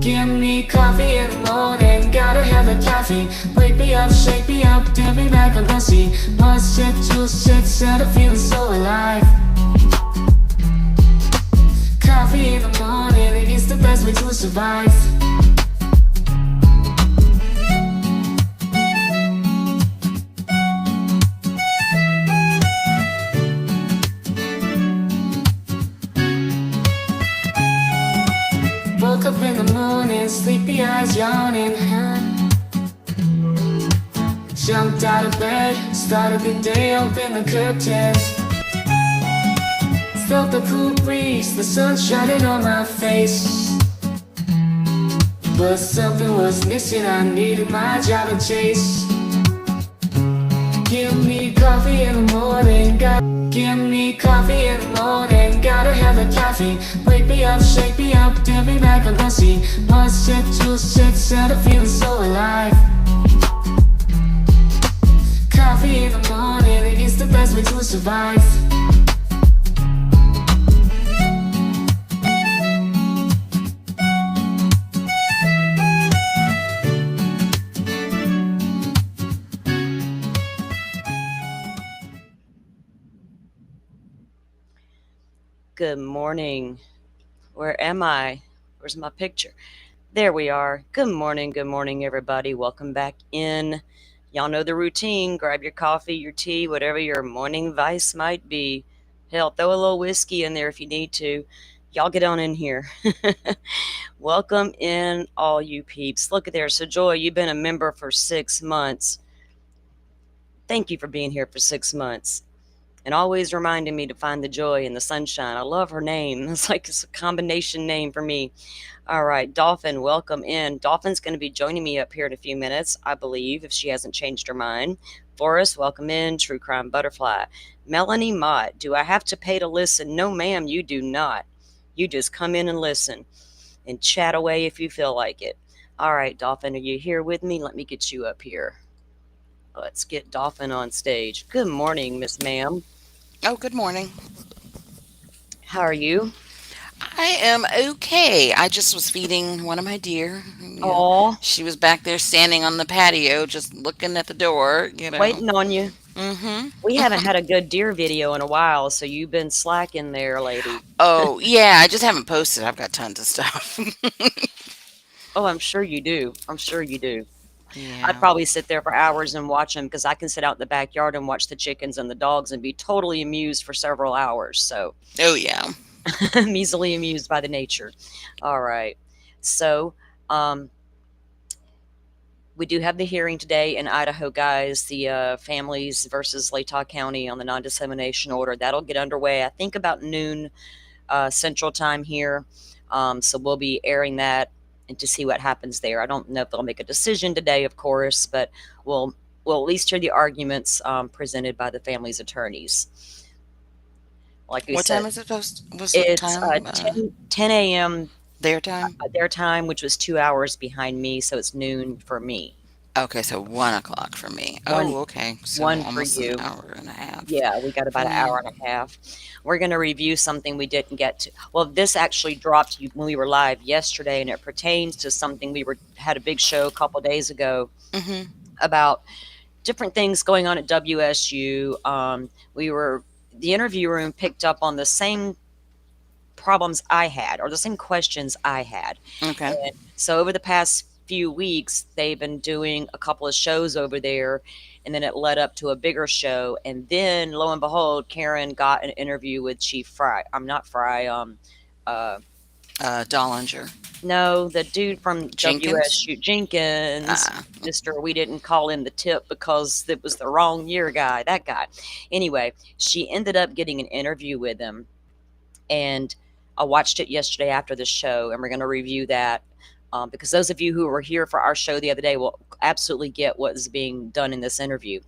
Give me coffee in the morning, gotta have the coffee. Wake me up, shake me up, dip me like a lassie. One sip, two sips, and I'm feeling so alive. Coffee in the morning, it's the best way to survive. Woke up in the morning, sleepy eyes yawning. Jumped out of bed, started the day, opened the curtains. Felt the cool breeze, the sun shining on my face. But something was missing, I needed my job to chase. Give me coffee in the morning, give me coffee in the morning, gotta have the coffee. Wake me up, shake me up, dip me like a lassie. One sip, two sips, and I'm feeling so alive. Coffee in the morning, it's the best way to survive. Good morning. Where am I? Where's my picture? There we are. Good morning, everybody. Welcome back in. Y'all know the routine. Grab your coffee, your tea, whatever your morning vice might be. Hell, throw a little whiskey in there if you need to. Y'all get on in here. Welcome in, all you peeps. Look at there. So, Joy, you've been a member for 6 months. Thank you for being here for 6 months. And always reminding me to find the joy in the sunshine. I love her name. It's like it's a combination name for me. All right, Dolphin, welcome in. Dolphin's going to be joining me up here in a few minutes, I believe, if she hasn't changed her mind. Forrest, welcome in. True Crime Butterfly. Melanie Mott, do I have to pay to listen? No, ma'am, you do not. You just come in and listen and chat away if you feel like it. All right, Dolphin, are you here with me? Let me get you up here. Let's get Dolphin on stage. Good morning, Miss Ma'am. Oh, good morning. How are you? I am okay. I just was feeding one of my deer. Oh, She was back there standing on the patio, just looking at the door. waiting on you. Mm-hmm. We haven't had a good deer video in a while, so you've been slacking there, lady. Oh, yeah, I just haven't posted. I've got tons of stuff. Oh, I'm sure you do. I'm sure you do. I'd Yeah. probably sit there for hours and watch them because I can sit out in the backyard and watch the chickens and the dogs and be totally amused for several hours. So Oh, yeah. I'm easily amused by the nature. All right. So we do have the hearing today in Idaho, guys, the families versus Latah County on the non-dissemination order. That'll get underway, I think, about noon Central Time here. So we'll be airing that and to see what happens there. I don't know if they'll make a decision today, of course, but we'll at least hear the arguments presented by the family's attorneys. Like we What said, time is it supposed? Was the it's time? 10 a.m. Their time? their time, which was 2 hours behind me, so it's noon for me. Okay, so 1 o'clock for me. One Oh, okay. So one for almost an you. hour and a half Yeah, we got for about an me. hour and a half. We're going to review something we didn't get to. Well, this actually dropped when we were live yesterday, and it pertains to something had a big show a couple days ago Mm-hmm. about different things going on at WSU. The interview room picked up on the same problems I had, or the same questions I had. Okay. And so over the past few weeks, they've been doing a couple of shows over there, and then it led up to a bigger show. And then lo and behold, Karen got an interview with Chief Fry. I'm not Fry. Dollinger. No, the dude from Jenkins? WSU, Jenkins, Ah, Mr. We didn't call him the tip because it was the wrong year guy, that guy. Anyway, she ended up getting an interview with him, and I watched it yesterday after the show, and we're going to review that. Because those of you who were here for our show the other day will absolutely get what is being done in this interview.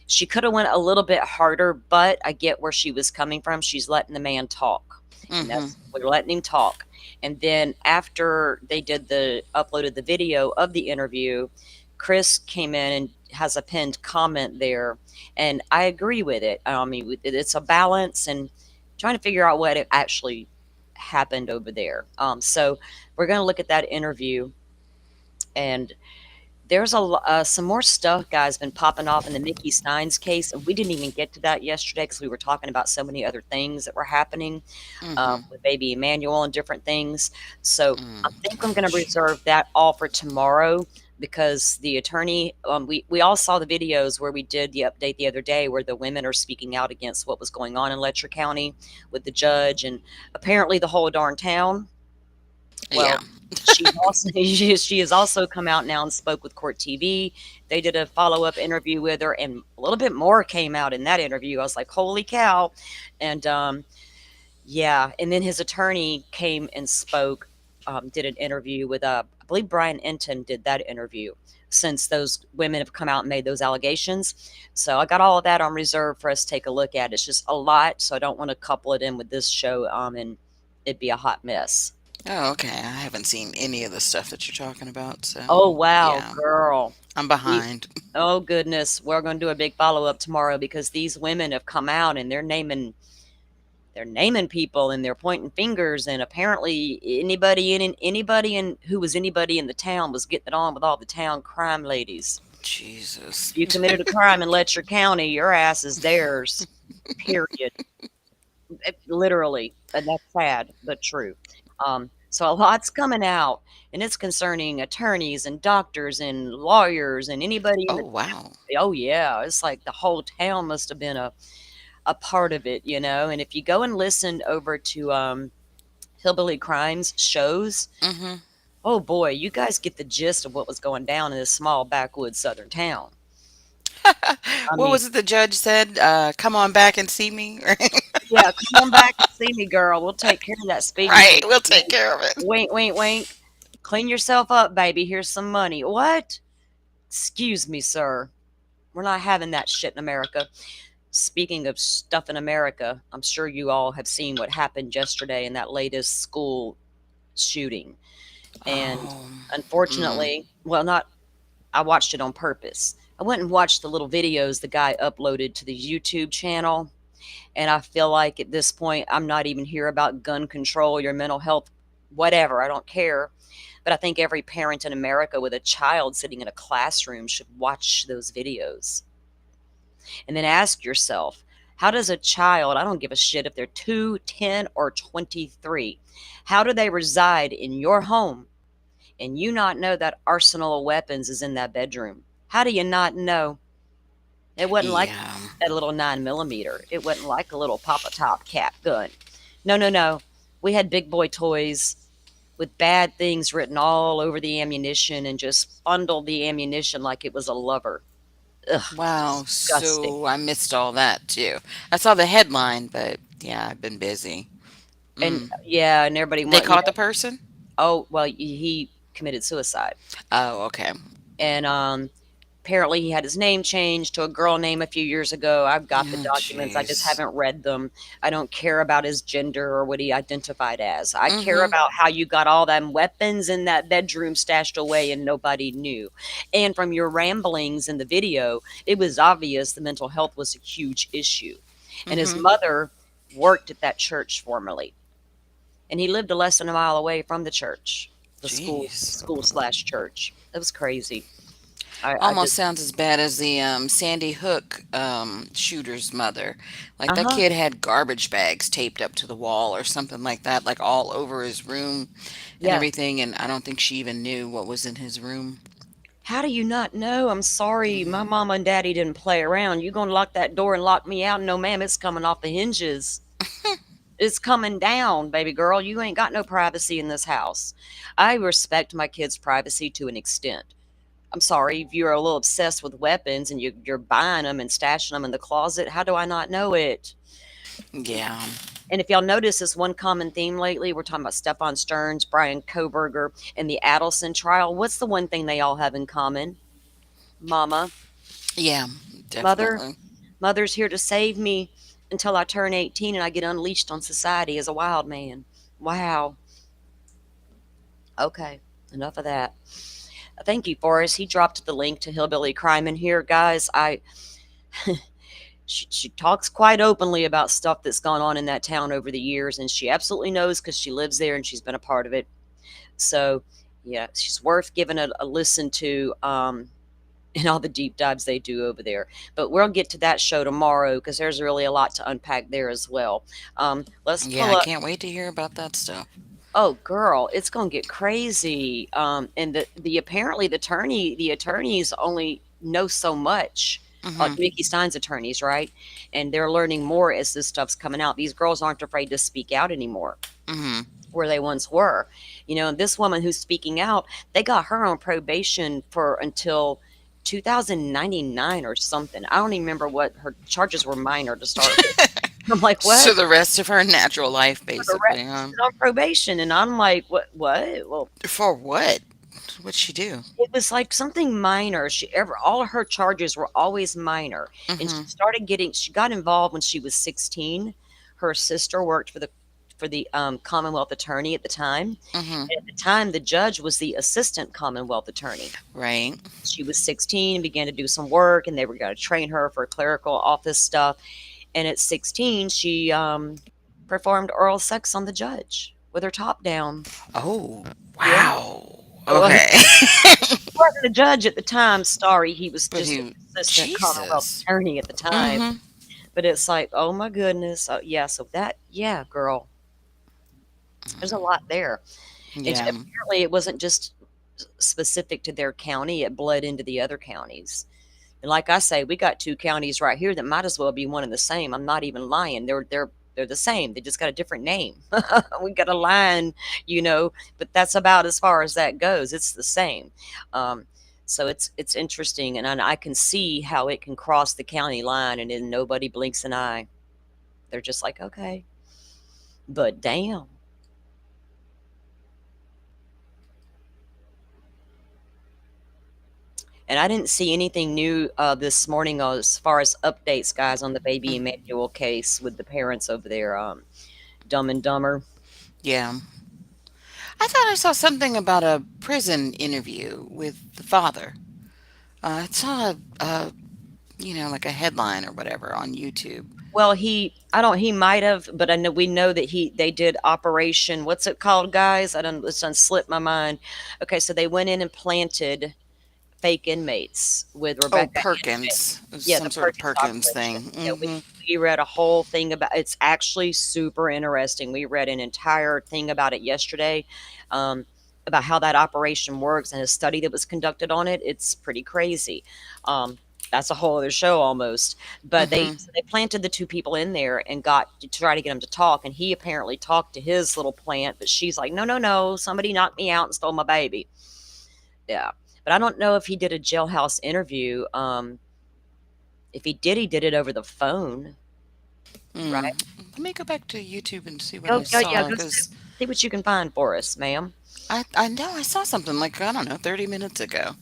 She could have went a little bit harder, but I get where she was coming from. She's letting the man talk, and mm-hmm. we're letting him talk. And then after they uploaded the video of the interview, Chris came in and has a pinned comment there, and I agree with it. I mean, it's a balance and trying to figure out what it actually happened over there. So we're going to look at that interview, and there's some more stuff, guys, been popping off in the Mickey Steins case, and we didn't even get to that yesterday because we were talking about so many other things that were happening Mm-hmm. with baby Emmanuel and different things. So I think I'm going to Gosh. reserve that all for tomorrow because the attorney, we all saw the videos where we did the update the other day where the women are speaking out against what was going on in Letcher County with the judge and apparently the whole darn town. Yeah. Well, she's also she has also come out now and spoke with Court TV. They did a follow-up interview with her, and a little bit more came out in that interview. I was like, "Holy cow!" And yeah, and then his attorney came and spoke, did an interview with I believe Brian Enton did that interview since those women have come out and made those allegations. So I got all of that on reserve for us to take a look at. It's just a lot, so I don't want to couple it in with this show, and it'd be a hot mess. Oh, okay. I haven't seen any of the stuff that you're talking about, so Oh wow, yeah, girl. I'm We behind. Oh goodness, we're going to do a big follow-up tomorrow because these women have come out and they're naming people and they're pointing fingers and apparently anybody in who was anybody in the town was getting it on with all the town crime ladies. Jesus. If you committed a crime in Letcher County, your ass is theirs. Period. Literally, and that's sad but true. So a lot's coming out, and it's concerning attorneys and doctors and lawyers and anybody in Oh, the wow. oh yeah, it's like the whole town must have been a part of it. And if you go and listen over to Hillbilly Crimes shows, Mm-hmm. oh boy, you guys get the gist of what was going down in this small backwoods southern town. I What mean, was it the judge said? Come on back and see me. yeah, come on back and see me, girl. We'll take care of that speeding Right. ticket. We'll take care of it. Wink, wink, wink. Clean yourself up, baby. Here's some money. What? Excuse me, sir. We're not having that shit in America. Speaking of stuff in America, I'm sure you all have seen what happened yesterday in that latest school shooting. And Oh. Mm. unfortunately, well, not, I watched it on purpose. I went and watched the little videos the guy uploaded to the YouTube channel. And I feel like at this point, I'm not even here about gun control, your mental health, whatever. I don't care. But I think every parent in America with a child sitting in a classroom should watch those videos and then ask yourself, how does a child, I don't give a shit if they're 2, 10, or 23, how do they reside in your home and you not know that arsenal of weapons is in that bedroom? How do you not know? It wasn't like Yeah. a little 9 millimeter. It wasn't like a little Papa Top cap gun. No, no, no. We had big boy toys with bad things written all over the ammunition and just bundled the ammunition like it was a lover. Ugh, Wow. disgusting. So I missed all that too. I saw the headline, but yeah, I've been busy. And Mm. yeah, and everybody They want, caught the person? oh, well, he committed suicide. Oh, okay. And apparently he had his name changed to a girl name a few years ago. I've got the Oh, documents. I just jeez. haven't read them. I don't care about his gender or what he identified as. I care Mm-hmm. about how you got all them weapons in that bedroom stashed away and nobody knew. And from your ramblings in the video, it was obvious the mental health was a huge issue. And his Mm-hmm. mother worked at that church formerly. And he lived a less than a mile away from the church, the school, Jeez. school slash church. It was crazy. I Almost just, sounds as bad as the Sandy Hook shooter's mother. Like uh that huh. kid had garbage bags taped up to the wall or something like that, like all over his room and Yeah. everything. And I don't think she even knew what was in his room. How do you not know? I'm sorry. My mama and daddy didn't play around. You gonna lock that door and lock me out? No, ma'am, it's coming off the hinges. It's coming down, baby girl. You ain't got no privacy in this house. I respect my kids' privacy to an extent. I'm sorry if you're a little obsessed with weapons and you're buying them and stashing them in the closet. How do I not know it? Yeah. And if y'all notice this one common theme lately, we're talking about Stefan Stearns, Brian Koberger, and the Adelson trial. What's the one thing they all have in common? Mama, Yeah, mother, definitely. mother's here to save me until I turn 18 and I get unleashed on society as a wild man. Wow. Okay, enough of that. Thank you, Forrest. He dropped the link to Hillbilly Crime in here, guys. She talks quite openly about stuff that's gone on in that town over the years, and she absolutely knows because she lives there and she's been a part of it. So, yeah, she's worth giving a listen to, and all the deep dives they do over there. But we'll get to that show tomorrow because there's really a lot to unpack there as well. Let's Yeah, pull I up. can't wait to hear about that stuff. Oh, girl, it's gonna get crazy. And the apparently the attorneys only know so much. Like Mhm. Mickey Stein's attorneys, right? And they're learning more as this stuff's coming out. These girls aren't afraid to speak out anymore, Mhm. where they once were. And this woman who's speaking out, they got her on probation for until 2099 or something. I don't even remember what her charges were, minor to start with. I'm like, So what? the rest of her natural life, For the rest, basically, huh? she's on probation, and I'm like, what? What? Well, For what? What'd she do? it was like something minor. All of her charges were always minor, and Mhm. she got involved when she was 16. Her sister worked for the Commonwealth attorney at the time. Mhm. And at the time, the judge was the assistant Commonwealth attorney. Right. She was 16 and began to do some work, and they were going to train her for clerical office stuff. And at 16, she performed oral sex on the judge with her top down. Oh, Yeah. wow. Well, he Okay. wasn't the judge at the time. Sorry, he was But just an he, assistant Commonwealth Jesus. attorney at the time. Mhm. But it's like, oh my goodness, yeah. So yeah, girl, there's a lot there. And Yeah. apparently, it wasn't just specific to their county; it bled into the other counties. And like I say, we got two counties right here that might as well be one and the same. I'm not even lying. They're the same. They just got a different name. We got a line, but that's about as far as that goes. It's the same. Um, so it's interesting, and I can see how it can cross the county line, and then nobody blinks an eye. They're just like, okay, but damn. And I didn't see anything new this morning as far as updates, guys, on the baby Mm. Emmanuel case with the parents over there, Dumb and Dumber. Yeah. I thought I saw something about a prison interview with the father. I saw like a headline or whatever on YouTube. Well, I don't, he might have, but I know we know that they did Operation, what's it called, guys? It's done slipped my mind. Okay, so they went in and planted fake inmates with Oh, Rebecca and Perkins. It was yeah, the some sort of Perkins Perkins operation. thing. Yeah, Hmm. we read a whole thing it's actually super interesting. We read an entire thing about it yesterday, um, about how that operation works and a study that was conducted on it. It's pretty crazy. That's a whole other show almost. But Hmm. they planted the two people in there and got to try to get them to talk. And he apparently talked to his little plant, but she's like, no, no, no, somebody knocked me out and stole my baby. Yeah. But I don't know if he did a jailhouse interview. If he did it over the phone, right? Mm. Let me go back to YouTube and see what Go, I yeah, yeah, saw go because see what you can find for us, ma'am. I know I saw something like I don't know 30 minutes ago.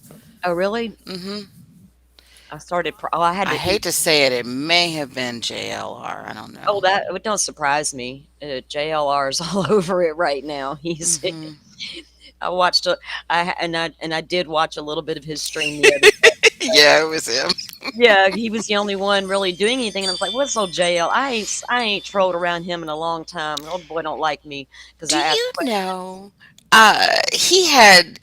Oh, really? Hmm. I had I to hate to say it, it may have been JLR. I don't oh, know. that it don't surprise me. JLR is all over it right now. Hmm. I watched a, I did watch a little bit of his stream the other day. Yeah, it was him. Yeah, he was the only one really doing anything, and I was like, "What's old JL? I ain't trolled around him in a long time. Old boy don't like me because Do I ask you questions." know?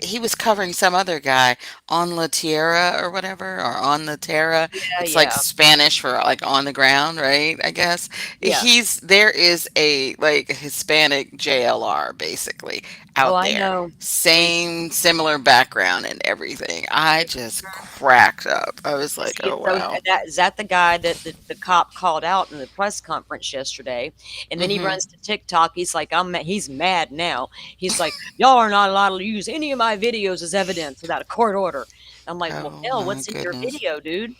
He was covering some other guy on La Tierra or whatever, or on the Terra. Yeah, It's like yeah, Spanish for like on the ground, right? I guess yeah. there is a like Hispanic JLR basically Oh, out I there. know. And Same similar background and everything. I just cracked up. I was like, see, oh so wow. that the guy that the cop called out in the press conference yesterday, and then he Mhm. runs to TikTok. He's like, he's mad now. He's like, y'all are not allowed to use any of my videos as evidence without a court order. I'm like, well, Oh hell, my what's in your goodness. video, dude?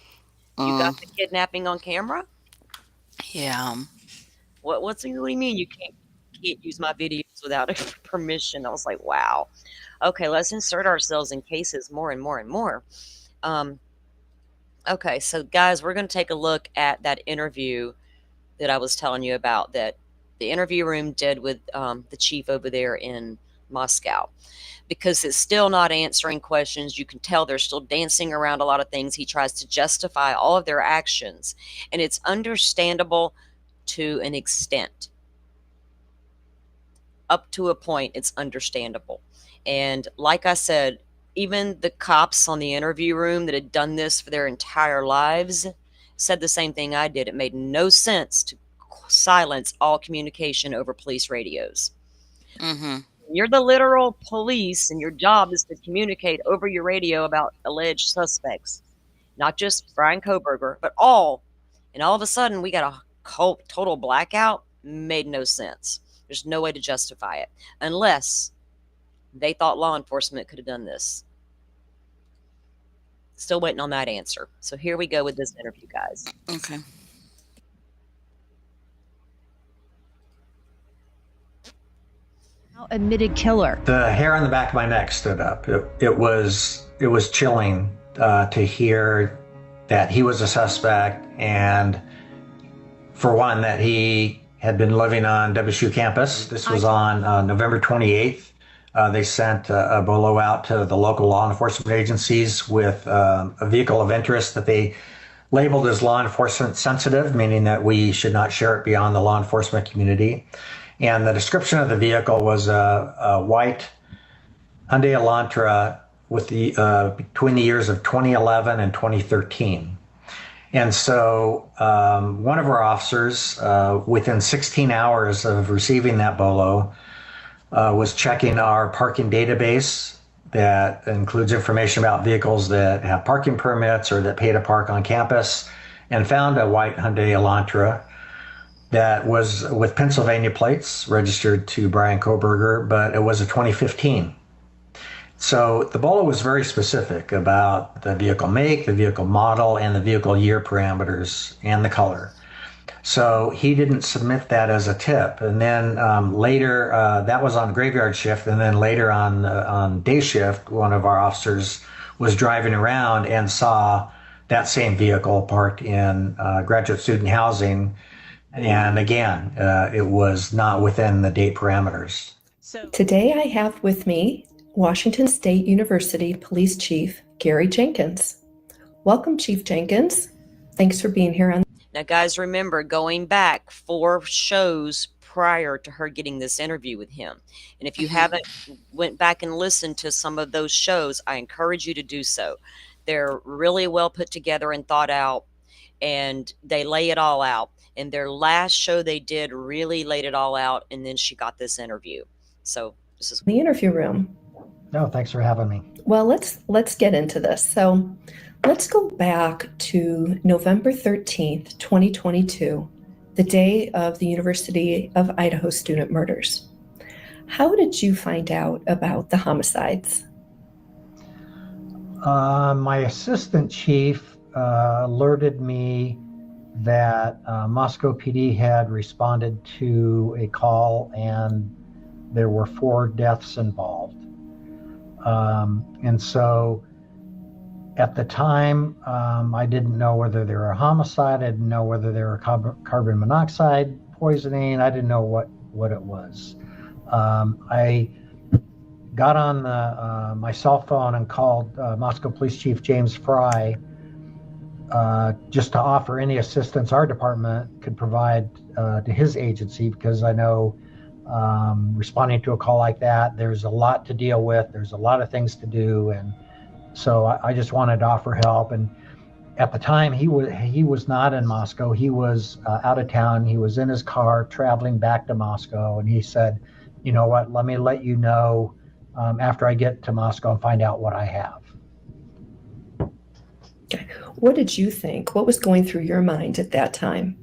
You got Mm, the kidnapping on camera? yeah. What do you mean you can't use my videos without permission? I was like, wow. Okay, let's insert ourselves in cases more and more and more. Um, okay, so guys, we're going to take a look at that interview that I was telling you about that the interview room did with the chief over there in Moscow, because it's still not answering questions. You can tell they're still dancing around a lot of things. He tries to justify all of their actions, and it's understandable to an extent. Up to a point, it's understandable. And like I said, even the cops on the interview room that had done this for their entire lives said the same thing I did. It made no sense to silence all communication over police radios. Mm-hmm. You're the literal police, and your job is to communicate over your radio about alleged suspects, not just Brian Koberger, but all. And all of a sudden, we got a total blackout. Made no sense. There's no way to justify it unless they thought law enforcement could have done this. Still waiting on that answer. So here we go with this interview, guys. Okay. Admitted killer. The hair on the back of my neck stood up. It was chilling to hear that he was a suspect, and for one, that he had been living on WSU campus. This was on November 28th. They sent a bolo out to the local law enforcement agencies with a vehicle of interest that they labeled as law enforcement sensitive, meaning that we should not share it beyond the law enforcement community. And the description of the vehicle was a white Hyundai Elantra with the between the years of 2011 and 2013. And so one of our officers, within 16 hours of receiving that bolo, was checking our parking database that includes information about vehicles that have parking permits or that pay to park on campus, and found a white Hyundai Elantra that was with Pennsylvania plates registered to Brian Koberger, but it was a 2015. So the bolo was very specific about the vehicle make, the vehicle model, and the vehicle year parameters and the color. So he didn't submit that as a tip. And then later, that was on graveyard shift. And then later on day shift, one of our officers was driving around and saw that same vehicle parked in graduate student housing. And again, it was not within the date parameters. So Today I have with me Washington State University Police Chief Gary Jenkins. Welcome, Chief Jenkins. Thanks for being here on. Now, guys, remember, going back 4 shows prior to her getting this interview with him. And if you haven't went back and listened to some of those shows, I encourage you to do so. They're really well put together and thought out, and they lay it all out. And their last show they did really laid it all out, and then she got this interview. So this is the interview room. No, thanks for having me. Well, let's get into this. So let's go back to November 13th, 2022, the day of the University of Idaho student murders. How did you find out about the homicides? My assistant chief alerted me that Moscow PD had responded to a call and there were 4 deaths involved. And so at the time, I didn't know whether they were a homicide. I didn't know whether they were carbon monoxide poisoning. I didn't know what it was. I got on my cell phone and called Moscow Police Chief James Fry just to offer any assistance our department could provide to his agency, because I know responding to a call like that, there's a lot to deal with. There's a lot of things to do. And so I just wanted to offer help. And at the time, he was not in Moscow. He was out of town. He was in his car traveling back to Moscow. And he said, you know what, let me let you know after I get to Moscow and find out what I have. Okay. What did you think? What was going through your mind at that time?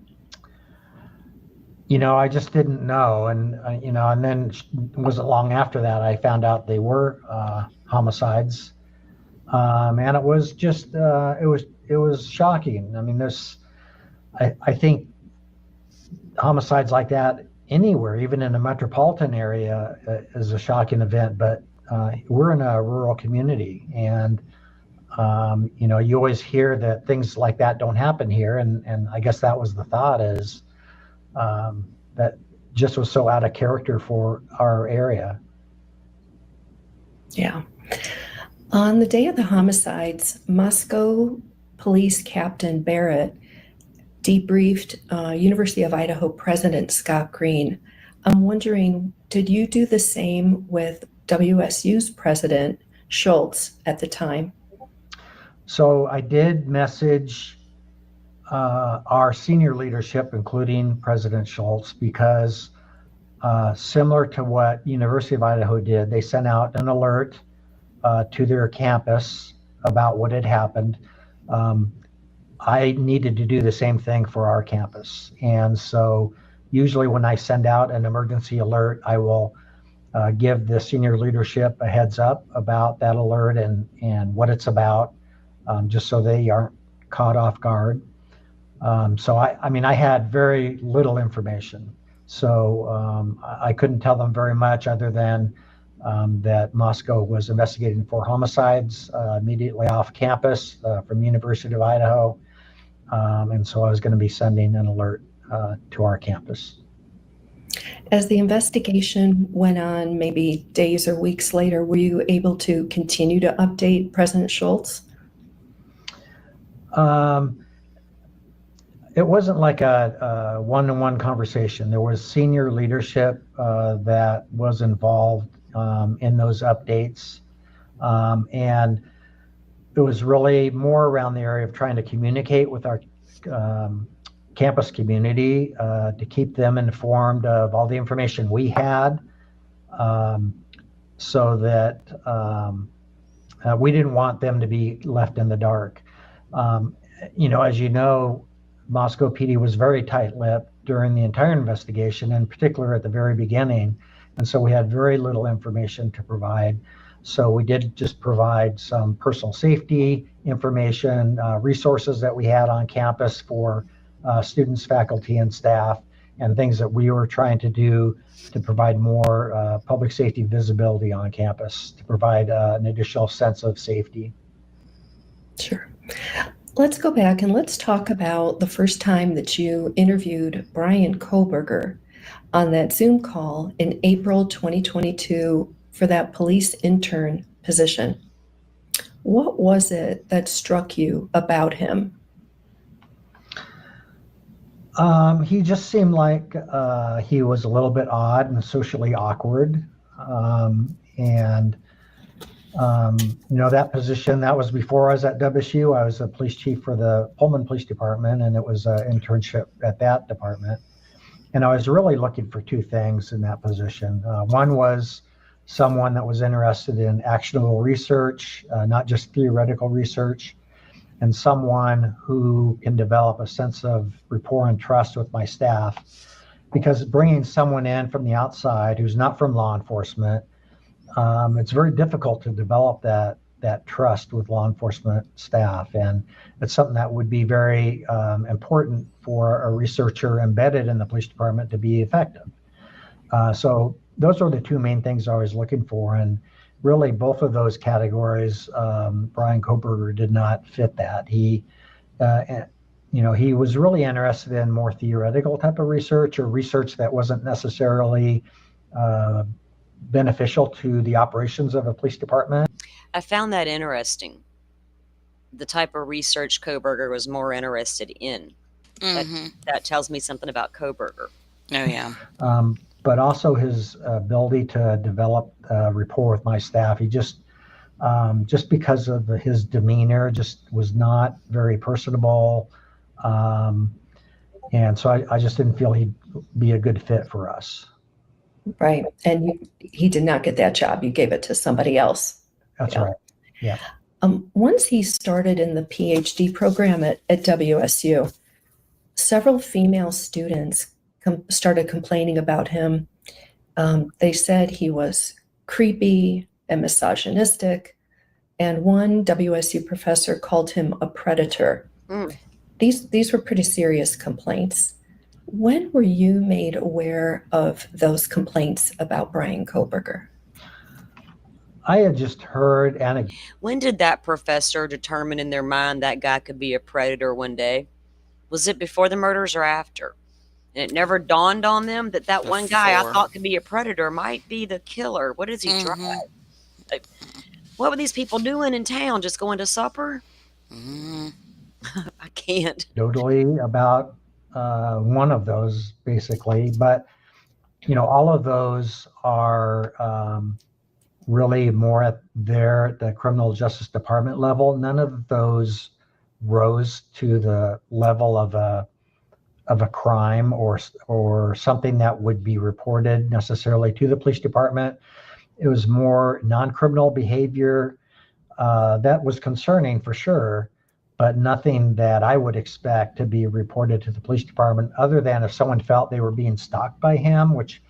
You know, I just didn't know. And, and then it wasn't long after that, I found out they were homicides. And it was just, it was shocking. I mean, I think homicides like that anywhere, even in a metropolitan area, is a shocking event. But we're in a rural community, and you always hear that things like that don't happen here. And I guess that was the thought, is that just was so out of character for our area. Yeah. On the day of the homicides, Moscow Police Captain Barrett debriefed University of Idaho President Scott Green. I'm wondering, did you do the same with WSU's President Schultz at the time? So I did message our senior leadership, including President Schultz, because similar to what University of Idaho did, they sent out an alert to their campus about what had happened. I needed to do the same thing for our campus. And so usually when I send out an emergency alert, I will give the senior leadership a heads up about that alert and what it's about, just so they aren't caught off guard. So I had very little information. So I couldn't tell them very much other than that Moscow was investigating 4 homicides immediately off campus from University of Idaho. And so I was going to be sending an alert to our campus. As the investigation went on, maybe days or weeks later, were you able to continue to update President Schultz? It wasn't like a one-to-one conversation. There was senior leadership that was involved in those updates. And it was really more around the area of trying to communicate with our campus community to keep them informed of all the information we had, so that we didn't want them to be left in the dark. As you know, Moscow PD was very tight-lipped during the entire investigation, in particular at the very beginning. And so we had very little information to provide. So we did just provide some personal safety information, resources that we had on campus for students, faculty, and staff, and things that we were trying to do to provide more public safety visibility on campus, to provide an additional sense of safety. Sure. Let's go back and let's talk about the first time that you interviewed Brian Koberger on that Zoom call in April 2022 for that police intern position. What was it that struck you about him? He just seemed like he was a little bit odd and socially awkward. That position, that was before I was at WSU. I was a police chief for the Pullman Police Department, and it was an internship at that department. And I was really looking for 2 things in that position. One was someone that was interested in actionable research, not just theoretical research, and someone who can develop a sense of rapport and trust with my staff. Because bringing someone in from the outside who's not from law enforcement, it's very difficult to develop that trust with law enforcement staff. And it's something that would be very important for a researcher embedded in the police department to be effective. So those are the 2 main things I was looking for. And really both of those categories, Brian Koberger did not fit that. He was really interested in more theoretical type of research, or research that wasn't necessarily beneficial to the operations of a police department. I found that interesting. The type of research Koberger was more interested in. Mm-hmm. That tells me something about Koberger. Oh, yeah. But also his ability to develop rapport with my staff. He just because of his demeanor, just was not very personable. And so I just didn't feel he'd be a good fit for us. Right. And he did not get that job. You gave it to somebody else. That's right. Yeah. Once he started in the PhD program at WSU, several female students started complaining about him. They said he was creepy and misogynistic, and one WSU professor called him a predator. These were pretty serious complaints. When were you made aware of those complaints about Brian Koberger? I had just heard When did that professor determine in their mind that guy could be a predator one day? Was it before the murders or after? And it never dawned on them that one guy I thought could be a predator might be the killer. What does he drive? What were these people doing in town? Just going to supper? Mm, I can't. Totally about one of those, basically. But, all of those are really more at the criminal justice department level. None of those rose to the level of a crime or something that would be reported necessarily to the police department. It was more non-criminal behavior that was concerning for sure, but nothing that I would expect to be reported to the police department other than if someone felt they were being stalked by him, which,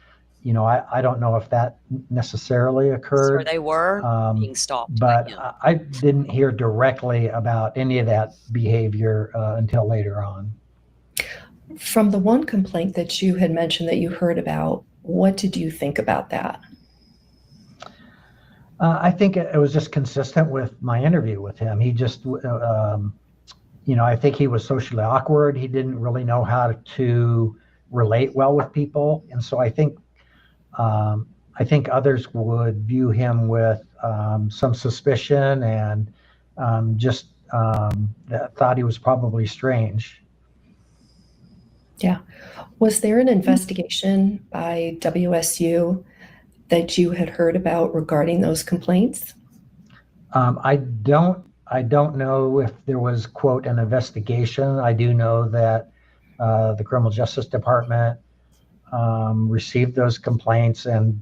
I don't know if that necessarily So occurred. they were being stalked by But him. I didn't hear directly about any of that behavior until later on. From the one complaint that you had mentioned that you heard about, what did you think about that? I think it was just consistent with my interview with him. He just, I think he was socially awkward. He didn't really know how to relate well with people, and so I think others would view him with some suspicion and just thought he was probably strange. Yeah. Was there an investigation by WSU that you had heard about regarding those complaints? I don't know if there was, quote, an investigation. I do know that the Criminal Justice Department received those complaints and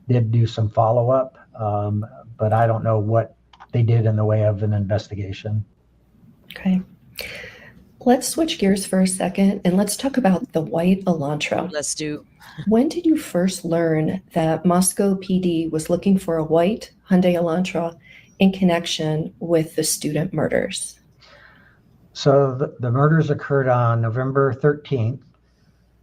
did do some follow-up, but I don't know what they did in the way of an investigation. Okay. Let's switch gears for a second and let's talk about the white Elantra. Let's do. When did you first learn that Moscow PD was looking for a white Hyundai Elantra in connection with the student murders? So the murders occurred on November 13th.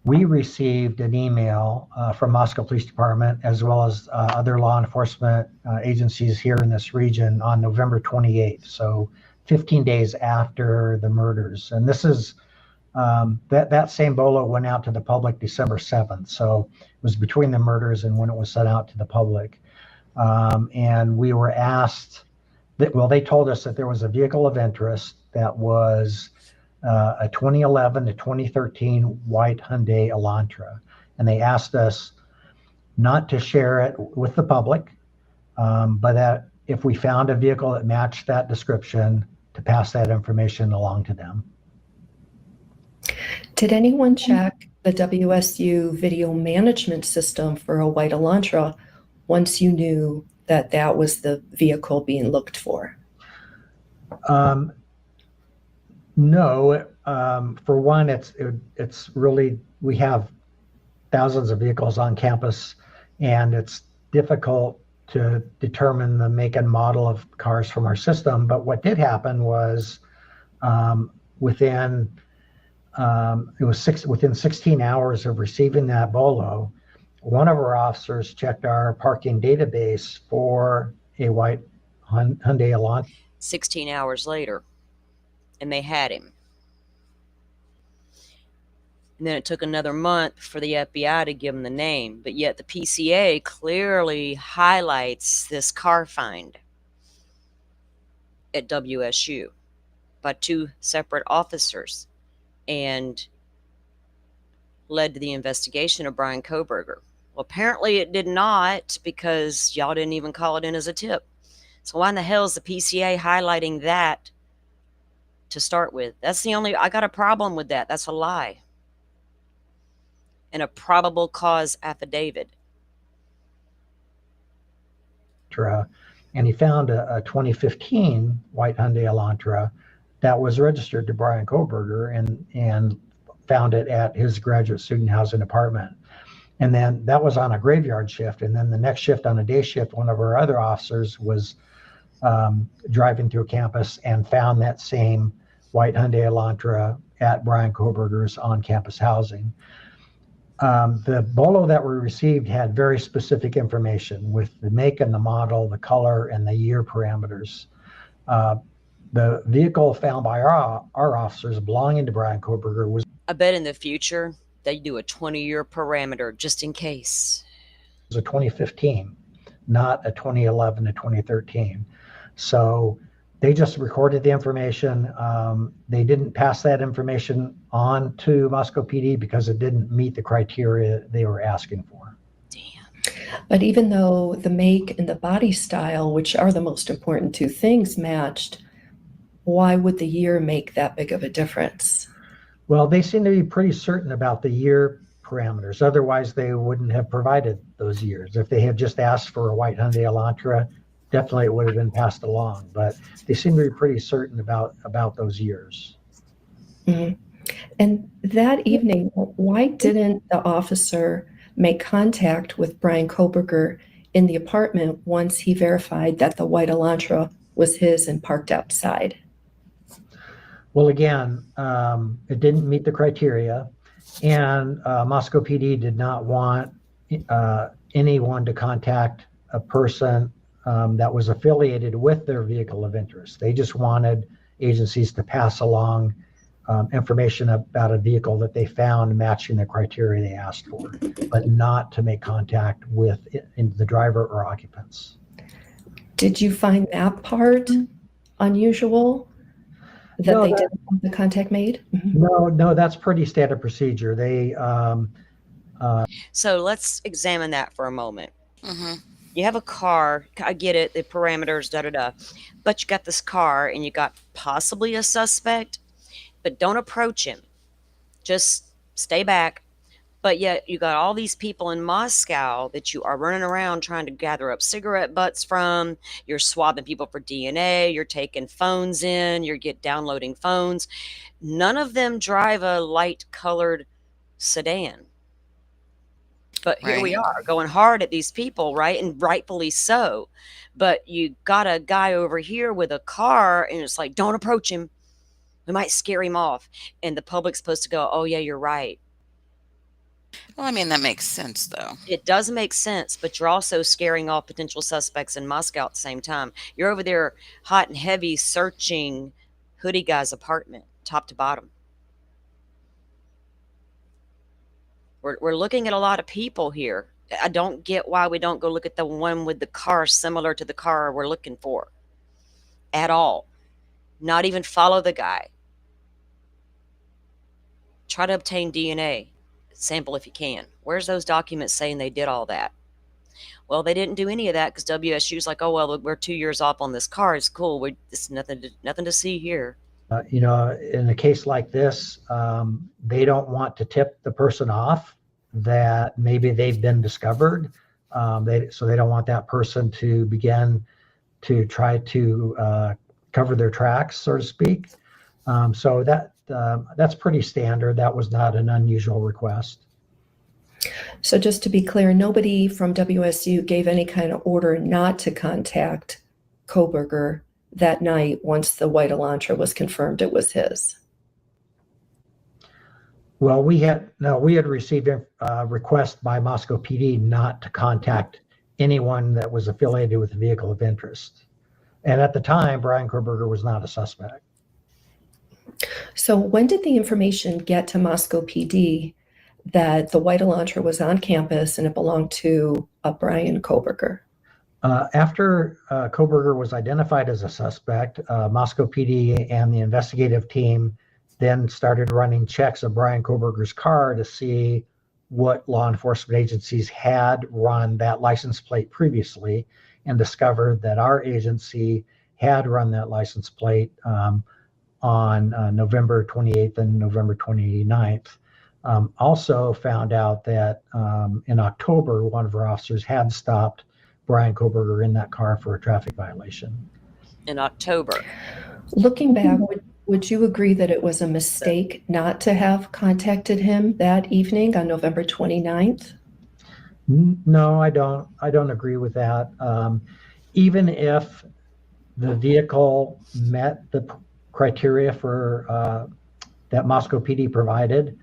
We received an email from Moscow Police Department as well as other law enforcement agencies here in this region on November 28th. So 15 days after the murders. And this is that same bolo went out to the public December 7th. So it was between the murders and when it was sent out to the public. And we were asked they told us that there was a vehicle of interest that was a 2011 to 2013 white Hyundai Elantra. And they asked us not to share it with the public, but that if we found a vehicle that matched that description, to pass that information along to them. Did anyone check the WSU video management system for a white Elantra once you knew that that was the vehicle being looked for? No. For one, it's really, we have thousands of vehicles on campus, and it's difficult to determine the make and model of cars from our system. But what did happen was within 16 hours of receiving that bolo, one of our officers checked our parking database for a white Hyundai Elantra. 16 hours later, and they had him. And then it took another month for the FBI to give him the name. But yet the PCA clearly highlights this car find at WSU by two separate officers and led to the investigation of Brian Kohberger. Well, apparently it did not, because y'all didn't even call it in as a tip. So why in the hell is the PCA highlighting that to start with? That's the only, I got a problem with that. That's a lie. And a probable cause affidavit. And he found a 2015 white Hyundai Elantra that was registered to Brian Kohberger and found it at his graduate student housing apartment. And then that was on a graveyard shift. And then the next shift, on a day shift, one of our other officers was driving through campus and found that same white Hyundai Elantra at Brian Kohberger's on-campus housing. The bolo that we received had very specific information with the make and the model, the color, and the year parameters. The vehicle found by our officers belonging to Brian Kohberger was... I bet in the future they do a 20-year parameter just in case. It was a 2015. not a 2011 to 2013. So they just recorded the information. They didn't pass that information on to Moscow PD because it didn't meet the criteria they were asking for. But even though the make and the body style, which are the most important two things, matched, why would the year make that big of a difference? Well, they seem to be pretty certain about the year parameters. Otherwise, they wouldn't have provided those years. If they had just asked for a white Hyundai Elantra, definitely it would have been passed along. But they seem to be pretty certain about those years. Mm-hmm. And that evening, why didn't the officer make contact with Brian Koberger in the apartment once he verified that the white Elantra was his and parked outside? Well, again, it didn't meet the criteria, and Moscow PD did not want anyone to contact a person that was affiliated with their vehicle of interest. They just wanted agencies to pass along information about a vehicle that they found matching the criteria they asked for, but not to make contact with the driver or occupants. Did you find that part unusual? That they didn't want the contact made? Mm-hmm. No, that's pretty standard procedure. They So let's examine that for a moment. Mm-hmm. You have a car, I get it, the parameters, but you got this car and you got possibly a suspect, but don't approach him. Just stay back. But yet you got all these people in Moscow that you are running around trying to gather up cigarette butts from. You're swabbing people for DNA. You're taking phones in. You're downloading phones. None of them drive a light colored sedan. But here we are going hard at these people, right? And rightfully so. But you got a guy over here with a car and it's like, don't approach him. We might scare him off. And the public's supposed to go, oh yeah, you're right. Well, I mean, that makes sense, though. It does make sense, but you're also scaring off potential suspects in Moscow at the same time. You're over there hot and heavy searching Hoodie Guy's apartment, top to bottom. We're looking at a lot of people here. I don't get why we don't go look at the one with the car similar to the car we're looking for at all. Not even follow the guy. Try to obtain DNA sample if you can. Where's those documents saying they did all that? Well, they didn't do any of that because WSU's like, oh well, we're 2 years off on this car. It's cool. It's nothing to see here. In a case like this, they don't want to tip the person off that maybe they've been discovered. So they don't want that person to begin to try to cover their tracks, so to speak. So that's pretty standard. That was not an unusual request. So just to be clear, nobody from WSU gave any kind of order not to contact Koberger that night once the white Elantra was confirmed it was his. Well, we had received a request by Moscow PD not to contact anyone that was affiliated with the vehicle of interest. And at the time, Brian Koberger was not a suspect. So when did the information get to Moscow PD that the white Elantra was on campus and it belonged to Brian Koberger? After Koberger was identified as a suspect, Moscow PD and the investigative team then started running checks of Brian Koberger's car to see what law enforcement agencies had run that license plate previously, and discovered that our agency had run that license plate on November 28th and November 29th. Also found out that in October, one of our officers had stopped Brian Koberger in that car for a traffic violation. In October. Looking back, would you agree that it was a mistake not to have contacted him that evening on November 29th? No, I don't agree with that. Even if the vehicle met the criteria for that Moscow PD provided,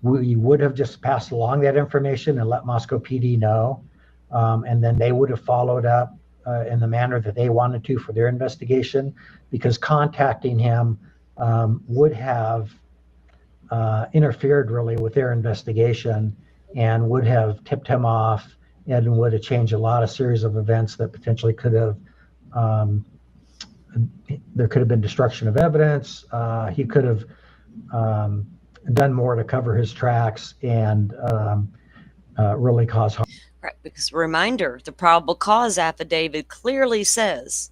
we would have just passed along that information and let Moscow PD know. And then they would have followed up in the manner that they wanted to for their investigation, because contacting him would have interfered really with their investigation and would have tipped him off and would have changed a lot of series of events that potentially could have, there could have been destruction of evidence. He could have done more to cover his tracks and really cause harm. Right, because reminder, the probable cause affidavit clearly says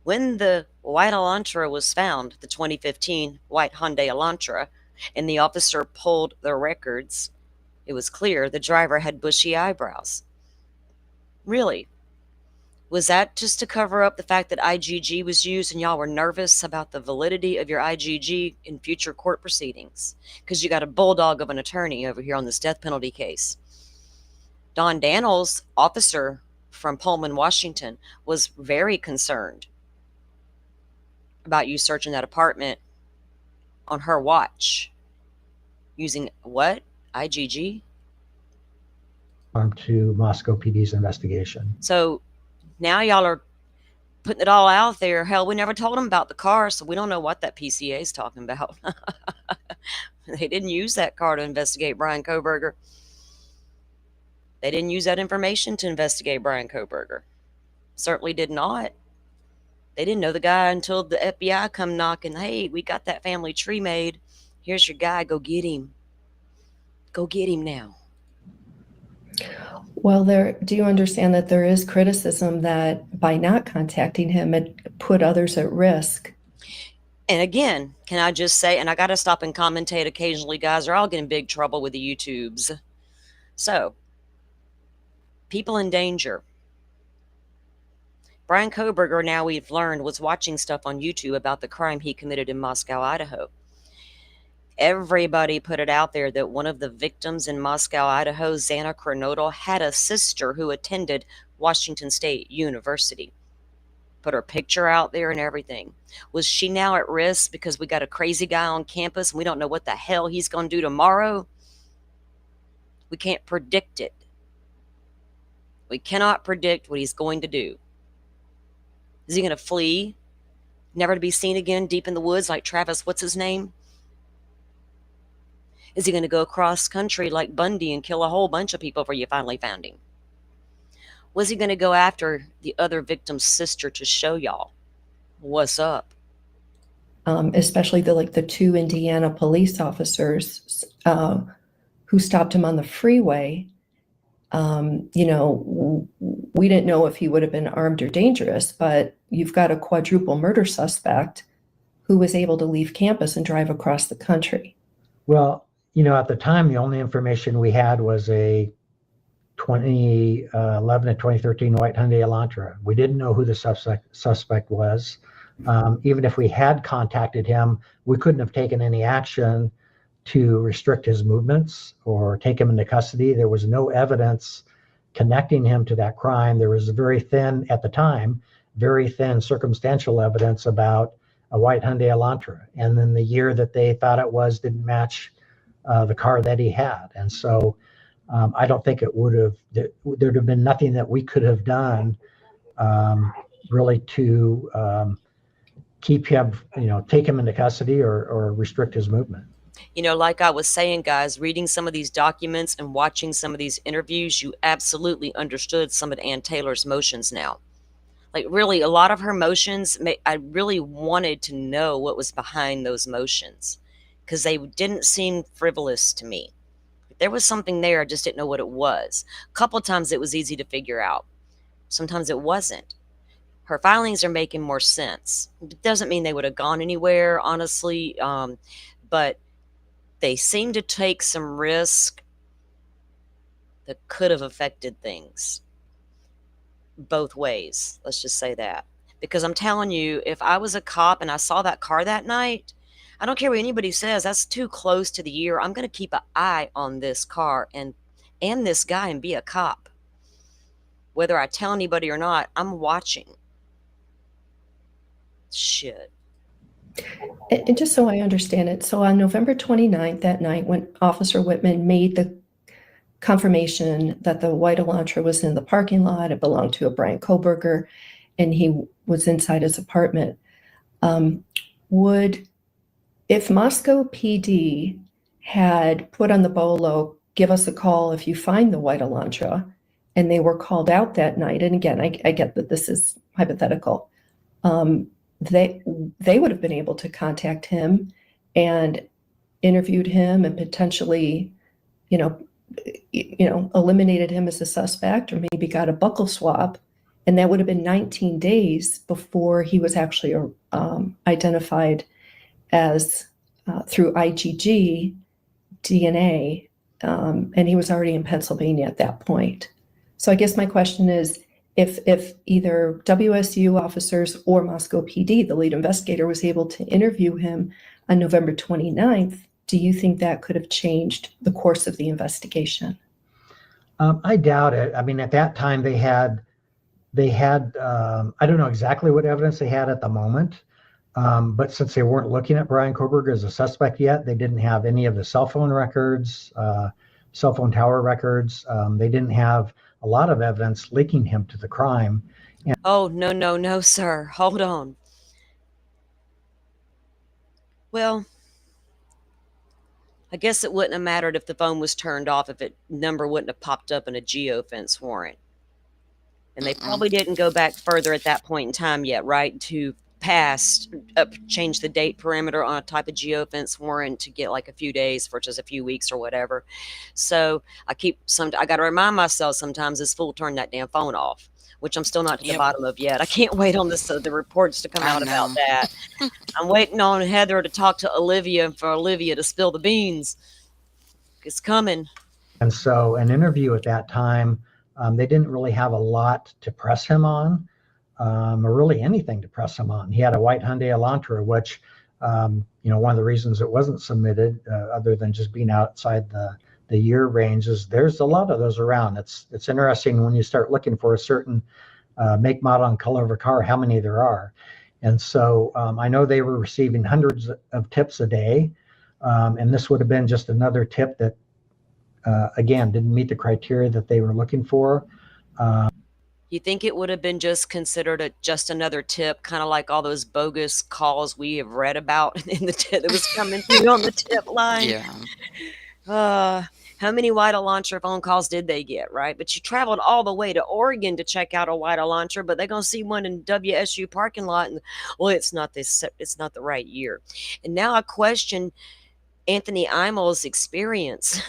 when the white Elantra was found, the 2015 white Hyundai Elantra, and the officer pulled the records, it was clear the driver had bushy eyebrows. Really? Was that just to cover up the fact that IGG was used and y'all were nervous about the validity of your IGG in future court proceedings? Because you got a bulldog of an attorney over here on this death penalty case. Don Daniels, officer from Pullman, Washington, was very concerned about you searching that apartment on her watch using what? IGG? To Moscow PD's investigation. So now y'all are putting it all out there. Hell, we never told them about the car, so we don't know what that PCA is talking about. They didn't use that car to investigate Brian Kohberger. They didn't use that information to investigate Brian Kohberger. Certainly did not. They didn't know the guy until the FBI come knocking. Hey, we got that family tree made. Here's your guy. Go get him. Go get him now. Well, do you understand that there is criticism that by not contacting him, it put others at risk? And again, can I just say, and I got to stop and commentate occasionally, guys, or I'll get in big trouble with the YouTubes. So, people in danger. Brian Kohberger, now we've learned, was watching stuff on YouTube about the crime he committed in Moscow, Idaho. Everybody put it out there that one of the victims in Moscow, Idaho, Xana Kronodal, had a sister who attended Washington State University. Put her picture out there and everything. Was she now at risk because we got a crazy guy on campus and we don't know what the hell he's going to do tomorrow? We can't predict it. We cannot predict what he's going to do. Is he going to flee, never to be seen again deep in the woods like Travis, what's his name? Is he going to go across country like Bundy and kill a whole bunch of people before you finally found him? Was he going to go after the other victim's sister to show y'all what's up? Especially the two Indiana police officers who stopped him on the freeway. We didn't know if he would have been armed or dangerous, but you've got a quadruple murder suspect who was able to leave campus and drive across the country. Well, at the time, the only information we had was a 2011 and 2013 white Hyundai Elantra. We didn't know who the suspect was. Even if we had contacted him, we couldn't have taken any action to restrict his movements or take him into custody. There was no evidence connecting him to that crime. There was at the time, very thin circumstantial evidence about a white Hyundai Elantra. And then the year that they thought it was didn't match the car that he had. And so I don't think it would have, there'd have been nothing that we could have done really to keep him, take him into custody or restrict his movement. Like I was saying, guys, reading some of these documents and watching some of these interviews, you absolutely understood some of Ann Taylor's motions now. Like, really, a lot of her motions, I really wanted to know what was behind those motions because they didn't seem frivolous to me. There was something there, I just didn't know what it was. A couple of times it was easy to figure out. Sometimes it wasn't. Her filings are making more sense. It doesn't mean they would have gone anywhere, honestly, but they seem to take some risk that could have affected things both ways. Let's just say that. Because I'm telling you, if I was a cop and I saw that car that night, I don't care what anybody says, that's too close to the year. I'm going to keep an eye on this car and this guy and be a cop. Whether I tell anybody or not, I'm watching. Shit. And just so I understand it, so on November 29th, that night, when Officer Whitman made the confirmation that the white Elantra was in the parking lot, it belonged to a Brian Kohberger, and he was inside his apartment, if Moscow PD had put on the BOLO, give us a call if you find the white Elantra, and they were called out that night, and again, I get that this is hypothetical, they would have been able to contact him and interviewed him and potentially, eliminated him as a suspect, or maybe got a buccal swab, and that would have been 19 days before he was actually identified as through IgG DNA, and he was already in Pennsylvania at that point. So I guess my question is, if either WSU officers or Moscow PD, the lead investigator, was able to interview him on November 29th, do you think that could have changed the course of the investigation? I doubt it. I mean, at that time they had I don't know exactly what evidence they had at the moment, but since they weren't looking at Brian Koberger as a suspect yet, they didn't have any of the cell phone records, cell phone tower records. They didn't have a lot of evidence linking him to the crime. Oh, no, sir. Hold on. Well, I guess it wouldn't have mattered if the phone was turned off, if it number wouldn't have popped up in a geofence warrant. And they probably didn't go back further at that point in time yet, right? To change the date parameter on a type of geofence warrant to get like a few days versus a few weeks or whatever. So I got to remind myself sometimes this fool turned that damn phone off, which I'm still not to the bottom of yet. I can't wait on the reports to come out about that. I'm waiting on Heather to talk to Olivia and for Olivia to spill the beans. It's coming. And so an interview at that time, they didn't really have a lot to press him on, or really anything to press him on. He had a white Hyundai Elantra, which, one of the reasons it wasn't submitted, other than just being outside the year range, is there's a lot of those around. It's interesting when you start looking for a certain make, model, and color of a car, how many there are. And so I know they were receiving hundreds of tips a day, and this would have been just another tip that, again, didn't meet the criteria that they were looking for. You think it would have been just considered just another tip, kind of like all those bogus calls we have read about in the tip that was coming through on the tip line? Yeah. How many white Elantra phone calls did they get, right? But you traveled all the way to Oregon to check out a white Elantra, but they're going to see one in WSU parking lot, and it's not the right year. And now I question Anthony Imel's experience.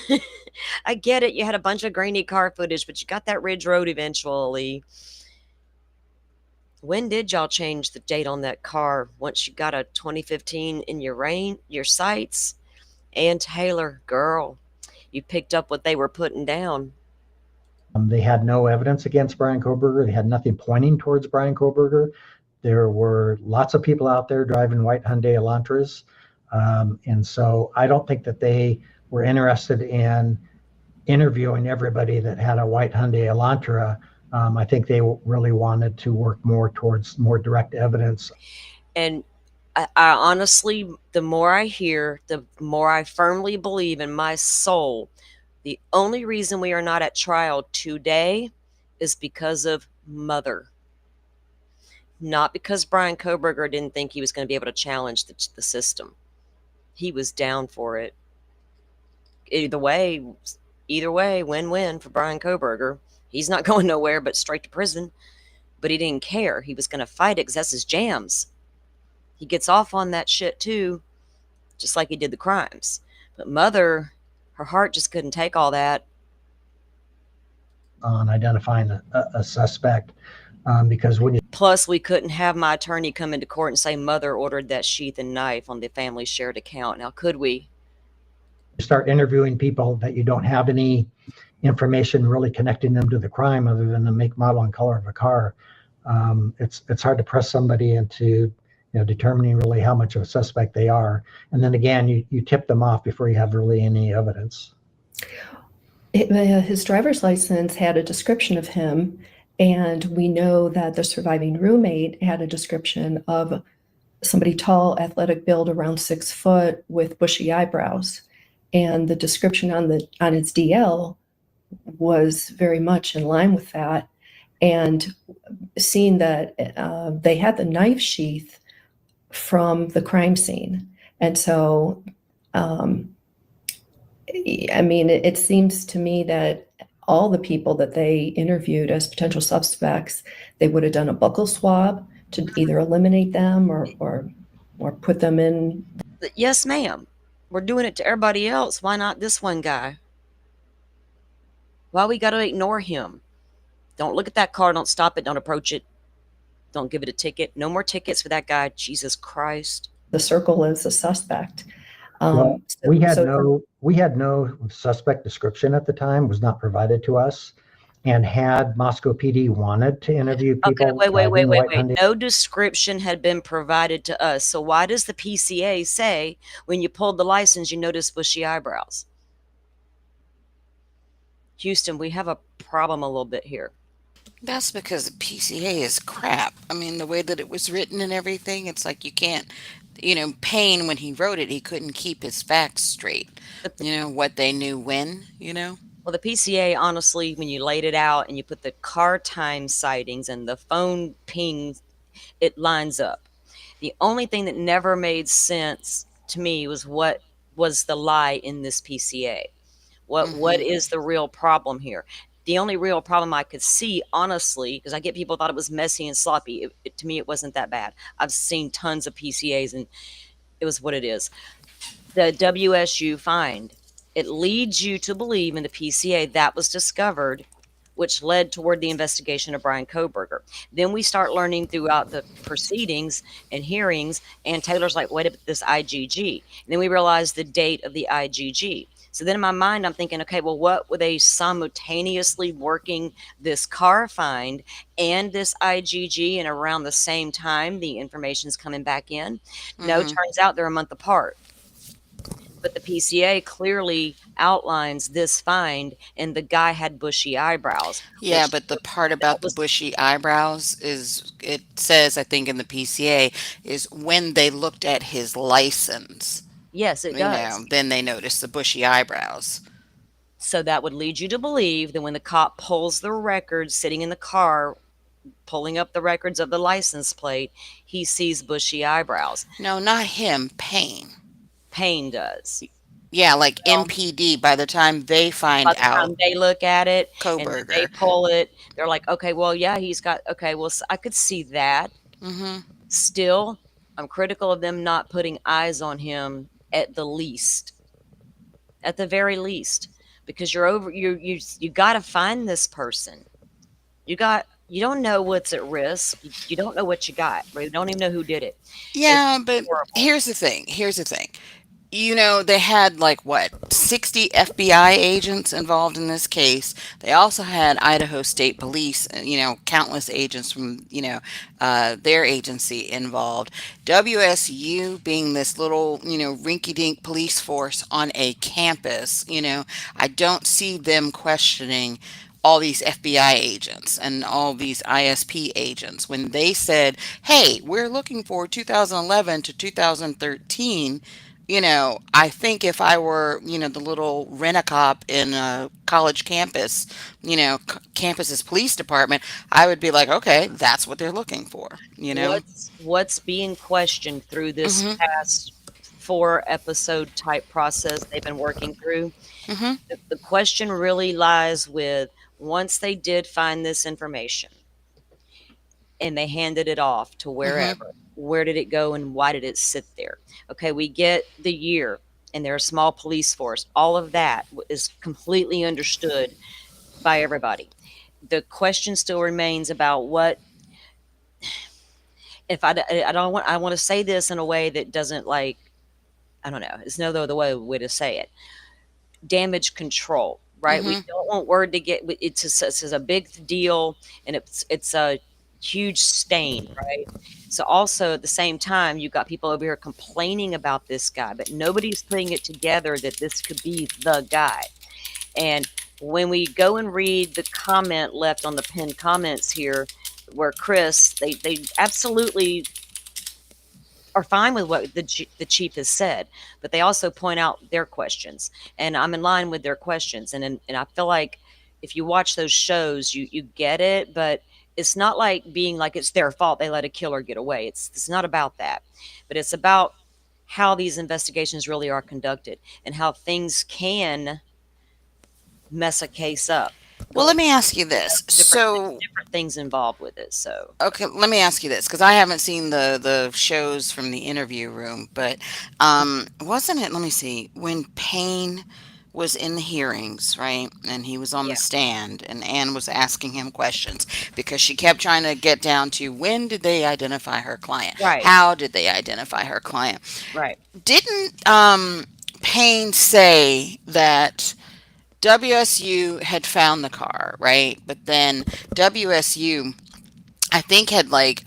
I get it. You had a bunch of grainy car footage, but you got that Ridge Road eventually. When did y'all change the date on that car? Once you got a 2015 in your sights? And Taylor, girl, you picked up what they were putting down. They had no evidence against Brian Koberger. They had nothing pointing towards Brian Koberger. There were lots of people out there driving white Hyundai Elantras. And so I don't think that they were interested in interviewing everybody that had a white Hyundai Elantra. I think they really wanted to work more towards more direct evidence. And I honestly, the more I hear, the more I firmly believe in my soul, the only reason we are not at trial today is because of Mother. Not because Brian Koberger didn't think he was going to be able to challenge the system. He was down for it. Either way, win-win for Brian Koberger. He's not going nowhere but straight to prison. But he didn't care. He was going to fight it because that's his jams. He gets off on that shit too, just like he did the crimes. But Mother, her heart just couldn't take all that. On identifying a suspect, because when you Plus, we couldn't have my attorney come into court and say Mother ordered that sheath and knife on the family's shared account. Now, could we? Start interviewing people that you don't have any information really connecting them to the crime other than the make, model, and color of a car, it's hard to press somebody into determining really how much of a suspect they are. And then again, you tip them off before you have really any evidence. His driver's license had a description of him, and we know that the surviving roommate had a description of somebody tall, athletic build, around 6 foot, with bushy eyebrows. And the description on his DL was very much in line with that. And seeing that they had the knife sheath from the crime scene. And so, it seems to me that all the people that they interviewed as potential suspects, they would have done a buccal swab to either eliminate them or put them in. Yes, ma'am. We're doing it to everybody else. Why not this one guy? Why we got to ignore him? Don't look at that car. Don't stop it. Don't approach it. Don't give it a ticket. No more tickets for that guy. Jesus Christ. The circle is a suspect. Well, So- we had so- no suspect description at the time, was not provided to us. And had Moscow PD wanted to interview Okay, people wait. driving white Hyundai, No description had been provided to us. So why does the PCA say when you pulled the license you noticed bushy eyebrows? Houston, we have a problem a little bit here. That's because the PCA is crap. I mean, the way that it was written and everything, it's like you can't, Payne, when he wrote it, he couldn't keep his facts straight. What they knew when. Well, the PCA, honestly, when you laid it out and you put the car time sightings and the phone pings, it lines up. The only thing that never made sense to me was what was the lie in this PCA. What is the real problem here? The only real problem I could see, honestly, because I get people thought it was messy and sloppy. To me, it wasn't that bad. I've seen tons of PCAs, and it was what it is. The WSU find, it leads you to believe in the PCA that was discovered, which led toward the investigation of Brian Kohberger. Then we start learning throughout the proceedings and hearings, and Taylor's like, wait a minute, this IGG. And then we realize the date of the IGG. So then in my mind, I'm thinking, okay, well, what were they simultaneously working this car find and this IGG, and around the same time the information's coming back in? No, turns out they're a month apart. But the PCA clearly outlines this find, and the guy had bushy eyebrows. Yeah, but the part about the bushy eyebrows is, it says, I think, in the PCA, is when they looked at his license. Yes, it does. Then they noticed the bushy eyebrows. So that would lead you to believe that when the cop pulls the records sitting in the car, pulling up the records of the license plate, he sees bushy eyebrows. No, not him, Payne. Payne does. Yeah, like MPD, by the time they find out. By the time they look at it, Kohberger. And they pull it, they're like, okay, well, yeah, he's got, okay, well, I could see that. Still, I'm critical of them not putting eyes on him at the least. At the very least. Because you got to find this person. You don't know what's at risk. You don't know what you got. You don't even know who did it. Yeah, but here's the thing. They had 60 FBI agents involved in this case. They also had Idaho State Police, countless agents from, their agency involved. WSU being this little, rinky-dink police force on a campus, I don't see them questioning all these FBI agents and all these ISP agents when they said, hey, we're looking for 2011 to 2013. I think if I were, the little rent-a-cop in a college campus, campus's police department, I would be like, okay, that's what they're looking for, What's being questioned through this past 4-episode type process they've been working through? The question really lies with, once they did find this information and they handed it off to wherever, where did it go and why did it sit there? Okay, we get the year and they're a small police force. All of that is completely understood by everybody. The question still remains about what, if I want to say this in a way that doesn't I don't know, there's no other way to say it. Damage control, right? We don't want word to get, it's a big deal and it's a huge stain, right? So also at the same time, you've got people over here complaining about this guy, but nobody's putting it together that this could be the guy. And when we go and read the comment left on the pinned comments here, where Chris, they absolutely are fine with what the chief has said, but they also point out their questions, and I'm in line with their questions. And I feel like if you watch those shows, you get it, but it's not like being like it's their fault they let a killer get away. It's not about that, but it's about how these investigations really are conducted and how things can mess a case up. Well, let me ask you this. different So, different things involved with it. So okay, let me ask you this because I haven't seen the shows from the interview room, but wasn't it? Let me see. When Payne was in the hearings, right, and he was on the yeah, stand, and Anne was asking him questions because she kept trying to get down to when did they identify her client? right, How did they identify her client? right. Didn't Payne say that WSU had found the car, right? But then WSU, I think, had like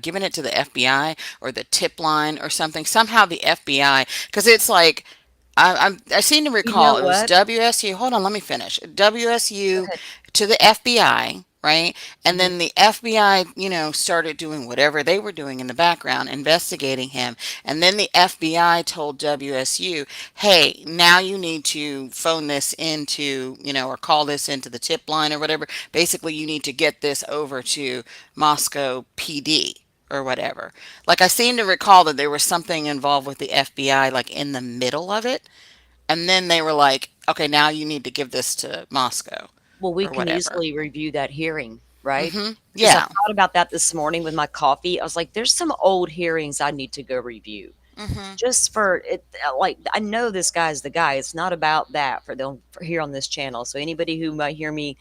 given it to the FBI or the tip line or something. Somehow the FBI, because it's like I seem to You know recall it was what? WSU. Hold on, let me finish. Go WSU ahead. to the FBI, right? And Mhm. then the FBI, started doing whatever they were doing in the background, investigating him. And then the FBI told WSU, "Hey, now you need to phone this into, or call this into the tip line or whatever. Basically, you need to get this over to Moscow PD." Or whatever. Like I seem to recall that there was something involved with the FBI, like in the middle of it, and then they were like, okay, now you need to give this to Moscow Well, we or can whatever. easily review that hearing, right? Because I Yeah. thought about that this morning with my coffee. I was like, there's some old hearings I need to go review. hmm Just for it, like I know this guy's the guy. It's not about that for them for here on this channel. So anybody who might hear me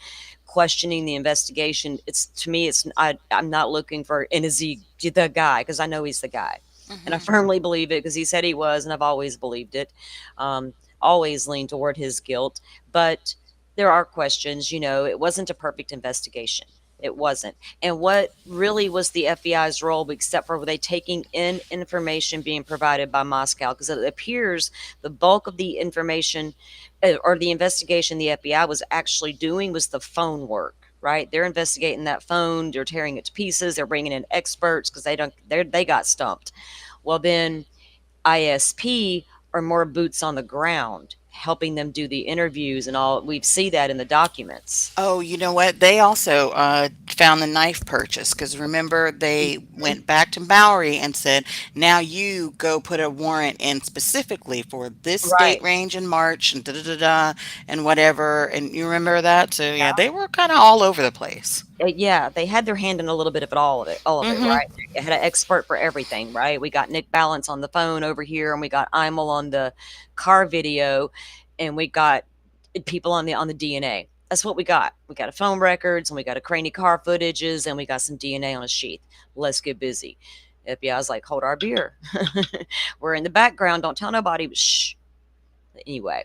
questioning the investigation, it's to me, it's I'm not looking for and is he the guy because I know he's the guy, and I hmm firmly believe it because he said he was, and I've always believed it. Um, always leaned toward his guilt, but there are questions. It wasn't a perfect investigation. It wasn't. And what really was the FBI's role, except for they taking in information being provided by Moscow? Because it appears the bulk of the information or the investigation the FBI was actually doing was the phone work. Right, they're investigating that phone. They're tearing it to pieces. They're bringing in experts because they got stumped. Well, then ISP are more boots on the ground, helping them do the interviews and all. We see that in the documents. Oh, you know what? They also found the knife purchase because remember they Mhm. went back to Bowery and said, now you go put a warrant in specifically for this date Right. range in March and da da da da and whatever. And you remember that? So yeah, they were kind of all over the place. Yeah, they had their hand in a little bit of it, all of it, Mm-hmm. right? They had an expert for everything, right? We got Nick Balance on the phone over here, and we got Imel on the car video, and we got people on the DNA. That's what we got. We got a phone records, and we got a Craney car footages, and we got some DNA on a sheath. Let's get busy. FBI's like, hold our beer. We're in the background. Don't tell nobody. But shh. Anyway,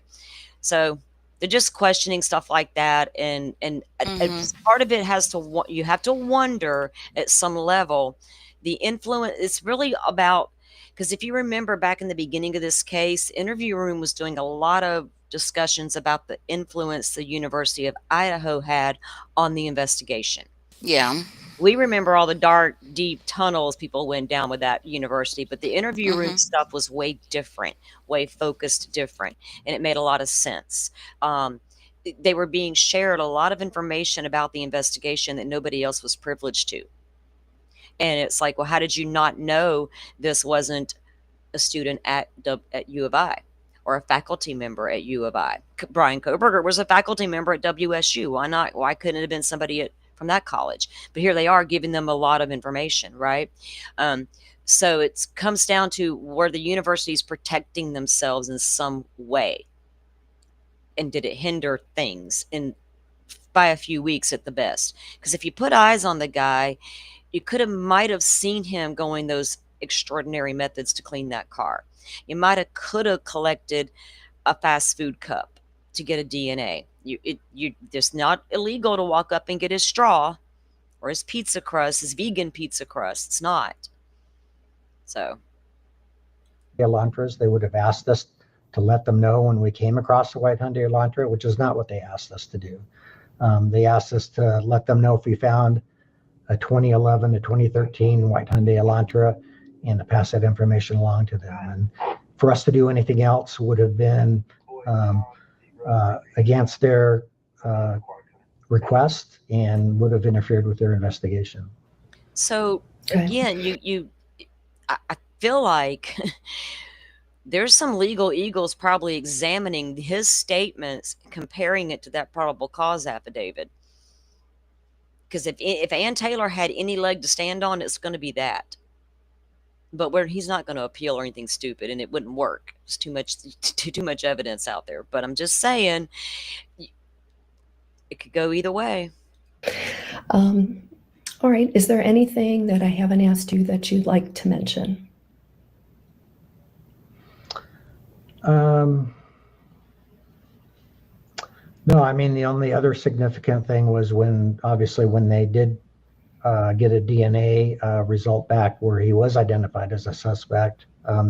so they're just questioning stuff like that, and Mm-hmm. part of it has to you have to wonder at some level the influence. It's really about because if you remember back in the beginning of this case, Interview Room was doing a lot of discussions about the influence the University of Idaho had on the investigation. Yeah. We remember all the dark, deep tunnels people went down with that university, but the interview room Mm-hmm. stuff was way different, way focused different, and it made a lot of sense. They were being shared a lot of information about the investigation that nobody else was privileged to. And it's like, well, how did you not know this wasn't a student at U of I or a faculty member at U of I? Brian Koberger was a faculty member at WSU. Why not? Why couldn't it have been somebody from that college? But here they are giving them a lot of information, right? Um, so it comes down to were the universities protecting themselves in some way, and did it hinder things in by a few weeks at the best? Because if you put eyes on the guy, you might have seen him going those extraordinary methods to clean that car. You could have collected a fast food cup to get a DNA. It's not illegal to walk up and get his straw or his pizza crust, his vegan pizza crust. It's not. So Elantras. They would have asked us to let them know when we came across the white Hyundai Elantra, which is not what they asked us to do. They asked us to let them know if we found a 2011 to 2013 white Hyundai Elantra and to pass that information along to them. And for us to do anything else would have been against their request and would have interfered with their investigation. So Okay. again, I feel like there's some legal eagles probably examining his statements, comparing it to that probable cause affidavit. Because if Ann Taylor had any leg to stand on, it's going to be that. But where he's not going to appeal or anything stupid, and it wouldn't work. There's too much evidence out there. But I'm just saying, it could go either way. All right. Is there anything that I haven't asked you that you'd like to mention? No, I mean, the only other significant thing was when they did get a DNA result back where he was identified as a suspect. At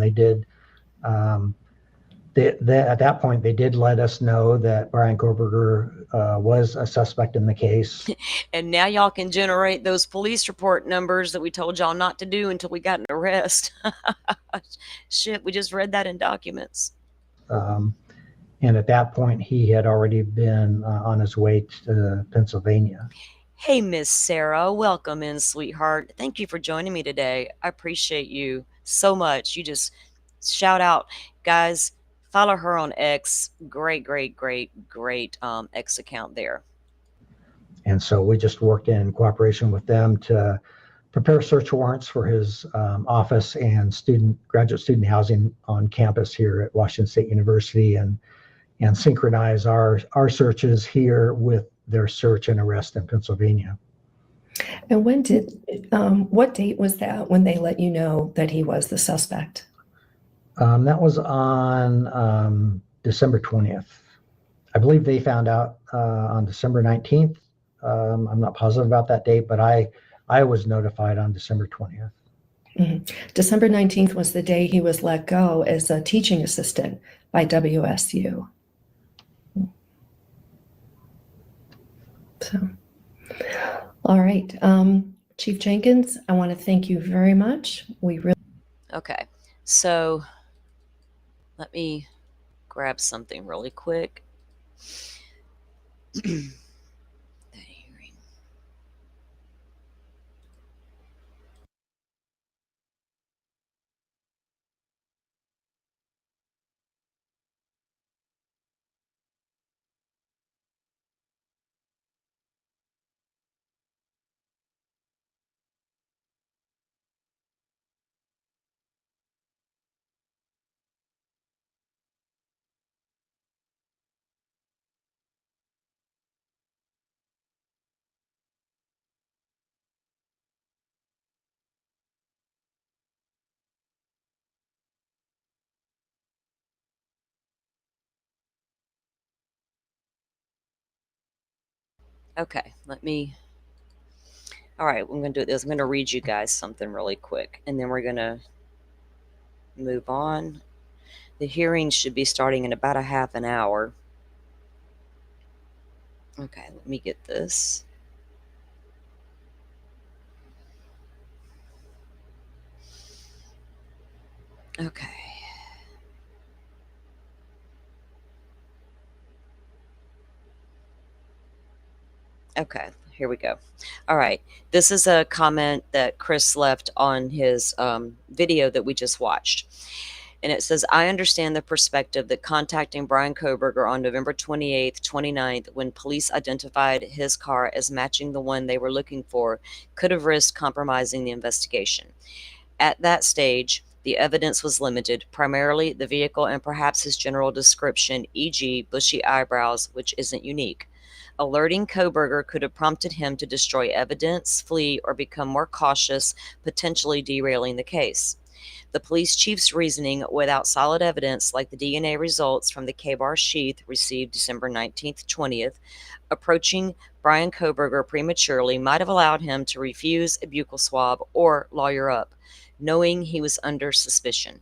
that point, they did let us know that Brian Koberger was a suspect in the case. And now y'all can generate those police report numbers that we told y'all not to do until we got an arrest. Shit, we just read that in documents. And at that point, he had already been on his way to Pennsylvania. Hey, Miss Sarah, welcome in, sweetheart. Thank you for joining me today. I appreciate you so much. You just shout out, guys. Follow her on X. Great X account there. And so we just worked in cooperation with them to prepare search warrants for his office and graduate student housing on campus here at Washington State University, and synchronize our searches here with their search and arrest in Pennsylvania. And what date was that when they let you know that he was the suspect? That was on December 20th. I believe they found out on December 19th. I'm not positive about that date, but I was notified on December 20th. Mm-hmm. December 19th was the day he was let go as a teaching assistant by WSU. So, all right. Chief Jenkins, I want to thank you very much. Okay, so let me grab something really quick. Okay, all right, I'm going to do this. I'm going to read you guys something really quick, and then we're going to move on. The hearing should be starting in about a half an hour. Okay, let me get this. Okay. Okay, here we go. All right, this is a comment that Chris left on his video that we just watched. And it says, I understand the perspective that contacting Brian Koberger on November 28th, 29th, when police identified his car as matching the one they were looking for, could have risked compromising the investigation. At that stage, the evidence was limited, primarily the vehicle and perhaps his general description, e.g., bushy eyebrows, which isn't unique. Alerting Koberger could have prompted him to destroy evidence, flee, or become more cautious, potentially derailing the case. The police chief's reasoning, without solid evidence like the DNA results from the K-bar sheath received December 19th, 20th, approaching Brian Koberger prematurely might have allowed him to refuse a buccal swab or lawyer up, knowing he was under suspicion.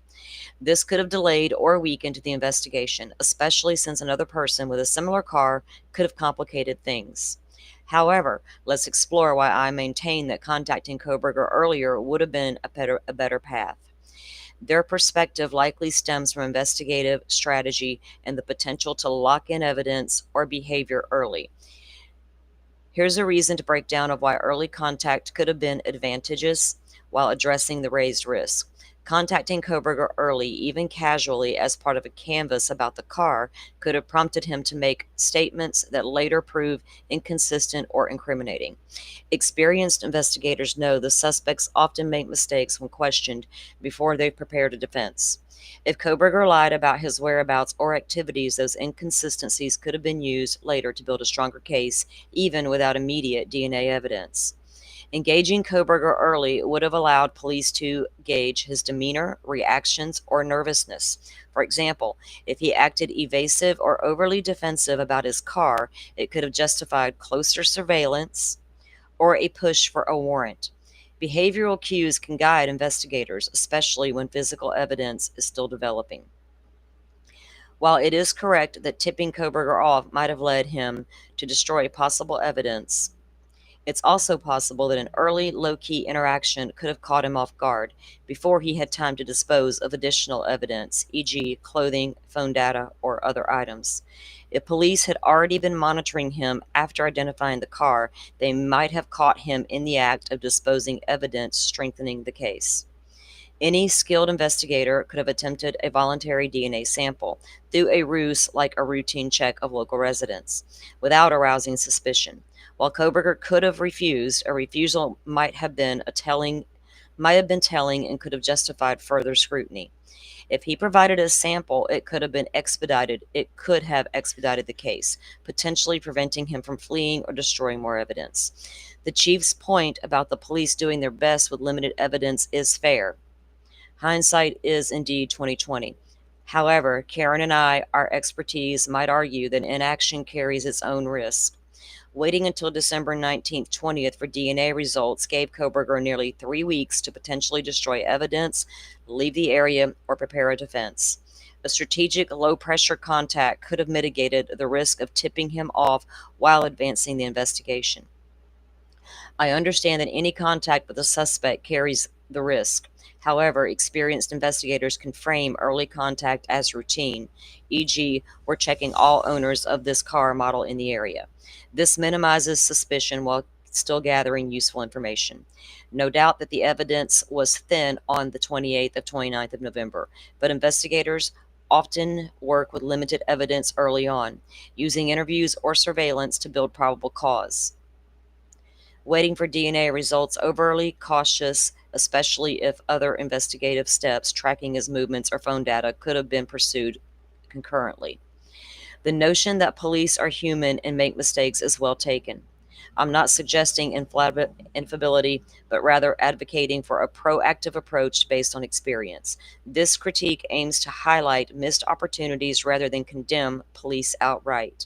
This could have delayed or weakened the investigation, especially since another person with a similar car could have complicated things. However, let's explore why I maintain that contacting Koberger earlier would have been a better path. Their perspective likely stems from investigative strategy and the potential to lock in evidence or behavior early. Here's a reason to break down of why early contact could have been advantageous while addressing the raised risk. Contacting Koberger early, even casually, as part of a canvass about the car could have prompted him to make statements that later prove inconsistent or incriminating. Experienced investigators know the suspects often make mistakes when questioned before they've prepared a defense. If Koberger lied about his whereabouts or activities, those inconsistencies could have been used later to build a stronger case, even without immediate DNA evidence. Engaging Koberger early would have allowed police to gauge his demeanor, reactions, or nervousness. For example, if he acted evasive or overly defensive about his car, it could have justified closer surveillance or a push for a warrant. Behavioral cues can guide investigators, especially when physical evidence is still developing. While it is correct that tipping Koberger off might have led him to destroy possible evidence, it's also possible that an early, low-key interaction could have caught him off guard before he had time to dispose of additional evidence, e.g., clothing, phone data, or other items. If police had already been monitoring him after identifying the car, they might have caught him in the act of disposing evidence, strengthening the case. Any skilled investigator could have attempted a voluntary DNA sample through a ruse like a routine check of local residents, without arousing suspicion. While Koberger could have refused, a refusal might have been telling and could have justified further scrutiny. If he provided a sample, it could have expedited the case, potentially preventing him from fleeing or destroying more evidence. The chief's point about the police doing their best with limited evidence is fair. Hindsight is indeed 2020. However, Karen and our expertise might argue that inaction carries its own risk. Waiting until December 19th, 20th for DNA results gave Koberger nearly 3 weeks to potentially destroy evidence, leave the area, or prepare a defense. A strategic low-pressure contact could have mitigated the risk of tipping him off while advancing the investigation. I understand that any contact with a suspect carries the risk. However, experienced investigators can frame early contact as routine, e.g., we're checking all owners of this car model in the area. This minimizes suspicion while still gathering useful information. No doubt that the evidence was thin on the 28th of 29th of November, but investigators often work with limited evidence early on, using interviews or surveillance to build probable cause. Waiting for DNA results overly cautious, especially if other investigative steps, tracking his movements or phone data, could have been pursued concurrently. The notion that police are human and make mistakes is well taken. I'm not suggesting infallibility, but rather advocating for a proactive approach based on experience. This critique aims to highlight missed opportunities rather than condemn police outright.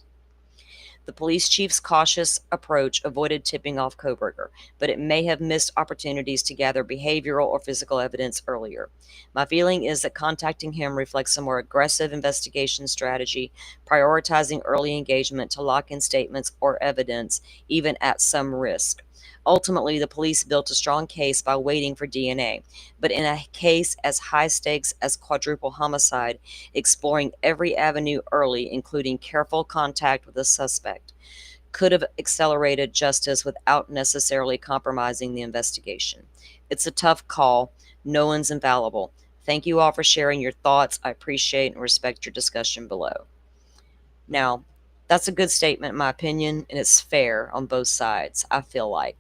The police chief's cautious approach avoided tipping off Koberger, but it may have missed opportunities to gather behavioral or physical evidence earlier. My feeling is that contacting him reflects a more aggressive investigation strategy, prioritizing early engagement to lock in statements or evidence, even at some risk. Ultimately, the police built a strong case by waiting for DNA, but in a case as high stakes as quadruple homicide, exploring every avenue early, including careful contact with the suspect, could have accelerated justice without necessarily compromising the investigation. It's a tough call. No one's infallible. Thank you all for sharing your thoughts. I appreciate and respect your discussion below. Now, that's a good statement, in my opinion, and it's fair on both sides, I feel like.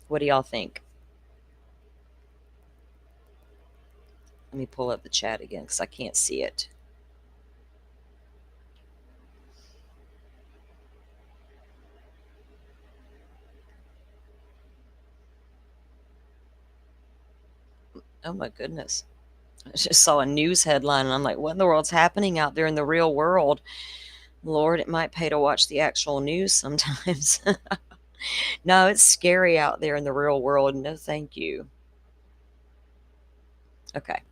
What do y'all think? Let me pull up the chat again because I can't see it. Oh my goodness. I just saw a news headline and I'm like, what in the world's happening out there in the real world? Lord, it might pay to watch the actual news sometimes. No, it's scary out there in the real world. No, thank you. Okay.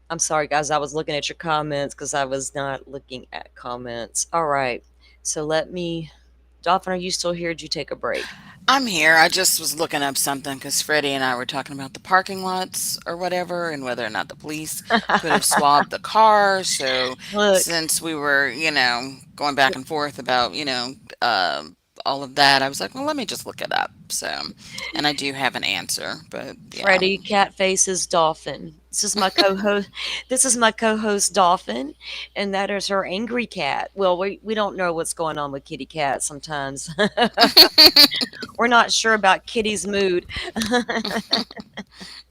I'm sorry, guys. I was looking at your comments because I was not looking at comments. All right. So let me, Dolphin, are you still here? Did you take a break? I'm here. I just was looking up something because Freddie and I were talking about the parking lots or whatever, and whether or not the police could have swabbed the car. So Look, since we were, going back and forth about, all of that, I was like, well, let me just look it up. So, and I do have an answer, but yeah. Freddie cat faces Dolphin. This is my co-host. This is my co-host Dolphin, and that is her angry cat. Well, we don't know what's going on with Kitty Cat sometimes. We're not sure about Kitty's mood.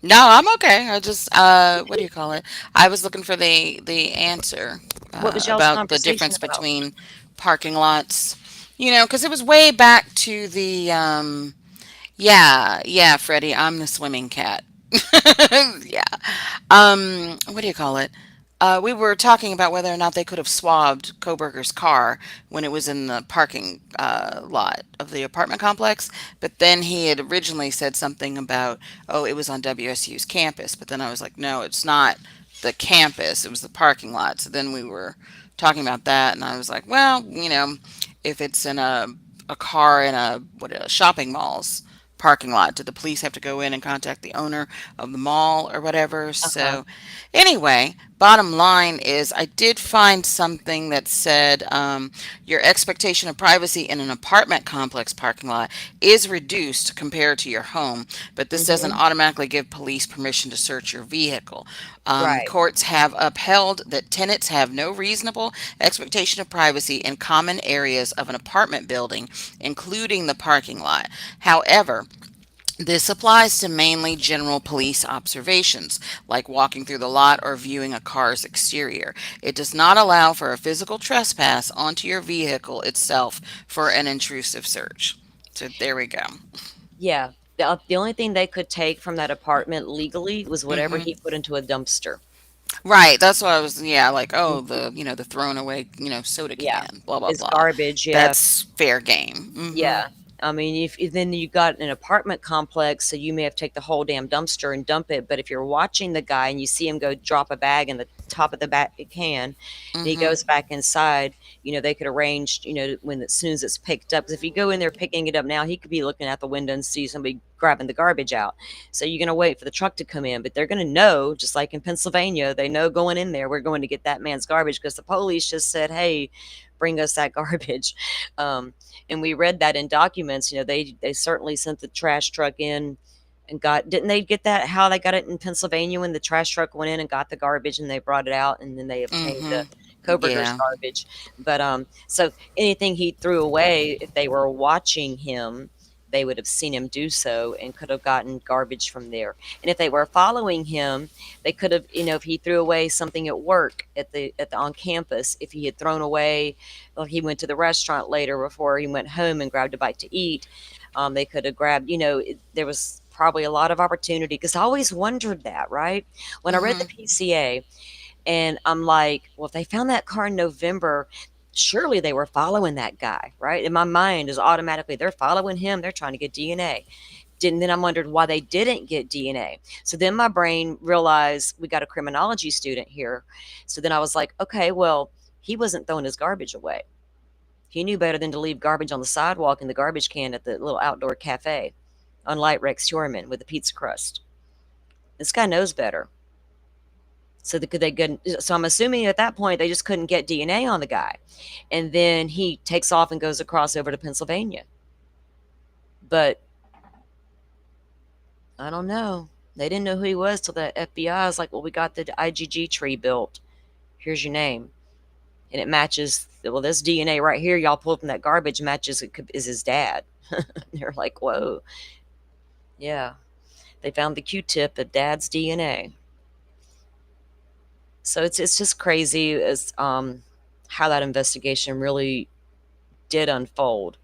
No, I'm okay. I just what do you call it? I was looking for the answer What was y'all's about the conversation difference about? between parking lots. Because it was way back to the yeah, yeah, Freddie, I'm the swimming cat. Yeah. What do you call it? We were talking about whether or not they could have swabbed Koberger's car when it was in the parking lot of the apartment complex. But then he had originally said something about, oh, it was on WSU's campus. But then I was like, no, it's not the campus. It was the parking lot. So then we were talking about that, and I was like, well, if it's in a car in a shopping mall's parking lot, do the police have to go in and contact the owner of the mall or whatever? Uh-huh. So anyway, bottom line is I did find something that said your expectation of privacy in an apartment complex parking lot is reduced compared to your home, but this doesn't Hmm. automatically give police permission to search your vehicle. Right. Courts have upheld that tenants have no reasonable expectation of privacy in common areas of an apartment building, including the parking lot. However, this applies to mainly general police observations, like walking through the lot or viewing a car's exterior. It does not allow for a physical trespass onto your vehicle itself for an intrusive search. So there we go. Yeah. The only thing they could take from that apartment legally was whatever Hmm. he put into a dumpster. Right, that's what I was, yeah, like, oh, Mhm. the thrown away, soda Yeah. can, blah, blah, It's blah. garbage. Yeah. That's fair game. Hmm. Yeah. I mean, if then you got an apartment complex, so you may have to take the whole damn dumpster and dump it. But if you're watching the guy and you see him go drop a bag in the top of the back can, and he Hmm. goes back inside, they could arrange, when as soon as it's picked up. Because if you go in there picking it up now, he could be looking out the window and see somebody grabbing the garbage out. So you're gonna wait for the truck to come in, but they're gonna know, just like in Pennsylvania, they know going in there, we're going to get that man's garbage because the police just said, "Hey, bring us that garbage." Um, and we read that in documents. They certainly sent the trash truck in and didn't they get that, how they got it in Pennsylvania when the trash truck went in and got the garbage and they brought it out and then they obtained Hmm. the Koberger's Yeah. garbage. But so anything he threw away, if they were watching him, they would have seen him do so and could have gotten garbage from there. And if they were following him, they could have, if he threw away something at work, at the on campus, if he had thrown away, or he went to the restaurant later before he went home and grabbed a bite to eat, they could have grabbed, there was probably a lot of opportunity, because I always wondered that, right? When I read the Hmm. PCA, and I'm like, well, if they found that car in November, surely they were following that guy, right? In my mind is automatically they're following him, they're trying to get DNA. Didn't Then I wondered why they didn't get DNA. So then my brain realized we got a criminology student here. So then I was like, okay, well, he wasn't throwing his garbage away. He knew better than to leave garbage on the sidewalk in the garbage can at the little outdoor cafe, unlike Rex Heuermann with the pizza crust. This guy knows better. So I'm assuming at that point they just couldn't get DNA on the guy, and then he takes off and goes across over to Pennsylvania. But I don't know. They didn't know who he was till the FBI was like, "Well, we got the IgG tree built. Here's your name," and it matches. Well, this DNA right here, y'all pulled from that garbage, matches is his dad. They're like, "Whoa, yeah." They found the Q-tip of dad's DNA. So it's just crazy as how that investigation really did unfold.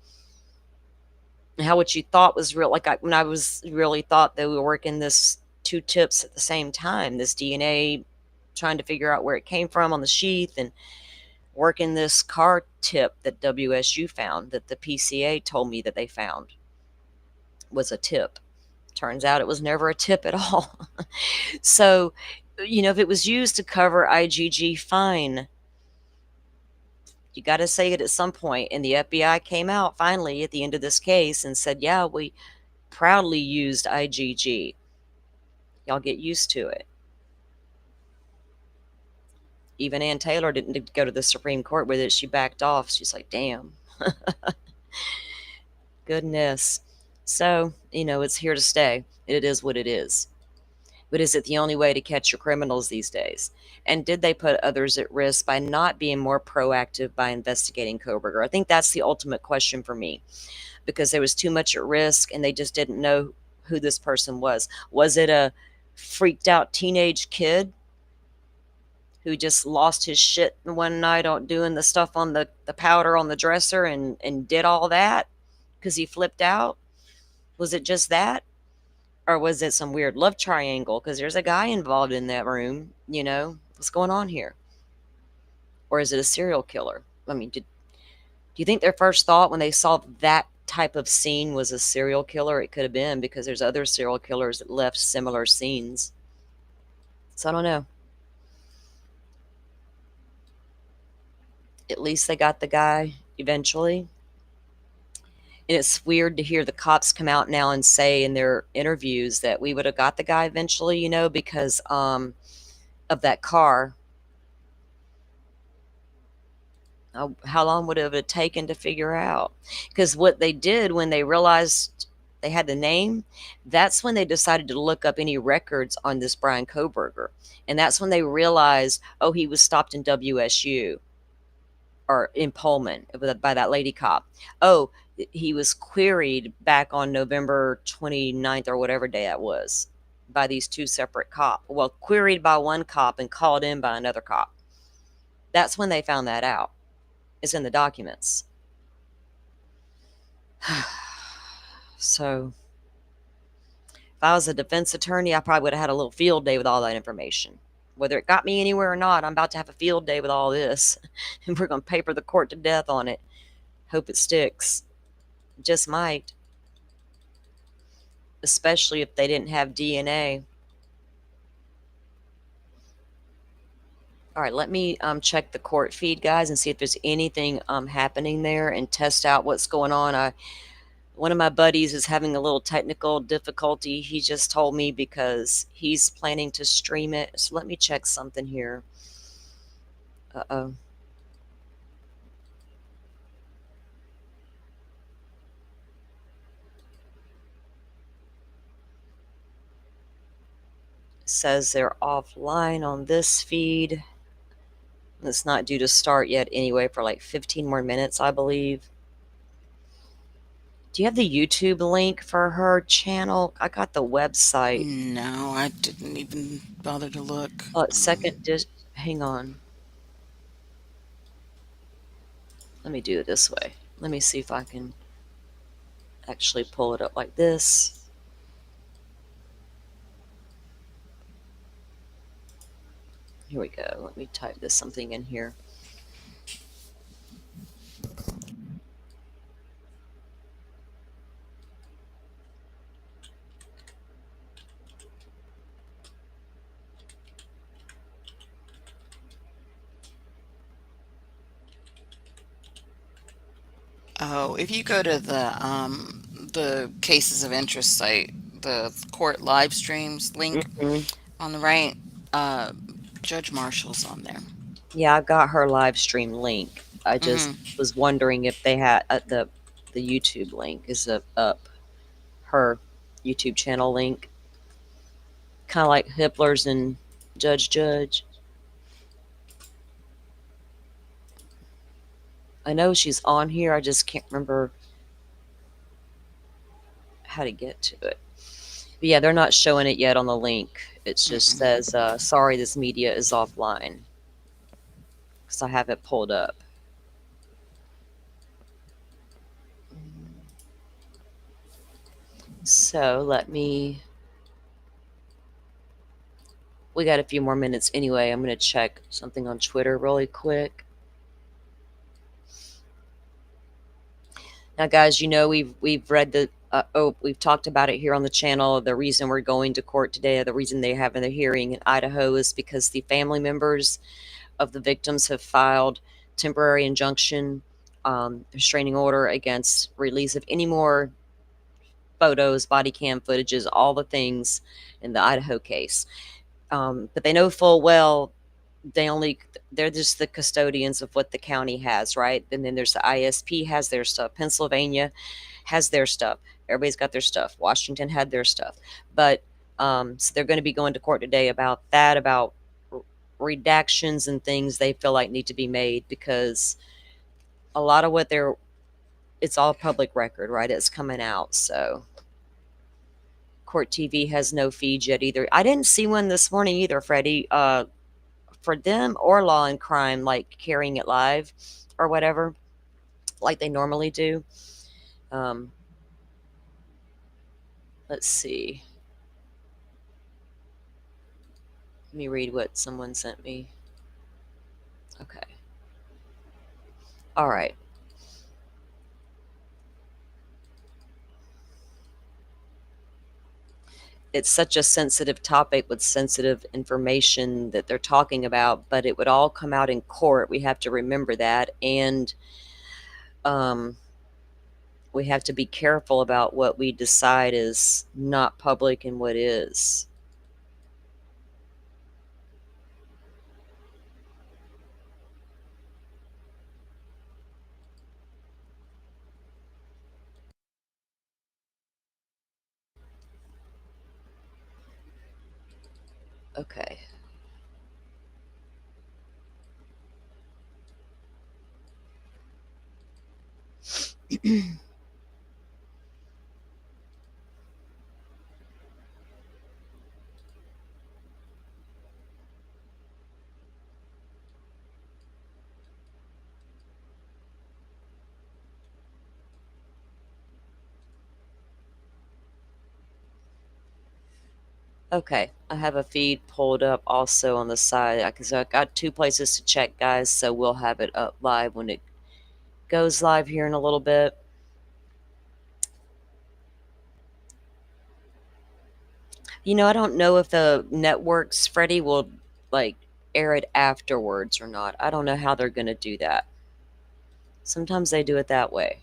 And how what you thought was real, like when I was really thought they were working this two tips at the same time, this DNA, trying to figure out where it came from on the sheath, and working this car tip that WSU found, that the PCA told me that they found was a tip. Turns out it was never a tip at all. So, if it was used to cover IgG, fine. You got to say it at some point. And the FBI came out finally at the end of this case and said, yeah, we proudly used IgG. Y'all get used to it. Even Ann Taylor didn't go to the Supreme Court with it. She backed off. She's like, damn. Goodness. So, it's here to stay. It is what it is. But is it the only way to catch your criminals these days? And did they put others at risk by not being more proactive by investigating Koberger? I think that's the ultimate question for me, because there was too much at risk and they just didn't know who this person was. Was it a freaked out teenage kid who just lost his shit one night on doing the stuff on the powder on the dresser and did all that because he flipped out? Was it just that? Or was it some weird love triangle? Because there's a guy involved in that room, What's going on here? Or is it a serial killer? I mean, do you think their first thought when they saw that type of scene was a serial killer? It could have been, because there's other serial killers that left similar scenes. So I don't know. At least they got the guy eventually. And it's weird to hear the cops come out now and say in their interviews that we would have got the guy eventually, because of that car. How long would it have taken to figure out? Because what they did when they realized they had the name, that's when they decided to look up any records on this Brian Koberger. And that's when they realized, oh, he was stopped in WSU or in Pullman by that lady cop. Oh, he was queried back on November 29th or whatever day that was by these two separate cops. Well, queried by one cop and called in by another cop. That's when they found that out. It's in the documents. So if I was a defense attorney, I probably would have had a little field day with all that information. Whether it got me anywhere or not, I'm about to have a field day with all this. And we're going to paper the court to death on it. Hope it sticks. Just might. Especially if they didn't have DNA. All right, let me check the court feed, guys, and see if there's anything happening there and test out what's going on. One of my buddies is having a little technical difficulty. He just told me because he's planning to stream it. So let me check something here. Uh-oh. It says they're offline on this feed. It's not due to start yet anyway for like 15 more minutes, I believe. Do you have the YouTube link for her channel? I got the website. No, I didn't even bother to look. Hang on. Let me do it this way. Let me see if I can actually pull it up like this. Here we go. Let me type this something in here. Oh, if you go to the cases of interest site, the court live streams link on the right, Judge Marshall's on there. Yeah, I've got her live stream link. I just was wondering if they had the YouTube link is up. Her YouTube channel link. Kind of like Hippler's and Judge. I know she's on here. I just can't remember how to get to it. But yeah, they're not showing it yet on the link. It just says, sorry, this media is offline. Because I have it pulled up. So we got a few more minutes anyway. I'm going to check something on Twitter really quick. Now, guys, we've read we've talked about it here on the channel. The reason we're going to court today, the reason they have the hearing in Idaho is because the family members of the victims have filed temporary injunction, restraining order against release of any more photos, body cam footages, all the things in the Idaho case. But they know full well they're just the custodians of what the county has, right? And then there's the ISP has their stuff. Pennsylvania has their stuff. Everybody's got their stuff. Washington had their stuff. But so they're going to be going to court today about that, about redactions and things they feel like need to be made, because a lot of what it's all public record, right? It's coming out. So Court TV has no feed yet either. I didn't see one this morning either, Freddie, for them or Law and Crime, like carrying it live or whatever, like they normally do. Let's see. Let me read what someone sent me. Okay. All right. It's such a sensitive topic with sensitive information that they're talking about, but it would all come out in court. We have to remember that. And we have to be careful about what we decide is not public and what is. Okay. Okay, I have a feed pulled up also on the side because I got two places to check, guys, so we'll have it up live when it goes live here in a little bit. You know, I don't know if the networks, Freddie, will like air it afterwards or not. I don't know how they're going to do that. Sometimes they do it that way.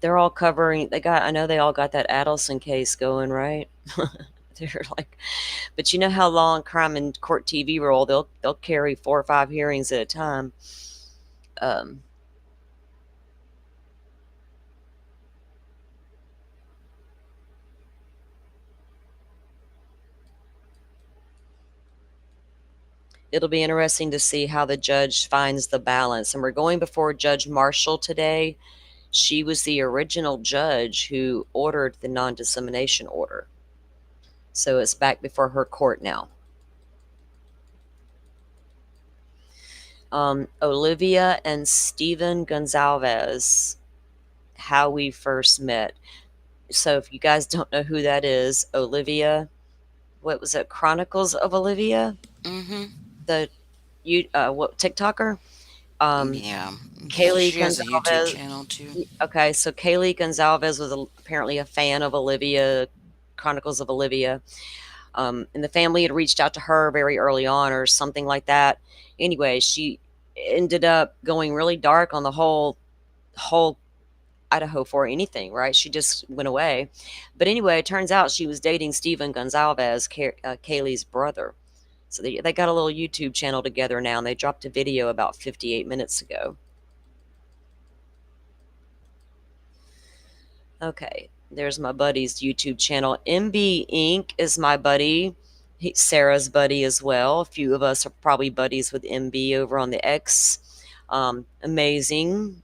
They're all covering, I know they all got that Adelson case going, right? They're like, but you know how Law and Crime and Court TV roll, they'll carry 4 or 5 hearings at a time. It'll be interesting to see how the judge finds the balance. And we're going before Judge Marshall today. She was the original judge who ordered the non-dissemination order. So it's back before her court now. Olivia and Stephen Gonzalez, how we first met. So if you guys don't know who that is, Olivia, what was it? Chronicles of Olivia? Mm-hmm. The TikToker? Yeah. Kaylee She has a YouTube Gonzalez. channel too. Okay, so Kaylee Gonzalez was apparently a fan of Olivia, Chronicles of Olivia. And the family had reached out to her very early on or something like that. Anyway, she ended up going really dark on the whole Idaho for anything, right? She just went away. But anyway, it turns out she was dating Stephen Gonzalez, Kaylee's brother. So they got a little YouTube channel together now, and they dropped a video about 58 minutes ago. Okay, there's my buddy's YouTube channel. MB Inc. is my buddy. Sarah's buddy as well. A few of us are probably buddies with MB over on the X. Amazing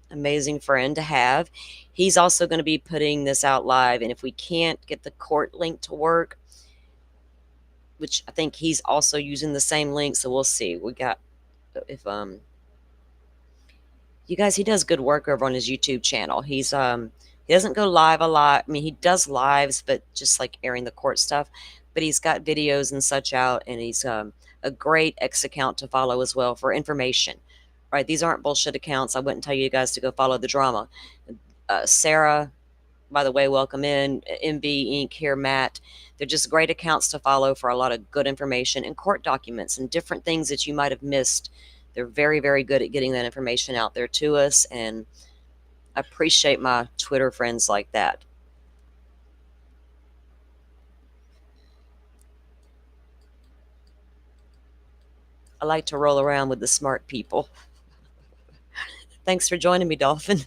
friend to have. He's also going to be putting this out live, and if we can't get the court link to work, which I think he's also using the same link, so we'll see. We got, if you guys, he does good work over on his YouTube channel. He's he doesn't go live a lot. I mean, he does lives, but just like airing the court stuff. But he's got videos and such out, and he's a great X account to follow as well for information. Right? These aren't bullshit accounts. I wouldn't tell you guys to go follow the drama. Sarah, by the way, welcome in. MB Inc. here, Matt. They're just great accounts to follow for a lot of good information and court documents and different things that you might have missed They're very, very good at getting that information out there to us, and I appreciate my Twitter friends like that. I like to roll around with the smart people. Thanks for joining me, Dolphin.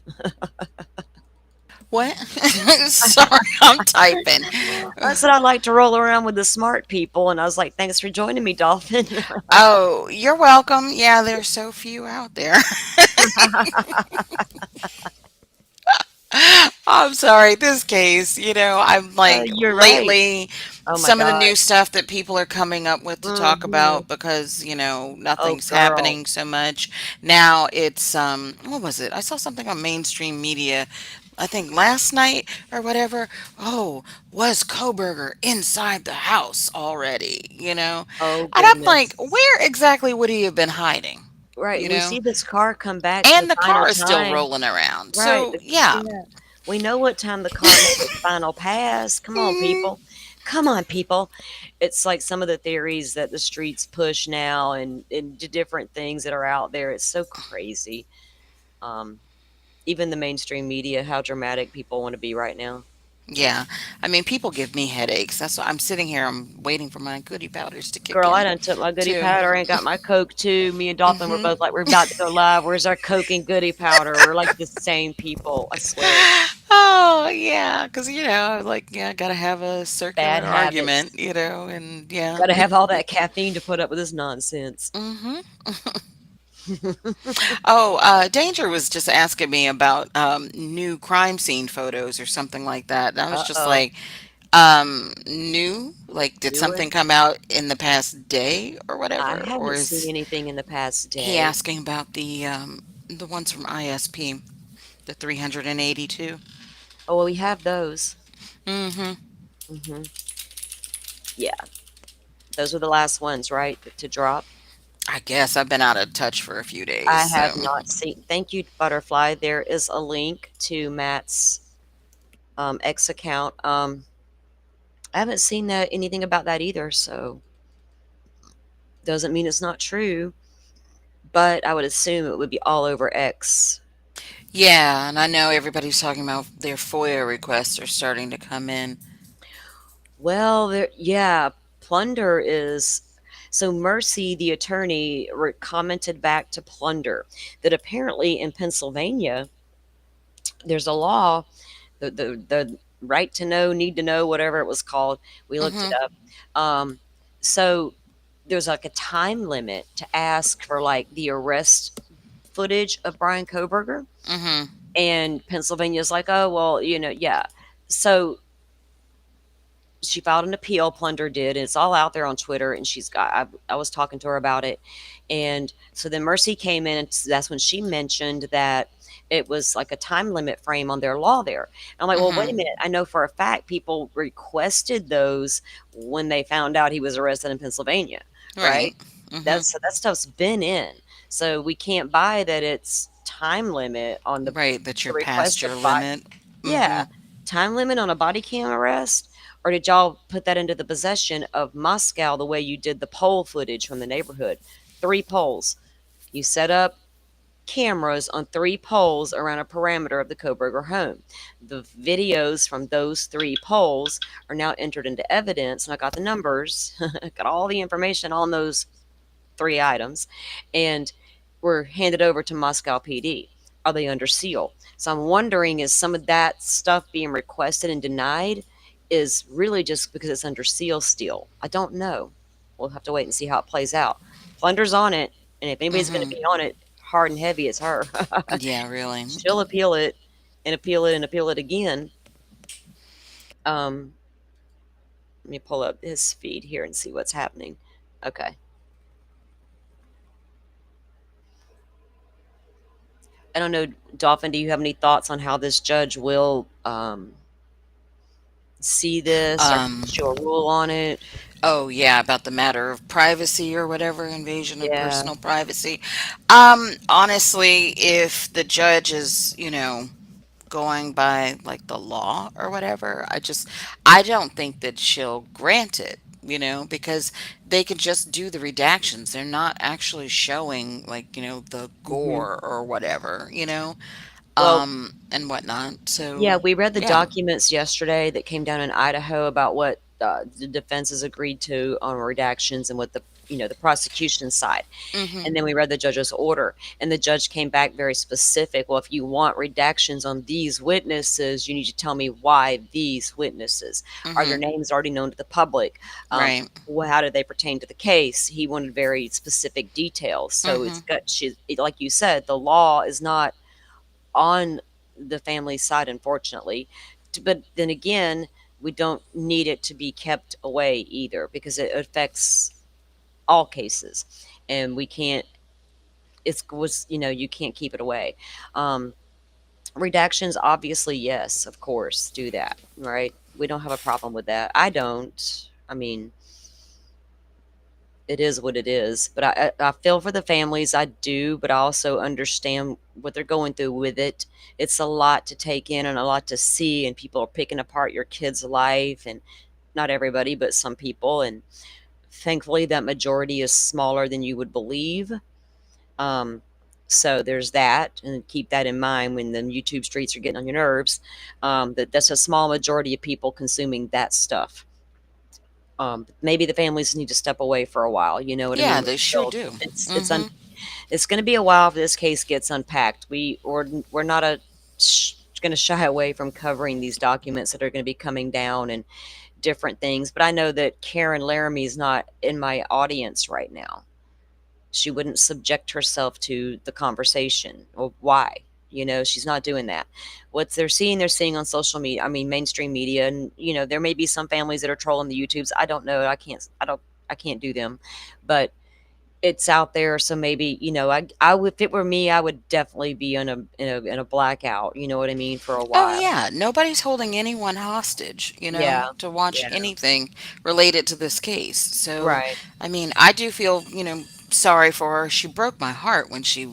What? Sorry, I'm typing. I said I like to roll around with the smart people, and I was like, thanks for joining me, Dolphin. Oh, you're welcome. Yeah, there's so few out there. I'm sorry, this case, I'm like You're right. lately Oh my some of the God. new stuff that people are coming up with to talk Hmm. about because, Oh, nothing's girl. happening so much. Now it's what was it? I saw something on mainstream media, I think last night or whatever. Oh, was Koberger inside the house already, Oh, And I'm like, goodness. where exactly would he have been hiding? Right. You We know? see this car come back to the And the final car is still time. rolling around. Right. So, yeah. Yeah. We know what time the car made its final pass. Come on, people. Come on, people. It's like some of the theories that the streets push now, and the different things that are out there. It's so crazy. Um, Even the mainstream media, how dramatic people want to be right now. Yeah. I mean, people give me headaches. That's why I'm sitting here. I'm waiting for my goody powders to kick Girl, I in done took my goody too. powder and got my Coke too. Me and Dolphin were Hmm. both like, we're about to go live. Where's our Coke and goody powder? We're like the same people, I swear. Oh, yeah. Because, like, yeah, gotta have a circular Bad habits. argument, and yeah. Gotta have all that caffeine to put up with this nonsense. Hmm. Oh, Danger was just asking me about new crime scene photos or something like that. And I was just Uh-oh. like, new? Like, did something Newish. come out in the past day or I whatever? Or haven't seen is anything in the past he day. asking about the ones from ISP, the 382? Oh, well, we have those. Mm-hmm. Hmm. Yeah, those were the last ones, right, to drop. I guess I've been out of touch for a few days, I so have not seen. Thank you, Butterfly. There is a link to Matt's X account. I haven't seen that anything about that either, so doesn't mean it's not true. But I would assume it would be all over X. yeah, and I know everybody's talking about their FOIA requests are starting to come in. Well, there, yeah, Plunder is. So Mercy, the attorney, commented back to Plunder that apparently in Pennsylvania there's a law, the right to know, need to know, whatever it was called. We looked it Mm-hmm. up. Um, so there's like a time limit to ask for like the arrest footage of Brian Koberger, Mm-hmm. and Pennsylvania's like, oh well, yeah. So she filed an appeal. Plunder did, and it's all out there on Twitter. And I was talking to her about it, and so then Mercy came in, and that's when she mentioned that it was like a time limit frame on their law there. And I'm like, well, wait a Mm-hmm. minute. I know for a fact people requested those when they found out he was arrested in Pennsylvania, Right. right? Mm-hmm. That stuff's been in, so we can't buy that it's time limit on Right, that the you're past requested your body. limit. Mm-hmm. Yeah, time limit on a body cam arrest? Or did y'all put that into the possession of Moscow the way you did the poll footage from the neighborhood? 3 polls. You set up cameras on 3 poles around a parameter of the Koberger home. The videos from those 3 polls are now entered into evidence, and I got the numbers, got all the information on those 3 items, and were handed over to Moscow PD. Are they under seal? So I'm wondering, is some of that stuff being requested and denied is really just because it's under seal still? I don't know. We'll have to wait and see how it plays out. Plunder's on it, and if anybody's going to be Mm-hmm. on it hard and heavy, it's her. Yeah, really. She'll appeal it and appeal it and appeal it again. Um, Let me pull up his feed here and see what's happening. Okay. I don't know, Dolphin, do you have any thoughts on how this judge will see this or Um, issue a rule on it? oh yeah, about the matter of privacy or whatever, invasion of Yeah. personal privacy. Honestly, if the judge is, going by like the law or whatever, I don't think that she'll grant it, because they could just do the redactions. They're not actually showing, like, the Hmm. gore or whatever, Well, and whatnot. yeah, So, we read the yeah. documents yesterday that came down in Idaho about what the defense has agreed to on redactions and what the prosecution side. Hmm. And then we read the judge's order, and the judge came back very specific. Well, if you want redactions on these witnesses, you need to tell me why these witnesses. Are their Hmm. names already known to the public? Right. Well, how do they pertain to the case? He wanted very specific details. So Hmm. it's got, like you said, the law is not on the family side, unfortunately. But then again, we don't need it to be kept away either, because it affects all cases, and we can't. You can't keep it away. Um, Redactions, obviously, yes, of course, do that, right? We don't have a problem with that. I don't. I mean, it is what it is. But I feel for the families. I do, but I also understand what they're going through with it. It's a lot to take in and a lot to see, and people are picking apart your kid's life, and not everybody, but some people. And thankfully, that majority is smaller than you would believe. Um, so there's that, and keep that in mind when the YouTube streets are getting on your nerves. That's a small majority of people consuming that stuff. Maybe the families need to step away for a while. You know what I Yeah, mean? they sure Until do. it's Hmm. it's going to be a while if this case gets unpacked. We're not going to shy away from covering these documents that are going to be coming down and different things. But I know that Karen Laramie is not in my audience right now. She wouldn't subject herself to the conversation. Well, why? She's not doing that. What they're seeing on social media, I mean, mainstream media, and there may be some families that are trolling the YouTubes. I don't know. I can't do them, but it's out there. So maybe, I would, if it were me, I would definitely be in a blackout. You know what I mean, for a Oh, while. yeah. Nobody's holding anyone hostage, Yeah, to watch yeah, anything related to this case. So, right. I mean, I do feel, sorry for her. She broke my heart when she,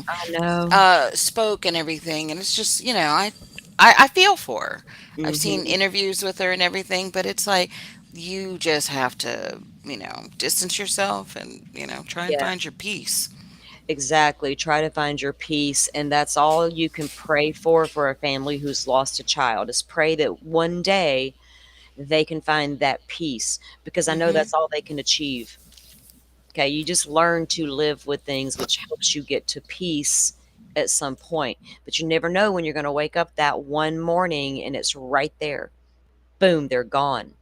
I know. spoke and everything. And it's just, I feel for her. I've seen Hmm. interviews with her and everything, but it's like you just have to, distance yourself and, try and Yeah. find your peace. Exactly. Try to find your peace. And that's all you can pray for a family who's lost a child, is pray that one day they can find that peace, because I know Hmm. that's all they can achieve. Okay. You just learn to live with things, which helps you get to peace at some point. But you never know when you're going to wake up that one morning and it's right there. Boom, they're gone.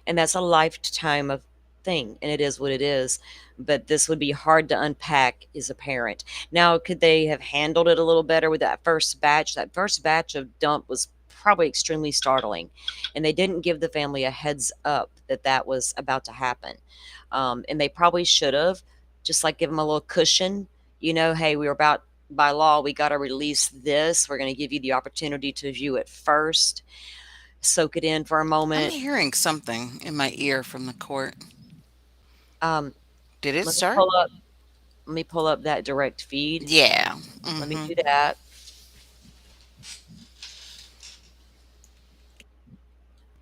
And that's a lifetime of thing, and it is what it is. But this would be hard to unpack as a parent. Now, could they have handled it a little better with that first batch of dump was probably extremely startling, and they didn't give the family a heads up that that was about to happen. And they probably should have just like give them a little cushion. Hey, we're about, by law, we got to release this. We're going to give you the opportunity to view it first, soak it in for a I'm moment. hearing something in my ear from the court. um, Did it Let me start? pull up that direct feed. Yeah. Let me Hmm. do that.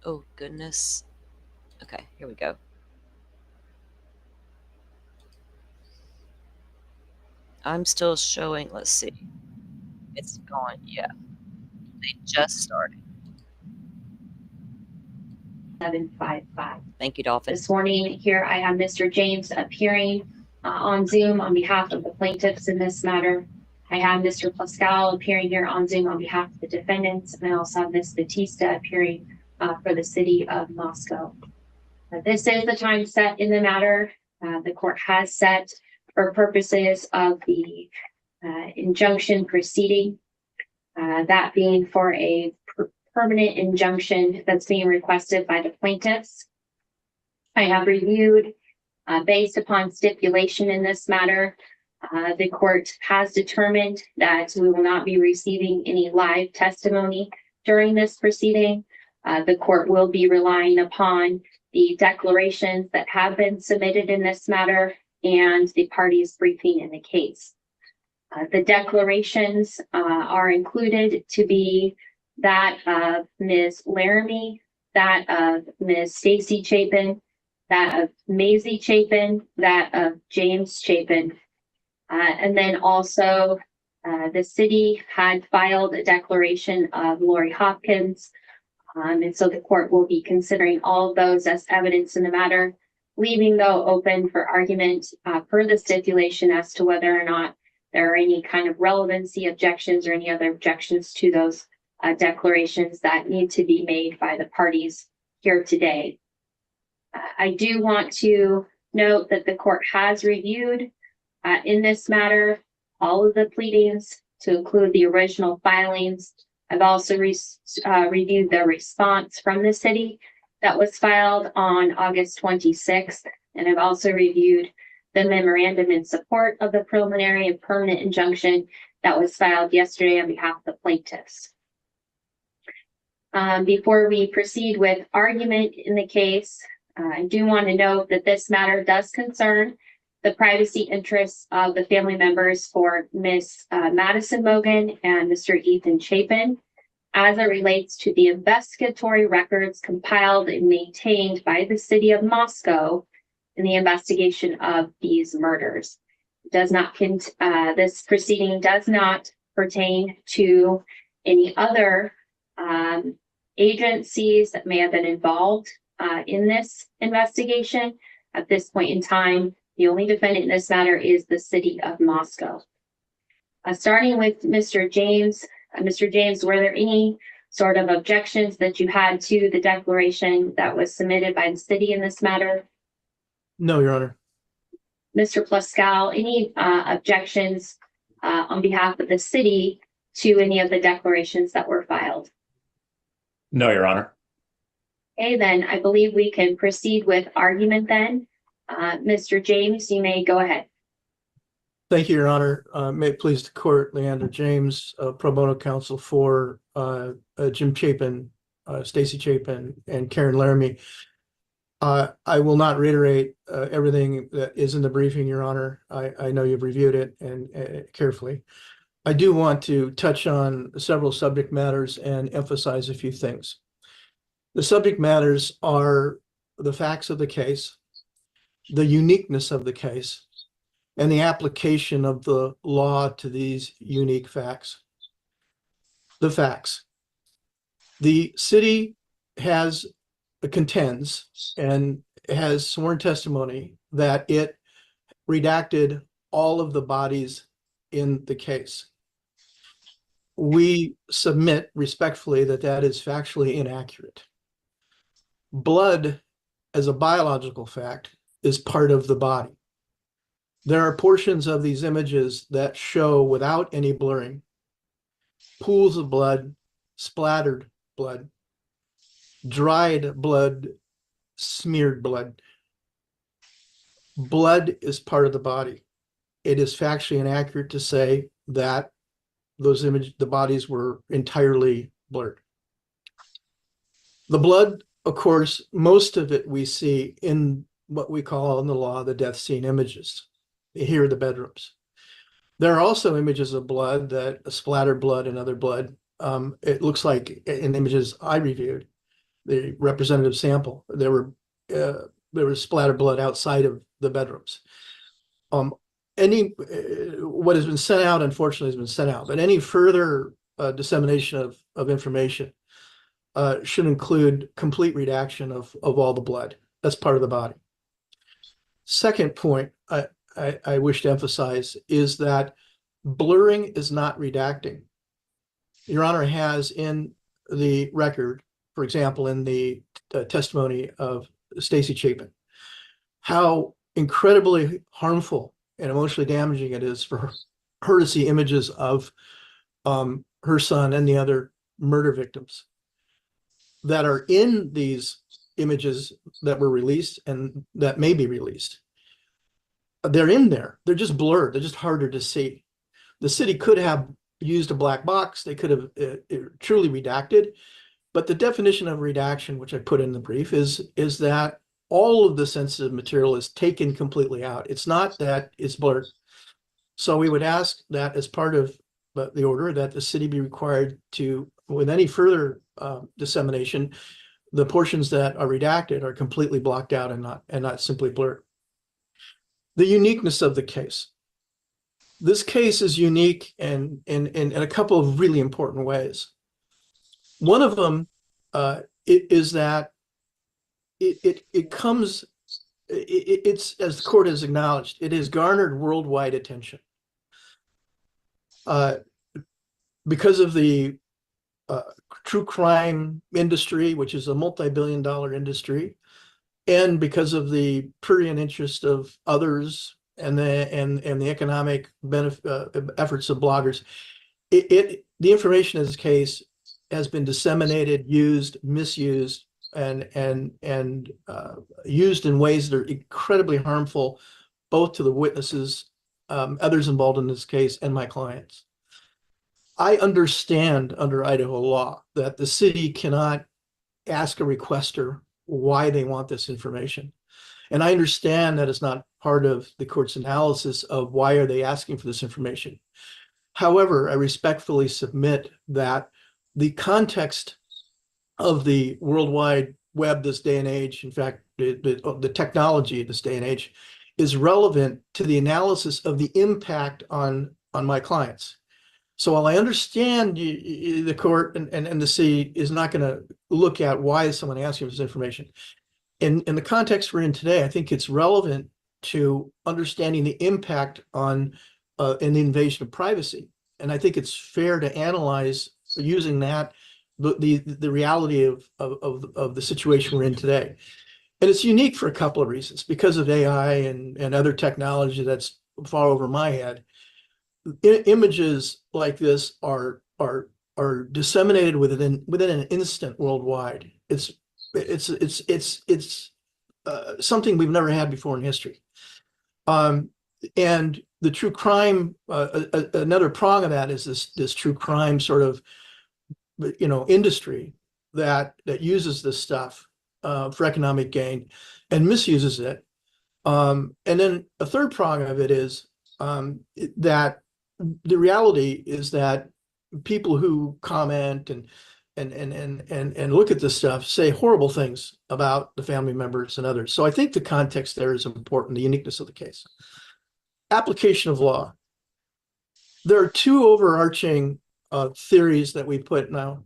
Oh, goodness. Okay, here we go. I'm still showing. Let's see. It's going. Yeah, they just started. 755. Thank you, Dolphin. This morning, here I have Mr. James appearing on Zoom on behalf of the plaintiffs in this matter. I have Mr. Pascal appearing here on Zoom on behalf of the defendants, and I also have Ms. Batista appearing for the city of Moscow. This is the time set in the matter. The court has set for purposes of the injunction proceeding, that being for a permanent injunction that's being requested by the plaintiffs. I have reviewed, based upon stipulation in this matter, the court has determined that we will not be receiving any live testimony during this proceeding. The court will be relying upon the declarations that have been submitted in this matter and the parties briefing in the case. The declarations are included to be that of Ms. Laramie, that of Ms. Stacy Chapin, that of Maisie Chapin, that of James Chapin. And then also the city had filed a declaration of Lori Hopkins. And so the court will be considering all of those as evidence in the matter, leaving though open for argument per the stipulation as to whether or not there are any kind of relevancy objections or any other objections to those declarations that need to be made by the parties here today. I do want to note that the court has reviewed in this matter all of the pleadings to include the original filings. I've also reviewed the response from the city that was filed on August 26th, and I've also reviewed the memorandum in support of the preliminary and permanent injunction that was filed yesterday on behalf of the plaintiffs. Before we proceed with argument in the case, I do want to note that this matter does concern the privacy interests of the family members for Ms. Madison Mogan and Mr. Ethan Chapin, as it relates to the investigatory records compiled and maintained by the city of Moscow in the investigation of these murders. It does not this proceeding does not pertain to any other agencies that may have been involved in this investigation. At this point in time, the only defendant in this matter is the city of Moscow. Starting with Mr. James. Mr. James, were there any sort of objections that you had to the declaration that was submitted by the city in this matter? No, Your Honor. Mr. Plascal, any objections on behalf of the city to any of the declarations that were filed? No, Your Honor. Okay, then I believe we can proceed with argument then. Mr. James, you may go ahead. Thank you, Your Honor. May it please the court, Leander James, pro bono counsel for Jim Chapin, Stacy Chapin, and Karen Laramie. I will not reiterate everything that is in the briefing, Your Honor. I know you've reviewed it and carefully. I do want to touch on several subject matters and emphasize a few things. The subject matters are the facts of the case, the uniqueness of the case, and the application of the law to these unique facts. The facts. The city contends and has sworn testimony that it redacted all of the bodies in the case. We submit respectfully that that is factually inaccurate. Blood, as a biological fact, is part of the body. There are portions of these images that show, without any blurring, pools of blood, splattered blood, dried blood, smeared blood. Blood is part of the body. It is factually inaccurate to say that the bodies were entirely blurred. The blood, of course, most of it we see in what we call in the law the death scene images. Here are the bedrooms. There are also images of blood, that splattered blood and other blood. It looks like in images I reviewed, the representative sample, there was splattered blood outside of the bedrooms. What has been sent out, unfortunately, has been sent out, but any further dissemination of information should include complete redaction of all the blood. That's part of the body. Second point I wish to emphasize is that blurring is not redacting. Your Honor has in the record, for example, in the testimony of Stacy Chapin, how incredibly harmful and emotionally damaging it is for her to see images of her son and the other murder victims that are in these images that were released and that may be released. They're in there. They're just blurred. They're just harder to see. The city could have used a black box. They could have truly redacted. But the definition of redaction, which I put in the brief, is that all of the sensitive material is taken completely out. It's not that it's blurred. So we would ask that as part of the order that the city be required to, with any further dissemination, the portions that are redacted are completely blocked out and not simply blurred. The uniqueness of the case. This case is unique in a couple of really important ways. One of them is that it's, as the court has acknowledged, it has garnered worldwide attention because of the true crime industry, which is a multi-billion-dollar industry, and because of the prurient interest of others and the economic efforts of bloggers. The information in this case has been disseminated, used, misused, and used in ways that are incredibly harmful, both to the witnesses, others involved in this case, and my clients. I understand under Idaho law that the city cannot ask a requester why they want this information. And I understand that it's not part of the court's analysis of why are they asking for this information. However, I respectfully submit that the context of the World Wide Web this day and age, in fact, the technology of this day and age, is relevant to the analysis of the impact on my clients. So while I understand the court and the city is not going to look at why is someone asking for this information, in the context we're in today, I think it's relevant to understanding the impact on an invasion of privacy. And I think it's fair to analyze using that the reality of the situation we're in today. And it's unique for a couple of reasons. Because of AI and other technology that's far over my head, images like this are disseminated within an instant worldwide. It's something we've never had before in history. And the true crime, another prong of that is this true crime sort of, industry that uses this stuff for economic gain and misuses it. And then a third prong of it is that the reality is that people who comment and look at this stuff say horrible things about the family members and others. So I think the context there is important, the uniqueness of the case. Application of law. There are two overarching theories that we put now,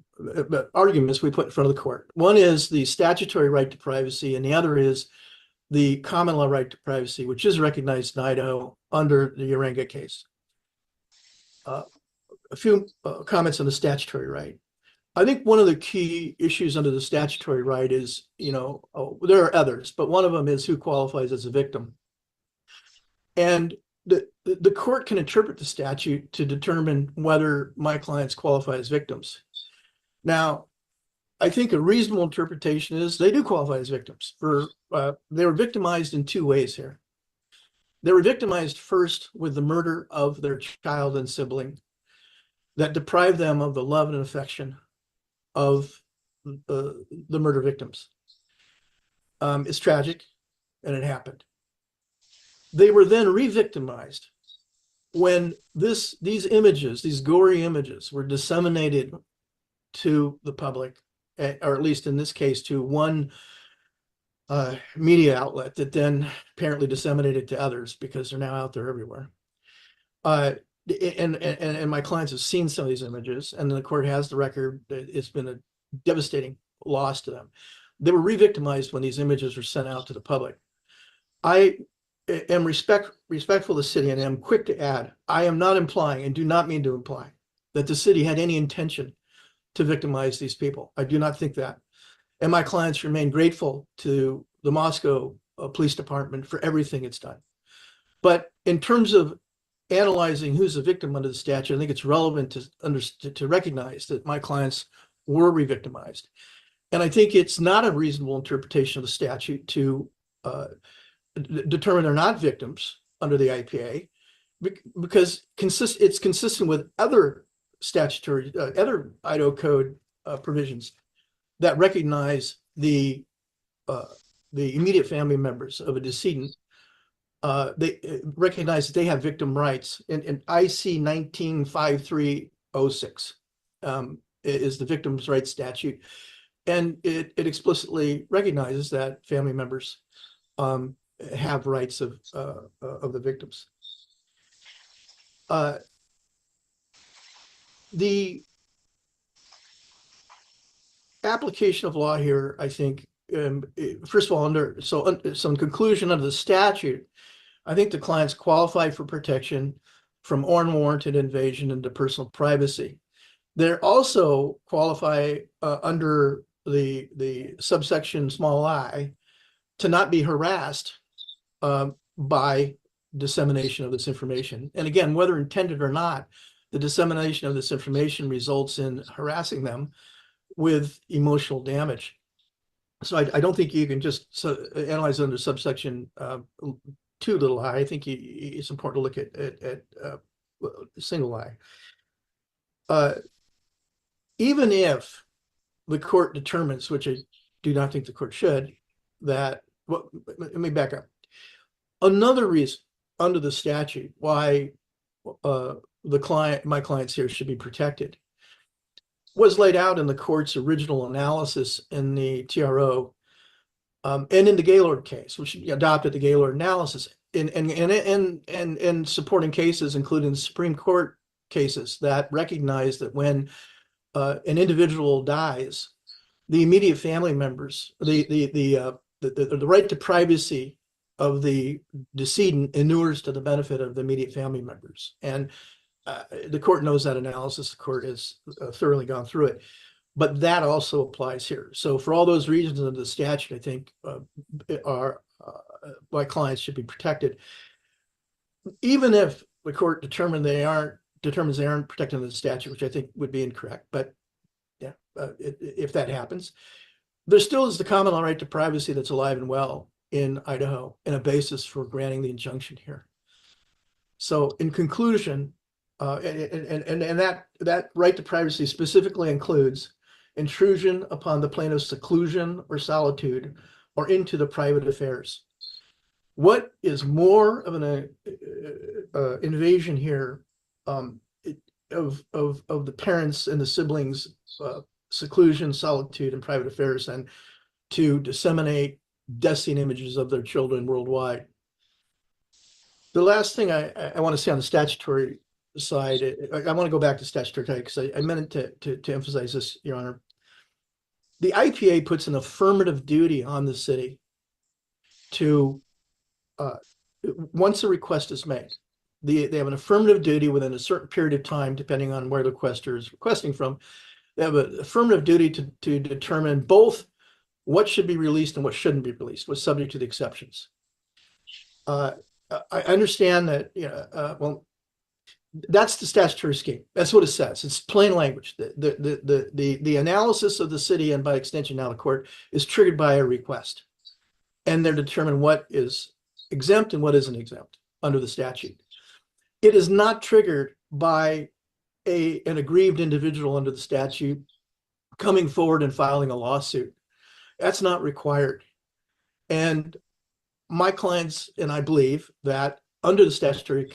arguments we put in front of the court. One is the statutory right to privacy, and the other is the common law right to privacy, which is recognized in Idaho under the Urenga case. A few comments on the statutory right. I think one of the key issues under the statutory right is, there are others, but one of them is who qualifies as a victim. And the court can interpret the statute to determine whether my clients qualify as victims. Now, I think a reasonable interpretation is they do qualify as victims. They were victimized in two ways here. They were victimized first with the murder of their child and sibling that deprived them of the love and affection of the murder victims. It's tragic, and it happened. They were then re-victimized when these images, these gory images, were disseminated to the public, or at least in this case to one media outlet that then apparently disseminated to others because they're now out there everywhere. And my clients have seen some of these images, and the court has the record. It's been a devastating loss to them. They were re-victimized when these images were sent out to the public. I am respectful of the city, and am quick to add, I am not implying and do not mean to imply that the city had any intention to victimize these people. I do not think that. And my clients remain grateful to the Moscow Police Department for everything it's done. But in terms of analyzing who's a victim under the statute, I think it's relevant to recognize that my clients were re-victimized. And I think it's not a reasonable interpretation of the statute to determine they're not victims under the IPA, because it's consistent with other statutory, other Idaho code provisions that recognize the immediate family members of a decedent. They recognize that they have victim rights. In IC 195306 is the victims' rights statute. And it explicitly recognizes that family members have rights of the victims. The application of law here, I think, first of all, in conclusion, under the statute, I think the clients qualify for protection from unwarranted invasion into personal privacy. They also qualify under the subsection small I to not be harassed by dissemination of this information. And again, whether intended or not, the dissemination of this information results in harassing them with emotional damage. So I don't think you can just analyze under subsection 2 little I. I think it's important to look at single I. Even if the court determines, which I do not think the court should, that, well, let me back up. Another reason under the statute why my clients here should be protected was laid out in the court's original analysis in the TRO and in the Gaylord case, which adopted the Gaylord analysis and supporting cases, including Supreme Court cases that recognize that when an individual dies, the immediate family members, the right to privacy of the decedent inures to the benefit of the immediate family members. And the court knows that analysis. The court has thoroughly gone through it. But that also applies here. So for all those reasons of the statute, I think my clients should be protected. Even if the court determines they aren't protected under the statute, which I think would be incorrect. But yeah, if that happens, there still is the common law right to privacy that's alive and well in Idaho and a basis for granting the injunction here. So in conclusion, and that right to privacy specifically includes intrusion upon the plaintiff's seclusion or solitude or into the private affairs. What is more of an invasion here of the parents and the siblings' seclusion, solitude, and private affairs than to disseminate death scene images of their children worldwide? The last thing I want to say on the statutory side, I want to go back to statutory because I meant to emphasize this, Your Honor. The IPA puts an affirmative duty on the city to, once a request is made, they have an affirmative duty within a certain period of time, depending on where the requester is requesting from. They have an affirmative duty to determine both what should be released and what shouldn't be released, what's subject to the exceptions. I understand that, well, that's the statutory scheme. That's what it says. It's plain language. The analysis of the city, and by extension now the court, is triggered by a request. And they're determined what is exempt and what isn't exempt under the statute. It is not triggered by an aggrieved individual under the statute coming forward and filing a lawsuit. That's not required. And my clients, and I believe that under the statutory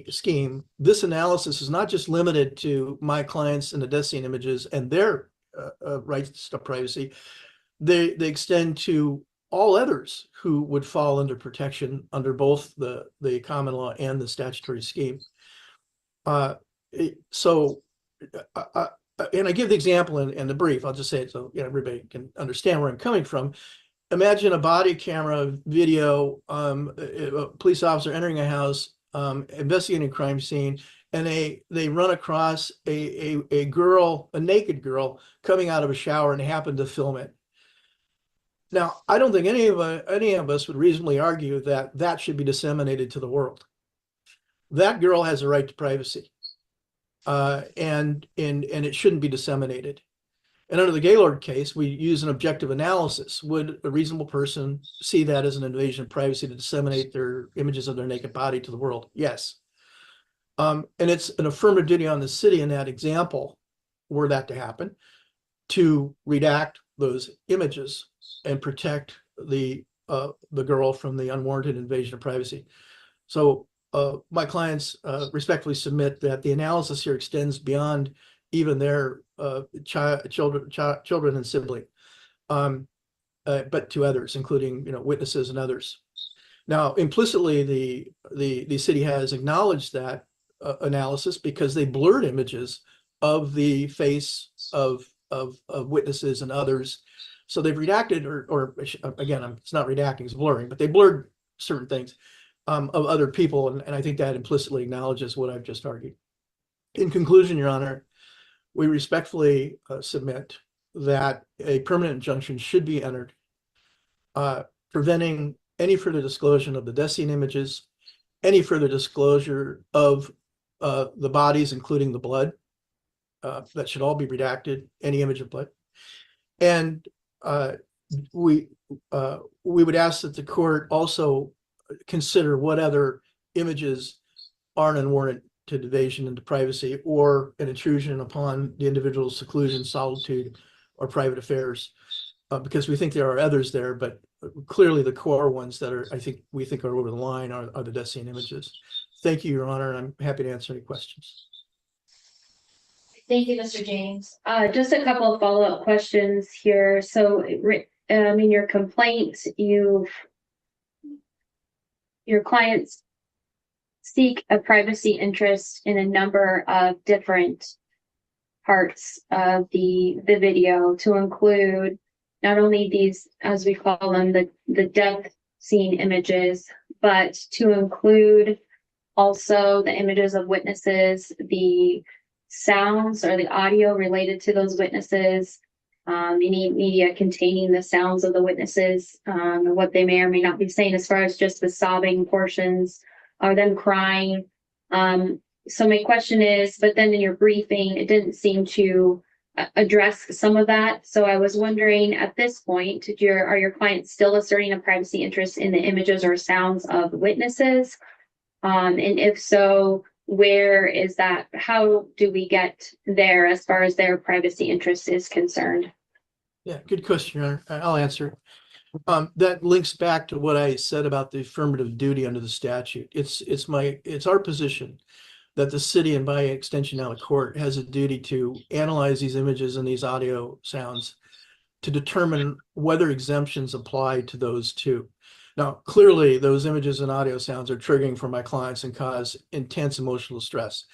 scheme, this analysis is not just limited to my clients and the death scene images and their rights to privacy. They extend to all others who would fall under protection under both the common law and the statutory scheme. And I give the example in the brief. I'll just say it so everybody can understand where I'm coming from. Imagine a body camera video, a police officer entering a house, investigating a crime scene, and they run across a girl, a naked girl, coming out of a shower, and happen to film it. Now, I don't think any of us would reasonably argue that that should be disseminated to the world. That girl has a right to privacy, and it shouldn't be disseminated. And under the Gaylord case, we use an objective analysis. Would a reasonable person see that as an invasion of privacy to disseminate their images of their naked body to the world? Yes. And it's an affirmative duty on the city in that example, were that to happen, to redact those images and protect the girl from the unwarranted invasion of privacy. So my clients respectfully submit that the analysis here extends beyond even their children and siblings. but to others, including, witnesses and others. Now, implicitly, the city has acknowledged that analysis because they blurred images of the face of witnesses and others. So they've redacted, or again, it's not redacting, it's blurring, but they blurred certain things of other people, and I think that implicitly acknowledges what I've just argued. In conclusion, Your Honor, we respectfully submit that a permanent injunction should be entered, preventing any further disclosure of the death scene images, any further disclosure of the bodies, including the blood. That should all be redacted, any image of blood. And we would ask that the court also consider what other images are an unwarranted invasion into privacy or an intrusion upon the individual's seclusion, solitude, or private affairs, because we think there are others there, but clearly the core ones that we think are over the line are the death scene images. Thank you, Your Honor, and I'm happy to answer any questions. Thank you, Mr. James. Just a couple of follow-up questions here. So, in your complaint, your clients seek a privacy interest in a number of different parts of the video, to include not only these, as we call them, the death scene images, but to include also the images of witnesses, the sounds or the audio related to those witnesses, any media containing the sounds of the witnesses, and what they may or may not be saying, as far as just the sobbing portions or them crying. So my question is, but then in your briefing, it didn't seem to address some of that. So I was wondering, at this point, are your clients still asserting a privacy interest in the images or sounds of witnesses? And if so, where is that? How do we get there as far as their privacy interest is concerned? Yeah, good question, Your Honor. I'll answer. That links back to what I said about the affirmative duty under the statute. It's our position that the city, and by extension now the court, has a duty to analyze these images and these audio sounds to determine whether exemptions apply to those two. Now, clearly, those images and audio sounds are triggering for my clients and cause intense emotional stress.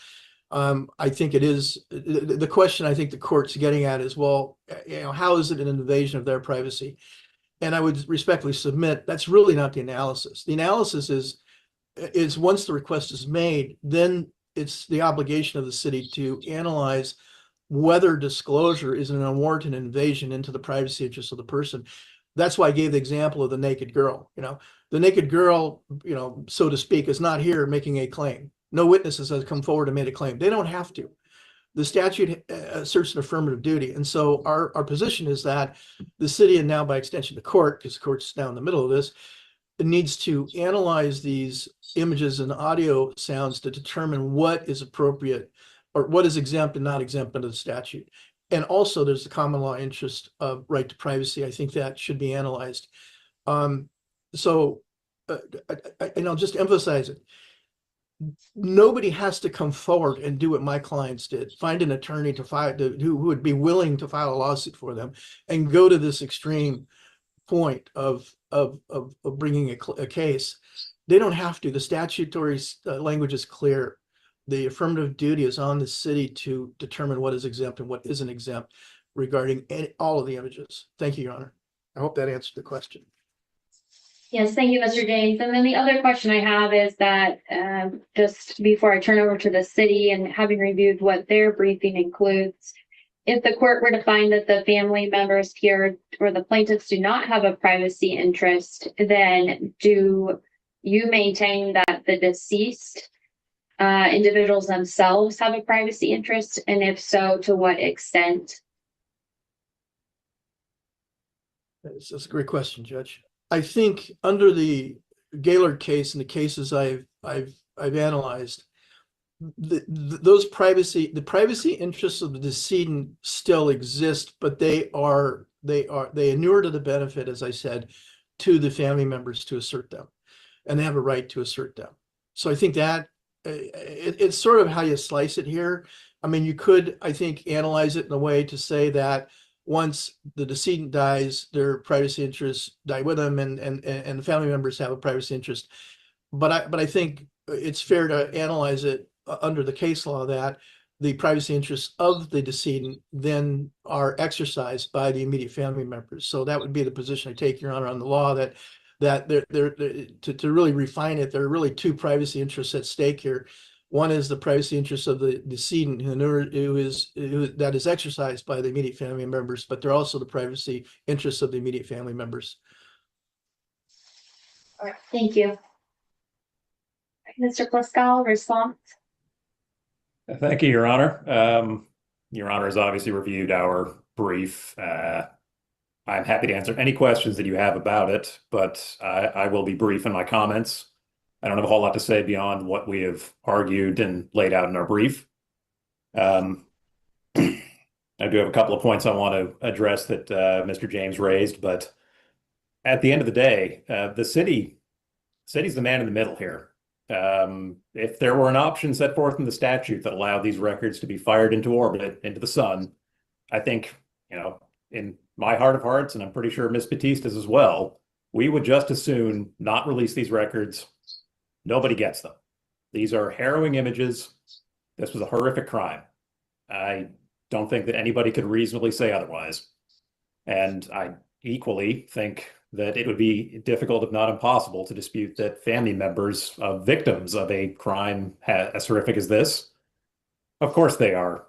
I think it is the question I think the court's getting at is, well, how is it an invasion of their privacy? And I would respectfully submit that's really not the analysis. The analysis is once the request is made, then it's the obligation of the city to analyze whether disclosure is an unwarranted invasion into the privacy interests of the person. That's why I gave the example of the naked girl. The naked girl, so to speak, is not here making a claim. No witnesses have come forward and made a claim. They don't have to. The statute asserts an affirmative duty. And so our position is that the city, and now by extension the court, because the court's now in the middle of this, it needs to analyze these images and audio sounds to determine what is appropriate or what is exempt and not exempt under the statute. And also there's the common law interest of right to privacy. I think that should be analyzed. And I'll just emphasize it. Nobody has to come forward and do what my clients did, find an attorney who would be willing to file a lawsuit for them and go to this extreme point of bringing a case. They don't have to. The statutory language is clear. The affirmative duty is on the city to determine what is exempt and what isn't exempt regarding all of the images. Thank you, Your Honor. I hope that answered the question. Yes, thank you, Mr. James. And then the other question I have is that just before I turn over to the city and having reviewed what their briefing includes, if the court were to find that the family members here or the plaintiffs do not have a privacy interest, then do you maintain that the deceased individuals themselves have a privacy interest? And if so, to what extent? That's a great question, Judge. I think under the Gaylord case and the cases I've analyzed, the privacy interests of the decedent still exist, but they inure to the benefit, as I said, to the family members to assert them, and they have a right to assert them. So I think that it's sort of how you slice it here. I mean, you could, I think, analyze it in a way to say that once the decedent dies, their privacy interests die with them, and the family members have a privacy interest. But I think it's fair to analyze it under the case law that the privacy interests of the decedent then are exercised by the immediate family members. So that would be the position I take, Your Honor, on the law, that to really refine it, there are really two privacy interests at stake here. One is the privacy interest of the decedent that is exercised by the immediate family members, but they're also the privacy interests of the immediate family members. All right, thank you. Mr. Plaskal, response? Thank you, Your Honor. Your Honor has obviously reviewed our brief. I'm happy to answer any questions that you have about it, but I will be brief in my comments. I don't have a whole lot to say beyond what we have argued and laid out in our brief. I do have a couple of points I want to address that Mr. James raised, but at the end of the day, the city's the man in the middle here. If there were an option set forth in the statute that allowed these records to be fired into orbit, into the sun, I think, in my heart of hearts, and I'm pretty sure Ms. Batista's as well, we would just as soon not release these records. Nobody gets them. These are harrowing images. This was a horrific crime. I don't think that anybody could reasonably say otherwise. And I equally think that it would be difficult, if not impossible, to dispute that family members of victims of a crime as horrific as this, of course they are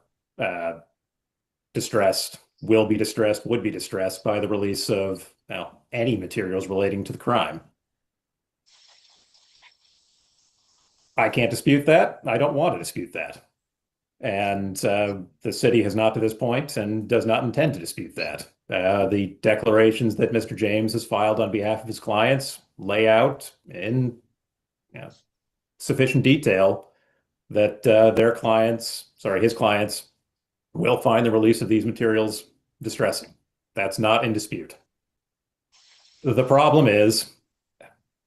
distressed, will be distressed, would be distressed by the release of any materials relating to the crime. I can't dispute that. I don't want to dispute that. And the city has not to this point and does not intend to dispute that. The declarations that Mr. James has filed on behalf of his clients lay out in sufficient detail that his clients will find the release of these materials distressing. That's not in dispute. The problem is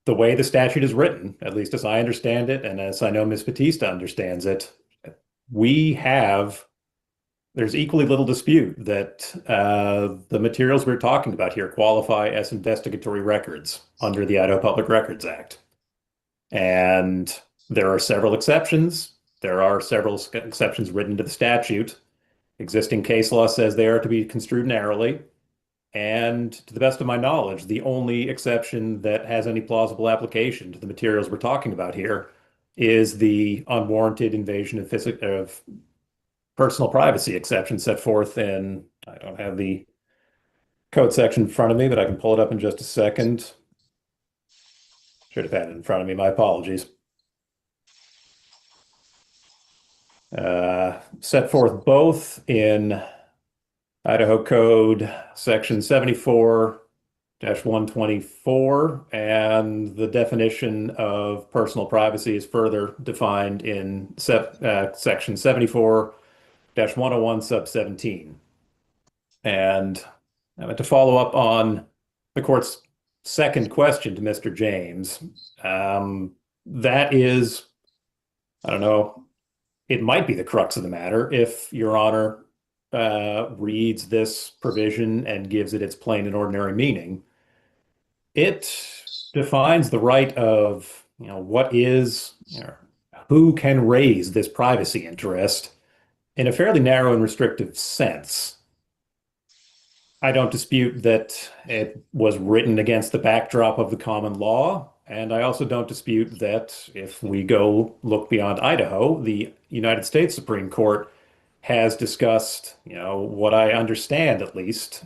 the way the statute is written, at least as I understand it, and as I know Ms. Batista understands it, there's equally little dispute that the materials we're talking about here qualify as investigatory records under the Idaho Public Records Act. And there are several exceptions. There are several exceptions written into the statute. Existing case law says they are to be construed narrowly. And to the best of my knowledge, the only exception that has any plausible application to the materials we're talking about here is the unwarranted invasion of personal privacy exception set forth in, I don't have the code section in front of me, but I can pull it up in just a second. Should have had it in front of me, my apologies. Set forth both in Idaho Code section 74-124, and the definition of personal privacy is further defined in section 74-101 sub 17. And to follow up on the court's second question to Mr. James, that is, I don't know, it might be the crux of the matter if Your Honor reads this provision and gives it its plain and ordinary meaning. It defines the right of, who can raise this privacy interest in a fairly narrow and restrictive sense. I don't dispute that it was written against the backdrop of the common law, and I also don't dispute that if we go look beyond Idaho, the United States Supreme Court has discussed, what I understand at least.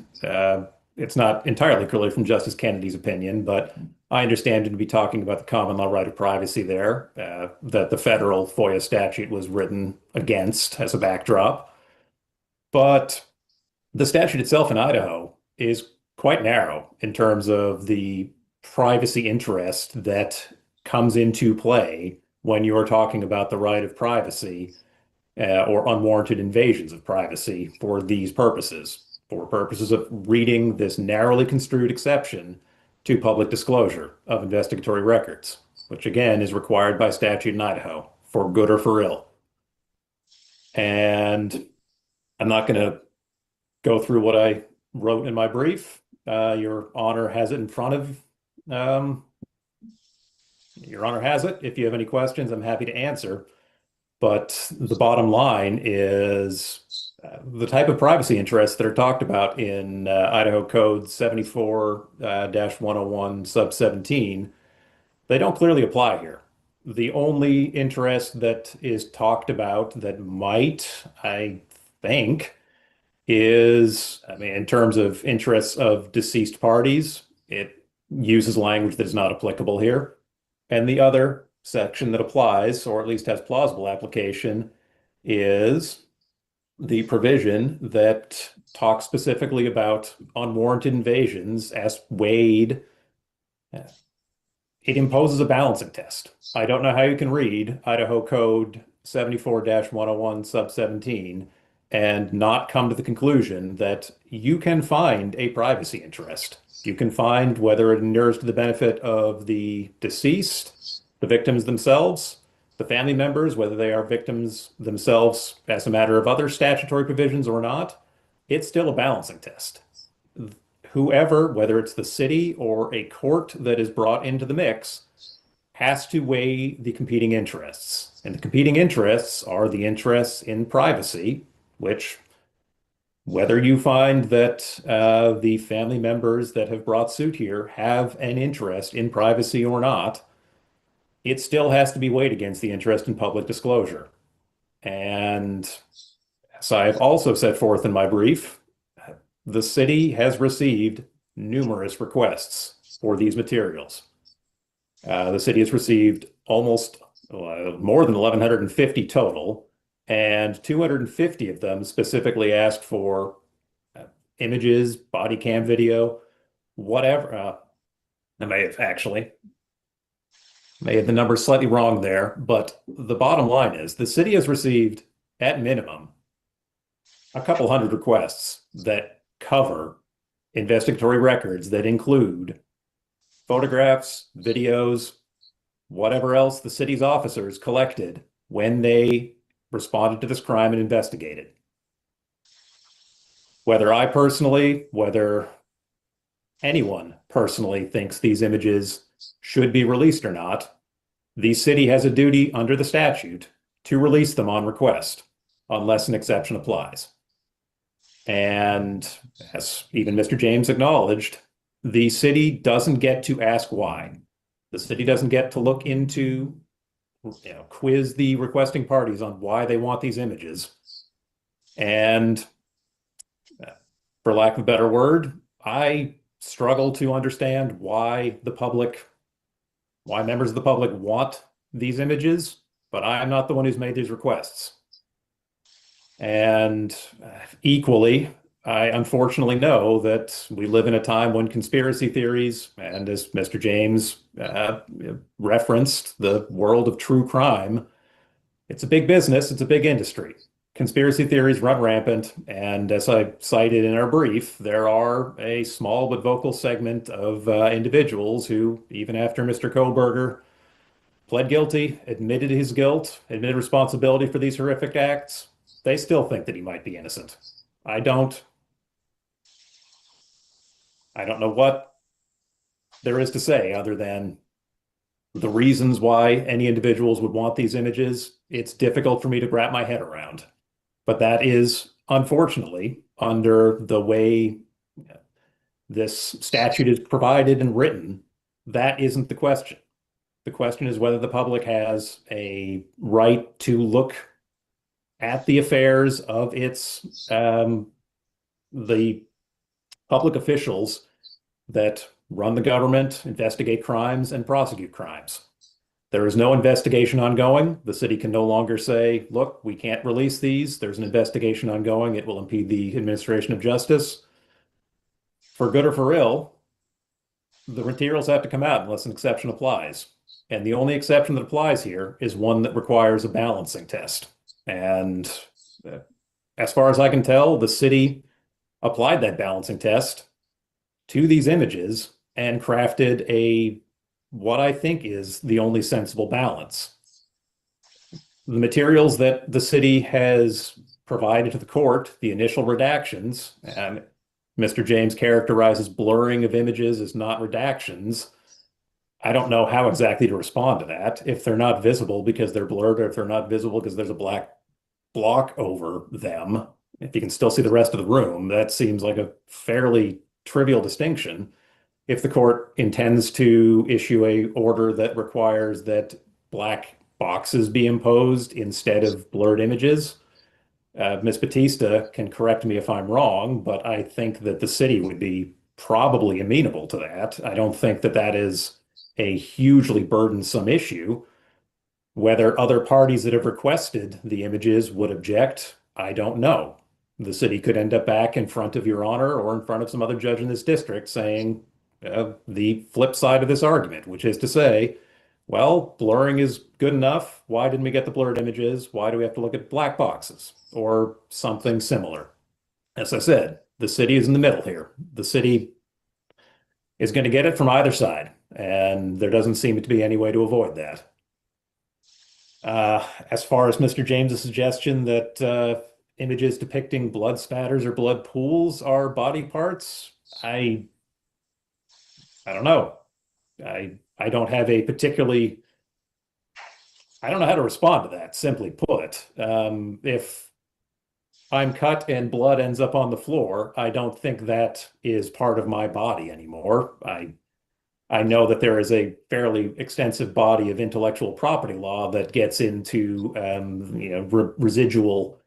It's not entirely clear from Justice Kennedy's opinion, but I understand him to be talking about the common law right of privacy there, that the federal FOIA statute was written against as a backdrop. But the statute itself in Idaho is quite narrow in terms of the privacy interest that comes into play when you're talking about the right of privacy or unwarranted invasions of privacy for these purposes, for purposes of reading this narrowly construed exception to public disclosure of investigatory records, which again is required by statute in Idaho, for good or for ill. And I'm not going to go through what I wrote in my brief. Your Honor has it in front of Your Honor has it. If you have any questions, I'm happy to answer. But the bottom line is the type of privacy interests that are talked about in Idaho Code 74-101 sub 17, they don't clearly apply here. The only interest that is talked about that might, I think, is, I mean, in terms of interests of deceased parties, it uses language that is not applicable here. And the other section that applies, or at least has plausible application, is the provision that talks specifically about unwarranted invasions as weighed. It imposes a balancing test. I don't know how you can read Idaho Code 74-101 sub 17 and not come to the conclusion that you can find a privacy interest. You can find whether it inures to the benefit of the deceased, the victims themselves, the family members, whether they are victims themselves as a matter of other statutory provisions or not. It's still a balancing test. Whoever, whether it's the city or a court that is brought into the mix, has to weigh the competing interests. And the competing interests are the interests in privacy, which, whether you find that the family members that have brought suit here have an interest in privacy or not, it still has to be weighed against the interest in public disclosure. And as I've also set forth in my brief, the city has received numerous requests for these materials. The city has received almost more than 1,150 total, and 250 of them specifically asked for images, body cam video, whatever. I may have the numbers slightly wrong there, but the bottom line is the city has received, at minimum, a couple hundred requests that cover investigatory records that include photographs, videos, whatever else the city's officers collected when they responded to this crime and investigated. Whether I personally, whether anyone personally thinks these images should be released or not, the city has a duty under the statute to release them on request, unless an exception applies. And as even Mr. James acknowledged, the city doesn't get to ask why. The city doesn't get to look into, quiz the requesting parties on why they want these images. And for lack of a better word, I struggle to understand why members of the public want these images, but I'm not the one who's made these requests. And equally, I unfortunately know that we live in a time when conspiracy theories, and as Mr. James referenced, the world of true crime, it's a big business, it's a big industry. Conspiracy theories run rampant, and as I cited in our brief, there are a small but vocal segment of individuals who, even after Mr. Koberger pled guilty, admitted his guilt, admitted responsibility for these horrific acts, they still think that he might be innocent. I don't know what there is to say other than the reasons why any individuals would want these images. It's difficult for me to wrap my head around. But that is, unfortunately, under the way this statute is provided and written, that isn't the question. The question is whether the public has a right to look at the affairs of the public officials that run the government, investigate crimes, and prosecute crimes. There is no investigation ongoing. The city can no longer say, look, we can't release these. There's an investigation ongoing. It will impede the administration of justice. For good or for ill, the materials have to come out unless an exception applies. And the only exception that applies here is one that requires a balancing test. And as far as I can tell, the city applied that balancing test to these images and crafted what I think is the only sensible balance. The materials that the city has provided to the court, the initial redactions, Mr. James characterizes blurring of images as not redactions. I don't know how exactly to respond to that. If they're not visible because they're blurred, or if they're not visible because there's a black block over them, if you can still see the rest of the room, that seems like a fairly trivial distinction. If the court intends to issue a order that requires that black boxes be imposed instead of blurred images, Ms. Batista can correct me if I'm wrong, but I think that the city would be probably amenable to that. I don't think that that is a hugely burdensome issue. Whether other parties that have requested the images would object, I don't know. The city could end up back in front of Your Honor or in front of some other judge in this district saying the flip side of this argument, which is to say, well, blurring is good enough. Why didn't we get the blurred images? Why do we have to look at black boxes or something similar? As I said, the city is in the middle here. The city is going to get it from either side, and there doesn't seem to be any way to avoid that. As far as Mr. James's suggestion that images depicting blood spatters or blood pools are body parts, I don't know. I don't have a particularly, I don't know how to respond to that, simply put. If I'm cut and blood ends up on the floor, I don't think that is part of my body anymore. I know that there is a fairly extensive body of intellectual property law that gets into residual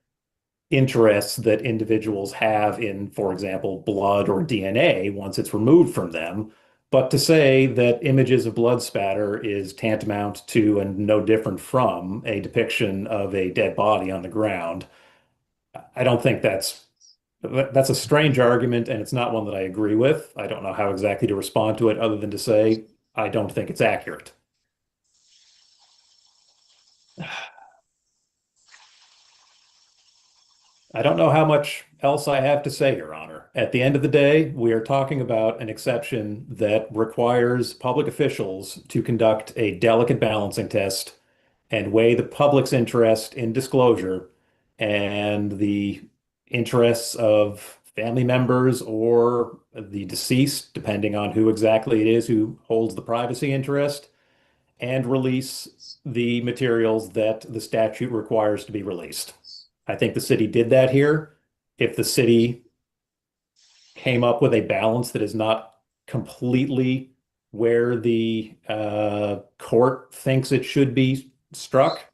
interests that individuals have in, for example, blood or DNA once it's removed from them. But to say that images of blood spatter is tantamount to and no different from a depiction of a dead body on the ground, I don't think that's a strange argument, and it's not one that I agree with. I don't know how exactly to respond to it other than to say I don't think it's accurate. I don't know how much else I have to say, Your Honor. At the end of the day, we are talking about an exception that requires public officials to conduct a delicate balancing test and weigh the public's interest in disclosure and the interests of family members or the deceased, depending on who exactly it is who holds the privacy interest, and release the materials that the statute requires to be released. I think the city did that here. If the city came up with a balance that is not completely where the court thinks it should be struck,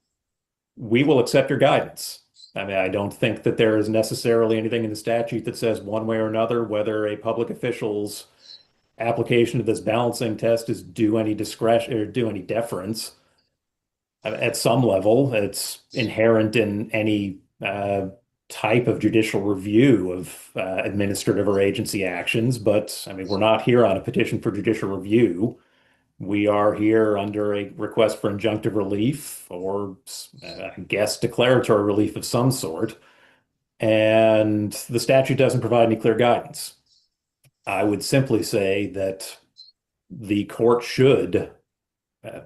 we will accept your guidance. I mean, I don't think that there is necessarily anything in the statute that says one way or another whether a public official's application of this balancing test is due any discretion or due any deference. At some level, it's inherent in any type of judicial review of administrative or agency actions. But I mean, we're not here on a petition for judicial review. We are here under a request for injunctive relief or, I guess, declaratory relief of some sort. And the statute doesn't provide any clear guidance. I would simply say that the court should,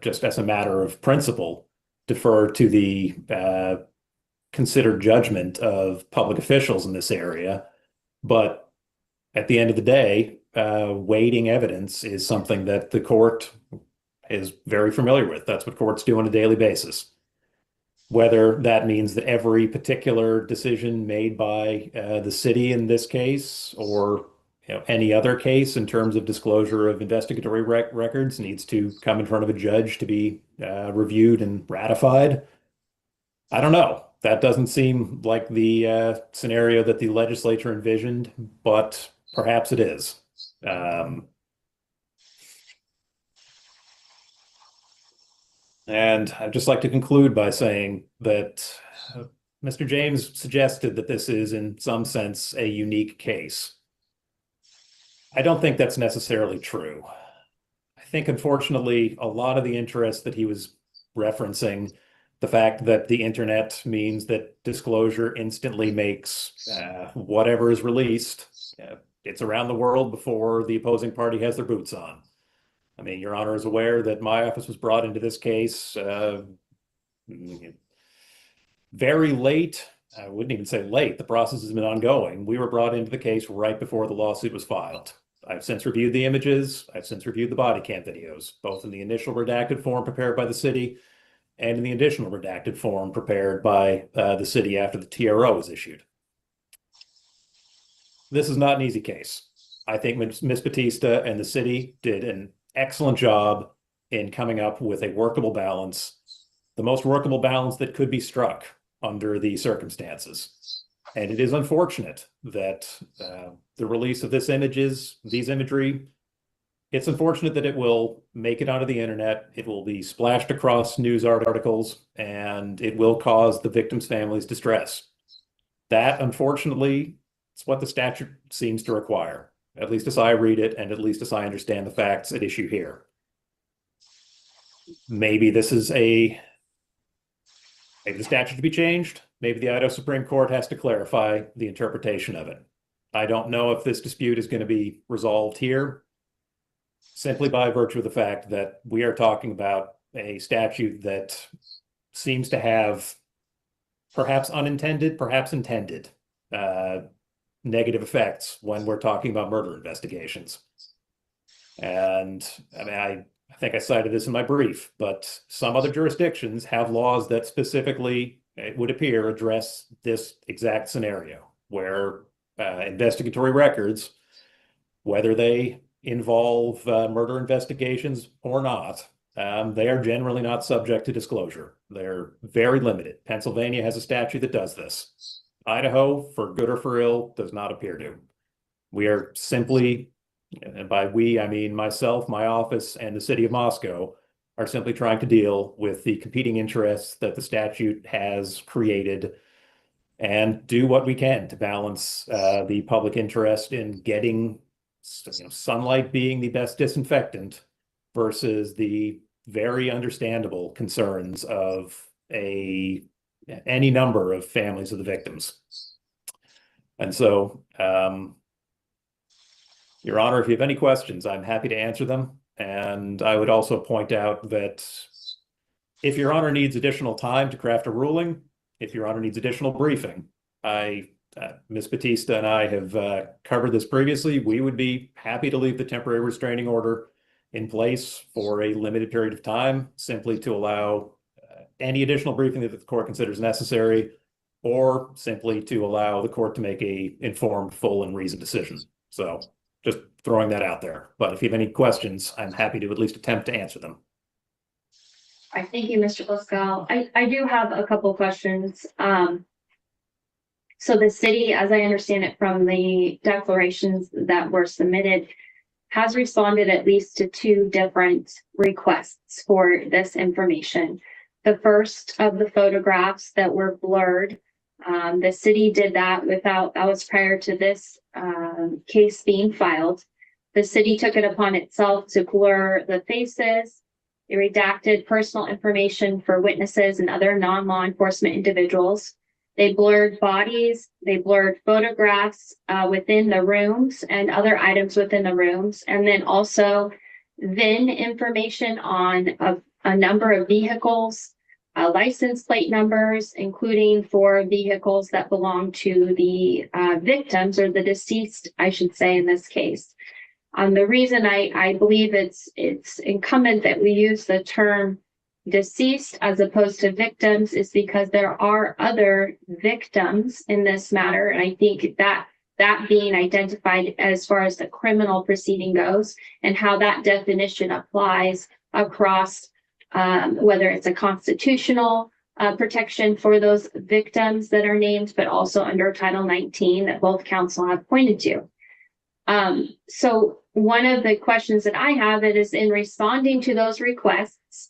just as a matter of principle, defer to the considered judgment of public officials in this area. But at the end of the day, weighting evidence is something that the court is very familiar with. That's what courts do on a daily basis. Whether that means that every particular decision made by the city in this case or any other case in terms of disclosure of investigatory records needs to come in front of a judge to be reviewed and ratified, I don't know. That doesn't seem like the scenario that the legislature envisioned, but perhaps it is. And I'd just like to conclude by saying that Mr. James suggested that this is, in some sense, a unique case. I don't think that's necessarily true. I think, unfortunately, a lot of the interest that he was referencing, the fact that the internet means that disclosure instantly makes whatever is released, it's around the world before the opposing party has their boots on. I mean, Your Honor is aware that my office was brought into this case very late I wouldn't even say late. The process has been ongoing. We were brought into the case right before the lawsuit was filed. I've since reviewed the images. I've since reviewed the body cam videos, both in the initial redacted form prepared by the city and in the additional redacted form prepared by the city after the TRO was issued. This is not an easy case. I think Ms. Batista and the city did an excellent job in coming up with a workable balance, the most workable balance that could be struck under the circumstances. And it is unfortunate that the release of these imagery, it's unfortunate that it will make it onto the internet. It will be splashed across news articles, and it will cause the victims' families distress. That, unfortunately, is what the statute seems to require, at least as I read it, and at least as I understand the facts at issue here. Maybe this is maybe the statute to be changed. Maybe the Idaho Supreme Court has to clarify the interpretation of it. I don't know if this dispute is going to be resolved here, simply by virtue of the fact that we are talking about a statute that seems to have perhaps unintended, perhaps intended negative effects when we're talking about murder investigations. And I mean, I think I cited this in my brief, but some other jurisdictions have laws that specifically, it would appear, address this exact scenario where investigatory records, whether they involve murder investigations or not, they are generally not subject to disclosure. They're very limited. Pennsylvania has a statute that does this. Idaho, for good or for ill, does not appear to. We are simply, and by we, I mean myself, my office, and the city of Moscow, are simply trying to deal with the competing interests that the statute has created and do what we can to balance the public interest in getting sunlight being the best disinfectant versus the very understandable concerns of any number of families of the victims. And so, Your Honor, if you have any questions, I'm happy to answer them. And I would also point out that if Your Honor needs additional time to craft a ruling, if Your Honor needs additional briefing, Ms. Batista and I have covered this previously. We would be happy to leave the temporary restraining order in place for a limited period of time, simply to allow any additional briefing that the court considers necessary, or simply to allow the court to make a informed, full, and reasoned decision. So just throwing that out there. But if you have any questions, I'm happy to at least attempt to answer them. All right, thank you, Mr. Bliscow. I do have a couple questions. So the city, as I understand it from the declarations that were submitted, has responded at least to 2 different requests for this information. The first of the photographs that were blurred, the city did that that was prior to this case being filed. The city took it upon itself to blur the faces. It redacted personal information for witnesses and other non-law enforcement individuals. They blurred bodies, they blurred photographs within the rooms and other items within the rooms, and then also VIN information on a number of vehicles, license plate numbers, including for vehicles that belong to the victims, or the deceased, I should say, in this case. The reason I believe it's incumbent that we use the term deceased as opposed to victims is because there are other victims in this matter, and I think that being identified as far as the criminal proceeding goes and how that definition applies across whether it's a constitutional protection for those victims that are named, but also under Title 19 that both counsel have pointed to. So one of the questions that I have is in responding to those requests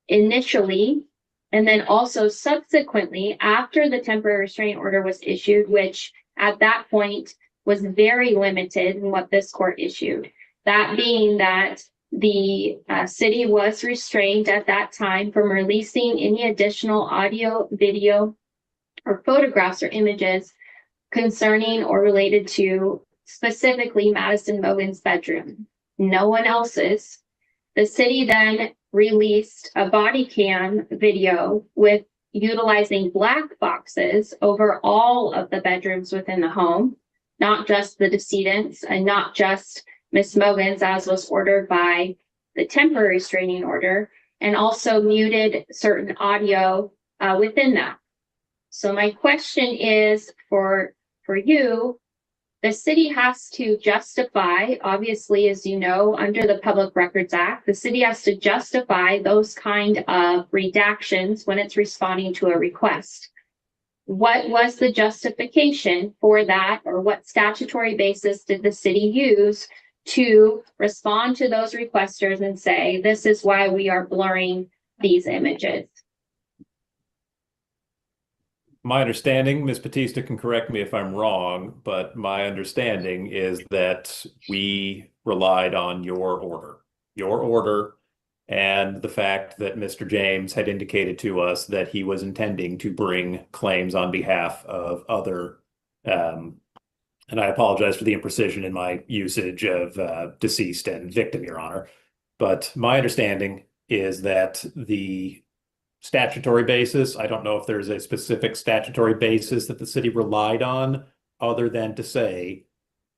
initially, and then also subsequently after the temporary restraining order was issued, which at that point was very limited in what this court issued. That being that the city was restrained at that time from releasing any additional audio, video, or photographs or images concerning or related to specifically Madison Mogen's bedroom, no one else's. The city then released a body cam video with utilizing black boxes over all of the bedrooms within the home, not just the decedent's and not just Miss Mogan's, as was ordered by the temporary restraining order, and also muted certain audio within that. So my question is for you, the city has to justify, obviously, as you know, under the Public Records Act, the city has to justify those kind of redactions when it's responding to a request. What was the justification for that, or what statutory basis did the city use to respond to those requesters and say, this is why we are blurring these images? My understanding, Ms. Batista can correct me if I'm wrong, but my understanding is that we relied on your order, and the fact that Mr. James had indicated to us that he was intending to bring claims on behalf of other, and I apologize for the imprecision in my usage of deceased and victim, Your Honor, but my understanding is that the statutory basis, I don't know if there's a specific statutory basis that the city relied on other than to say,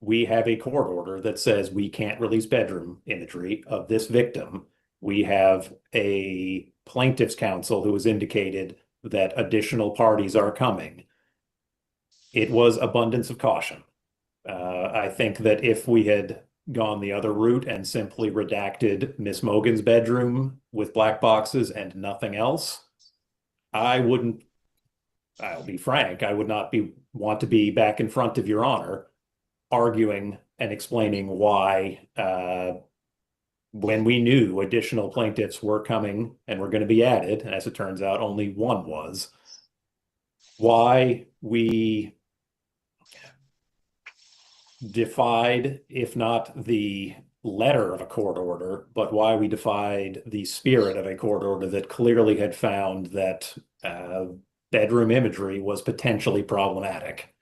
we have a court order that says we can't release bedroom imagery of this victim. We have a plaintiff's counsel who has indicated that additional parties are coming. It was abundance of caution. I think that if we had gone the other route and simply redacted Miss Mogan's bedroom with black boxes and nothing else, I'll be frank, I would not want to be back in front of Your Honor arguing and explaining why, when we knew additional plaintiffs were coming and were going to be added, and as it turns out, only one was, why we defied, if not the letter of a court order, but why we defied the spirit of a court order that clearly had found that bedroom imagery was potentially problematic.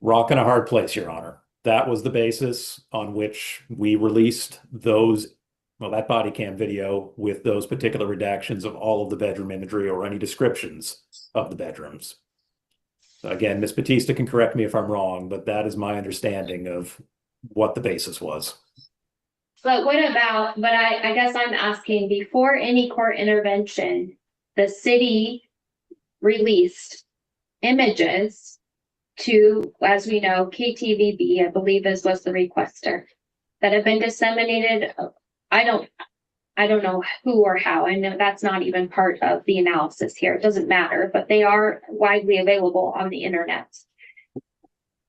Rock in a hard place, Your Honor. That was the basis on which we released that body cam video with those particular redactions of all of the bedroom imagery or any descriptions of the bedrooms. Again, Ms. Batista can correct me if I'm wrong, but that is my understanding of what the basis was. But I guess I'm asking, before any court intervention, the city released images to, as we know, KTVB, I believe was the requester, that have been disseminated. I don't know who or how. I know that's not even part of the analysis here. It doesn't matter, but they are widely available on the internet.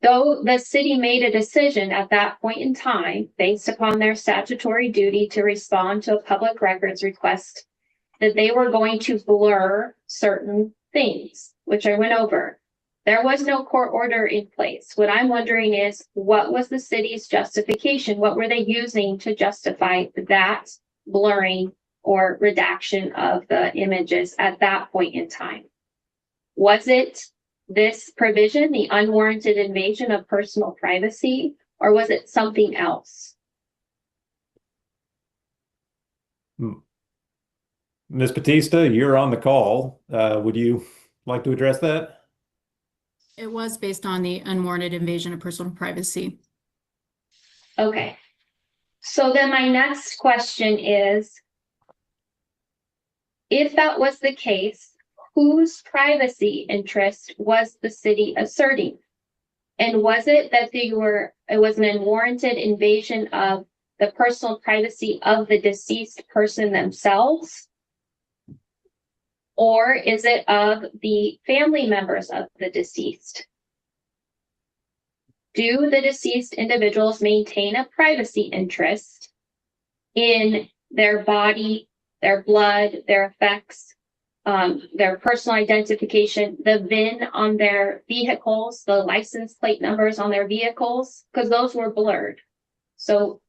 Though the city made a decision at that point in time, based upon their statutory duty to respond to a public records request, that they were going to blur certain things, which I went over. There was no court order in place. What I'm wondering is, what was the city's justification? What were they using to justify that blurring or redaction of the images at that point in time? Was it this provision, the unwarranted invasion of personal privacy, or was it something else? Ms. Batista, you're on the call. Would you like to address that? It was based on the unwarranted invasion of personal privacy. Okay. So then my next question is, if that was the case, whose privacy interest was the city asserting? And was it that it was an unwarranted invasion of the personal privacy of the deceased person themselves? Or is it of the family members of the deceased? Do the deceased individuals maintain a privacy interest in their body, their blood, their effects, their personal identification, the VIN on their vehicles, the license plate numbers on their vehicles? Because those were blurred. So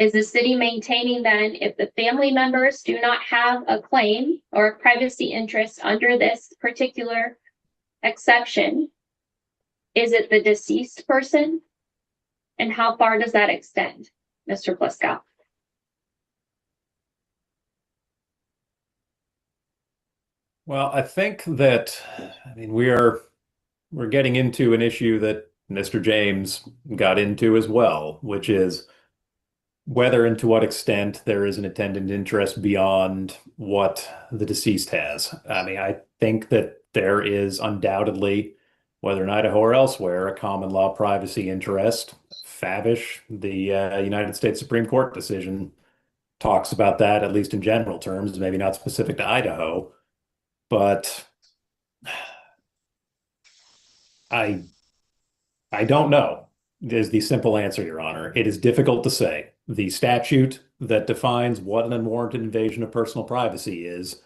is the city maintaining then, if the family members do not have a claim or a privacy interest under this particular exception, is it the deceased person? And how far does that extend, Mr. Pliskow? Well, I think that, I mean, we're getting into an issue that Mr. James got into as well, which is whether and to what extent there is an attendant interest beyond what the deceased has. I mean, I think that there is undoubtedly, whether in Idaho or elsewhere, a common law privacy interest. Favish, the United States Supreme Court decision, talks about that, at least in general terms, maybe not specific to Idaho, but I I don't know is the simple answer, Your Honor. It is difficult to say. The statute that defines what an unwarranted invasion of personal privacy is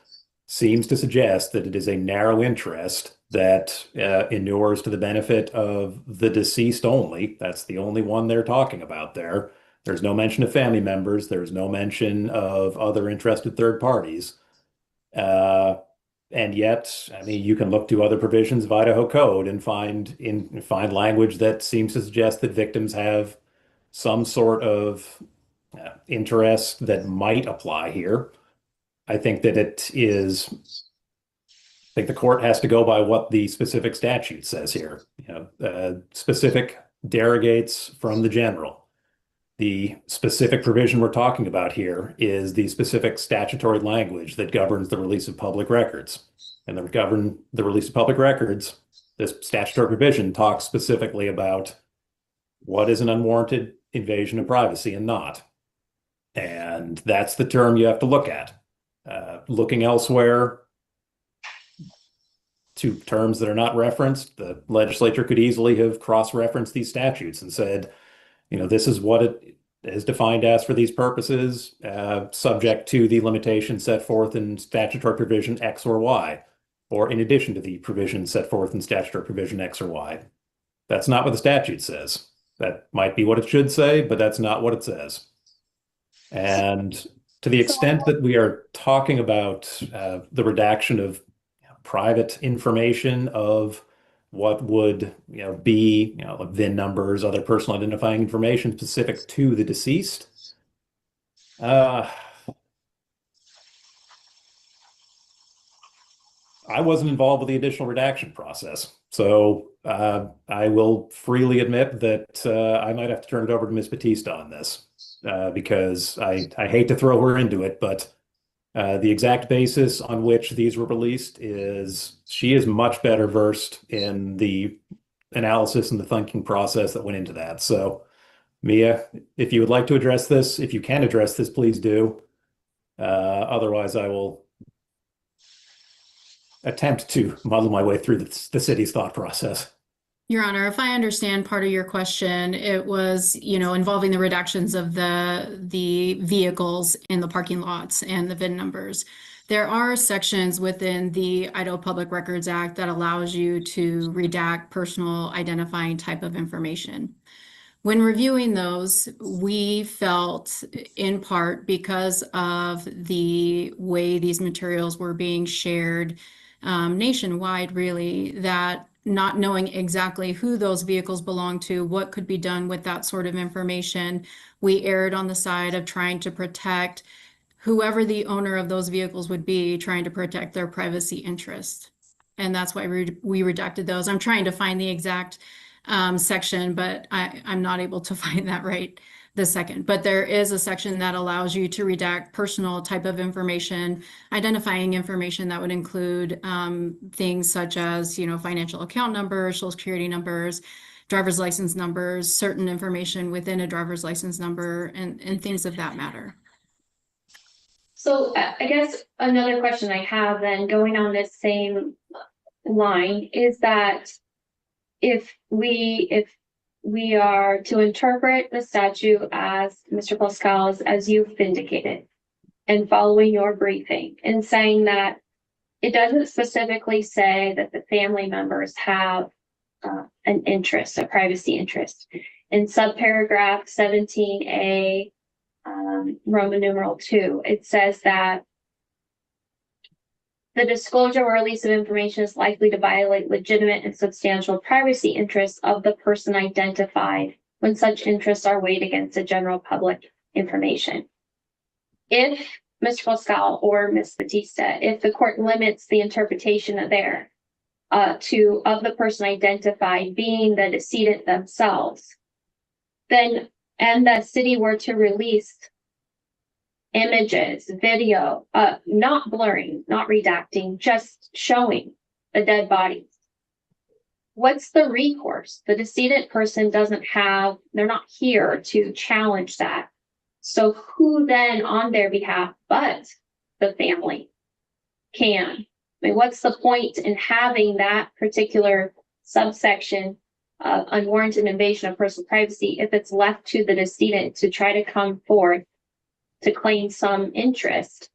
seems to suggest that it is a narrow interest that inures to the benefit of the deceased only. That's the only one they're talking about there. There's no mention of family members. There's no mention of other interested third parties. And yet, I mean, you can look to other provisions of Idaho code and find language that seems to suggest that victims have some sort of interest that might apply here. I think that I think the court has to go by what the specific statute says here. Specific derogates from the general. The specific provision we're talking about here is the specific statutory language that governs the release of public records. And to govern the release of public records, this statutory provision talks specifically about what is an unwarranted invasion of privacy and not. And that's the term you have to look at. Looking elsewhere to terms that are not referenced, the legislature could easily have cross-referenced these statutes and said, this is what it is defined as for these purposes, subject to the limitations set forth in statutory provision X or Y, or in addition to the provisions set forth in statutory provision X or Y. That's not what the statute says. That might be what it should say, but that's not what it says. And to the extent that we are talking about the redaction of private information of what would be like VIN numbers, other personal identifying information specific to the deceased. I wasn't involved with the additional redaction process, so I will freely admit that I might have to turn it over to Ms. Batista on this because I hate to throw her into it, but the exact basis on which these were released is she is much better versed in the analysis and the thinking process that went into that. So, Mia, if you would like to address this, if you can address this, please do. Otherwise, I will attempt to muddle my way through the city's thought process. Your Honor, if I understand part of your question, it was, involving the redactions of the vehicles in the parking lots and the VIN numbers. There are sections within the Idaho Public Records Act that allows you to redact personal identifying type of information. When reviewing those, we felt, in part because of the way these materials were being shared nationwide, really, that not knowing exactly who those vehicles belong to, what could be done with that sort of information, we erred on the side of trying to protect whoever the owner of those vehicles would be, trying to protect their privacy interest. And that's why we redacted those. I'm trying to find the exact section, but I'm not able to find that right this second. But there is a section that allows you to redact personal type of information, identifying information that would include things such as, financial account numbers, social security numbers, driver's license numbers, certain information within a driver's license number, and things of that matter. So I guess another question I have then, going on this same line, is that if we are to interpret the statute as Mr. Pascal, as you've vindicated, and following your briefing, and saying that it doesn't specifically say that the family members have an interest, a privacy interest. In subparagraph 17A, Roman numeral 2, it says that the disclosure or release of information is likely to violate legitimate and substantial privacy interests of the person identified when such interests are weighed against the general public information. If Mr. Pascal or Ms. Batista, if the court limits the interpretation there to of the person identified being the decedent themselves, then and the city were to release images, video, not blurring, not redacting, just showing the dead bodies. What's the recourse? The decedent person doesn't have, they're not here to challenge that. So who then on their behalf but the family can? I mean, what's the point in having that particular subsection of unwarranted invasion of personal privacy if it's left to the decedent to try to come forth to claim some interest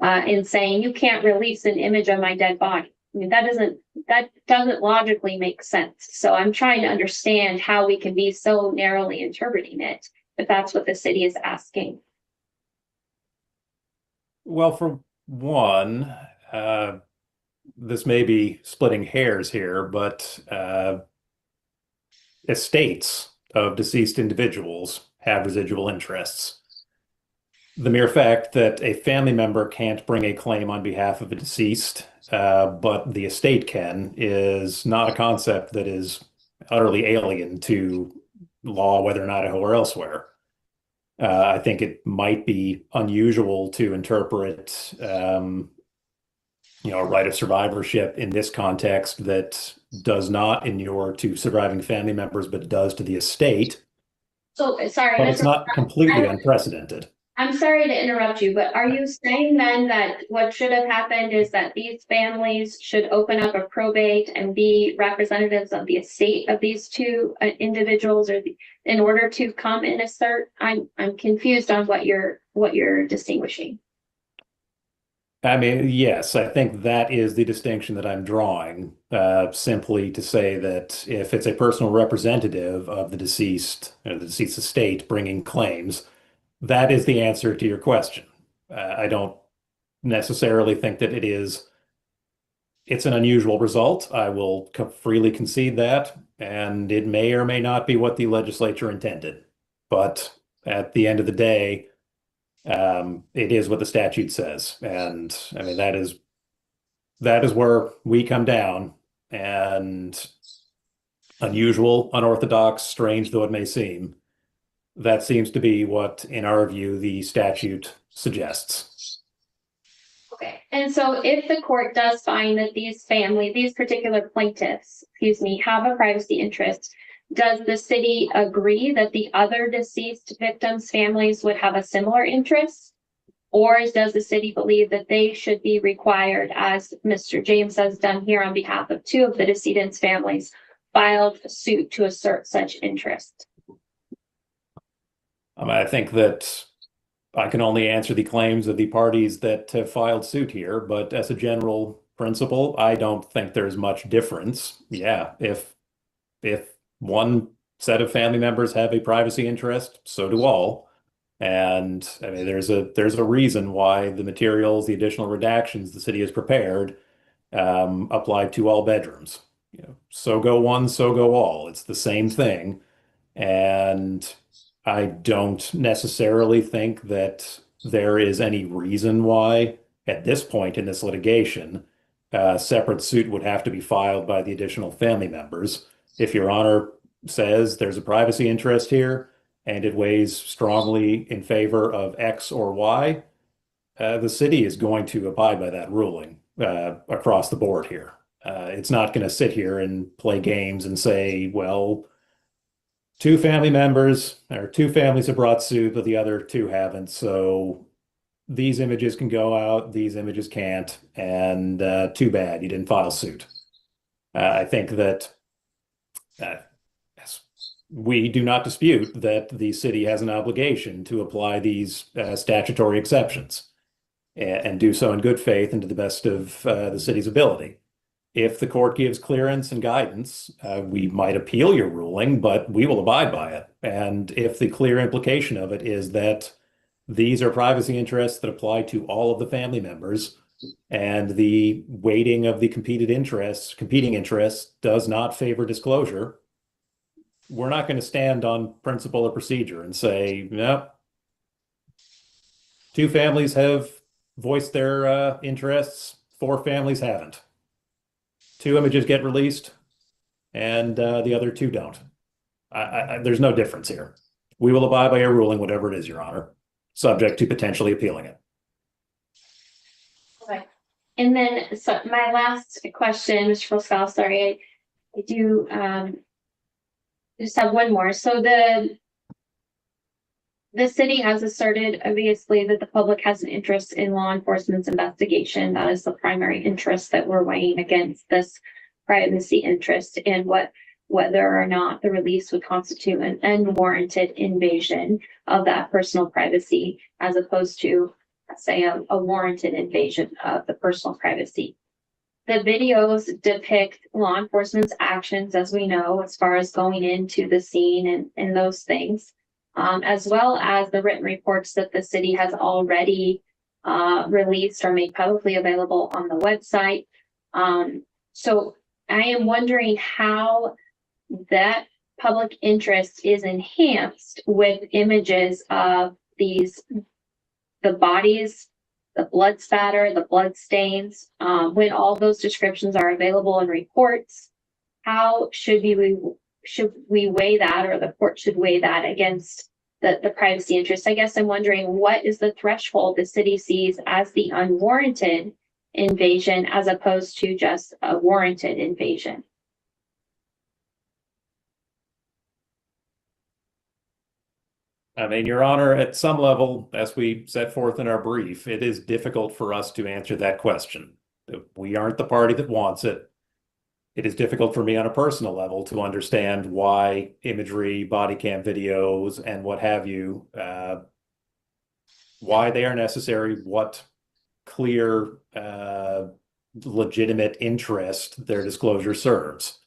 in saying you can't release an image of my dead body? I mean, that doesn't logically make sense. So I'm trying to understand how we can be so narrowly interpreting it if that's what the city is asking. Well, for one, this may be splitting hairs here, but estates of deceased individuals have residual interests. The mere fact that a family member can't bring a claim on behalf of a deceased, but the estate can, is not a concept that is utterly alien to law, whether in Idaho or elsewhere. I think it might be unusual to interpret, a right of survivorship in this context that does not inure to surviving family members, but does to the estate. So sorry, but it's not completely unprecedented. I'm sorry to interrupt you, but are you saying then that what should have happened is that these families should open up a probate and be representatives of the estate of these two individuals, or in order to come and assert? I'm confused on what you're distinguishing. I mean, yes, I think that is the distinction that I'm drawing, simply to say that if it's a personal representative of the deceased or the deceased estate bringing claims, that is the answer to your question. I don't necessarily think that it's an unusual result. I will freely concede that, and it may or may not be what the legislature intended. But at the end of the day, it is what the statute says. And I mean, that is where we come down. And unusual, unorthodox, strange though it may seem, that seems to be what, in our view, the statute suggests. Okay, and so if the court does find that these particular plaintiffs, have a privacy interest, does the city agree that the other deceased victims' families would have a similar interest? Or does the city believe that they should be required, as Mr. James has done here on behalf of two of the decedent's families, filed a suit to assert such interest? I think that I can only answer the claims of the parties that have filed suit here, but as a general principle, I don't think there's much difference. Yeah, if one set of family members have a privacy interest, so do all. And I mean, there's a reason why the materials, the additional redactions the city has prepared, apply to all bedrooms. So go one, so go all. It's the same thing. And I don't necessarily think that there is any reason why, at this point in this litigation, a separate suit would have to be filed by the additional family members. If Your Honor says there's a privacy interest here and it weighs strongly in favor of X or Y, the city is going to abide by that ruling across the board here. It's not going to sit here and play games and say, well, two family members or two families have brought suit, but the other two haven't. So these images can go out, these images can't, and too bad you didn't file suit. I think that we do not dispute that the city has an obligation to apply these statutory exceptions and do so in good faith and to the best of the city's ability. If the court gives clearance and guidance, we might appeal your ruling, but we will abide by it. And if the clear implication of it is that these are privacy interests that apply to all of the family members, and the weighting of the competing interests does not favor disclosure, we're not going to stand on principle or procedure and say, no. 2 families have voiced their interests. 4 families haven't. 2 images get released, and the other 2 don't. There's no difference here. We will abide by your ruling, whatever it is, Your Honor, subject to potentially appealing it. Okay. And then, so my last question, Mr. Foscal, sorry, I do just have one more. So the city has asserted, obviously, that the public has an interest in law enforcement's investigation. That is the primary interest that we're weighing against this privacy interest, and whether or not the release would constitute an unwarranted invasion of that personal privacy, as opposed to, say, a warranted invasion of the personal privacy. The videos depict law enforcement's actions, as we know, as far as going into the scene and those things, as well as the written reports that the city has already released or made publicly available on the website. So I am wondering how that public interest is enhanced with images of the bodies, the blood spatter, the blood stains, when all those descriptions are available in reports. How should we weigh that, or the court should weigh that against the privacy interest? I guess I'm wondering, what is the threshold the city sees as the unwarranted invasion as opposed to just a warranted invasion? I mean, Your Honor, at some level, as we set forth in our brief, it is difficult for us to answer that question. We aren't the party that wants it. It is difficult for me on a personal level to understand why imagery, body cam videos, and what have you, why they are necessary, what clear, legitimate interest their disclosure serves.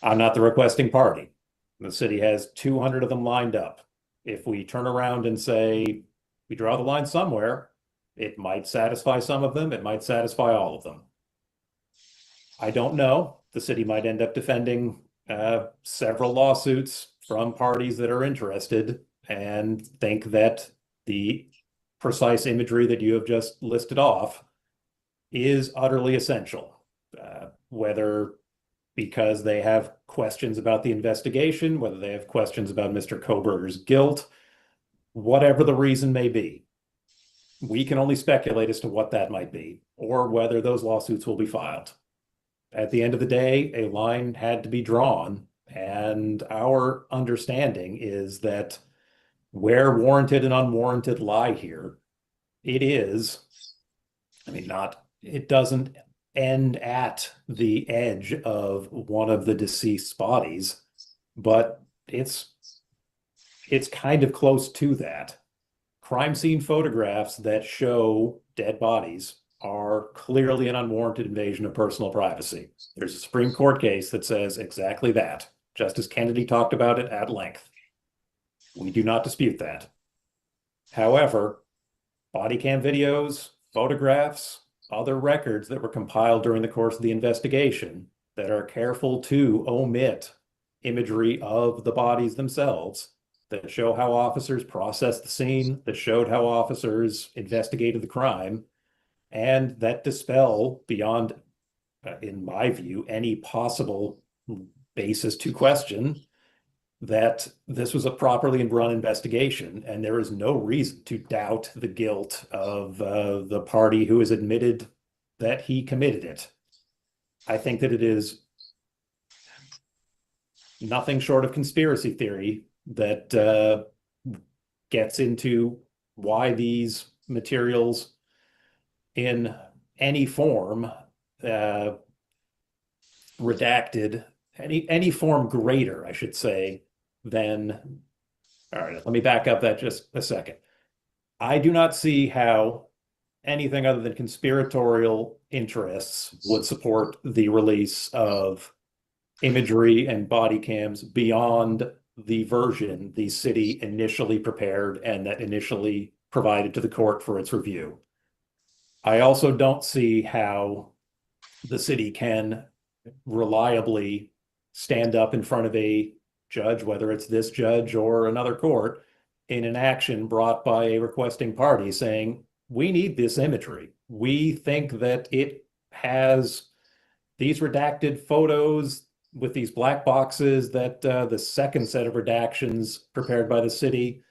I'm not the requesting party. The city has 200 of them lined up. If we turn around and say, we draw the line somewhere, it might satisfy some of them, it might satisfy all of them. I don't know. The city might end up defending several lawsuits from parties that are interested and think that the precise imagery that you have just listed off is utterly essential, whether because they have questions about the investigation, whether they have questions about Mr. Koberger's guilt, whatever the reason may be. We can only speculate as to what that might be, or whether those lawsuits will be filed. At the end of the day, a line had to be drawn, and our understanding is that where warranted and unwarranted lie here, it is, I mean, it doesn't end at the edge of one of the deceased bodies, but it's kind of close to that. Crime scene photographs that show dead bodies are clearly an unwarranted invasion of personal privacy. There's a Supreme Court case that says exactly that. Justice Kennedy talked about it at length. We do not dispute that. However, body cam videos, photographs, other records that were compiled during the course of the investigation that are careful to omit imagery of the bodies themselves, that show how officers processed the scene, that showed how officers investigated the crime, and that dispel beyond, in my view, any possible basis to question that this was a properly run investigation, and there is no reason to doubt the guilt of the party who has admitted that he committed it. I think that it is nothing short of conspiracy theory that gets into why these materials in any form redacted, any form greater, I should say, than, all right, let me back up that just a second. I do not see how anything other than conspiratorial interests would support the release of imagery and body cams beyond the version the city initially prepared and that initially provided to the court for its review. I also don't see how the city can reliably stand up in front of a judge, whether it's this judge or another court, in an action brought by a requesting party saying, we need this imagery. We think that it has these redacted photos with these black boxes that the second set of redactions prepared by the city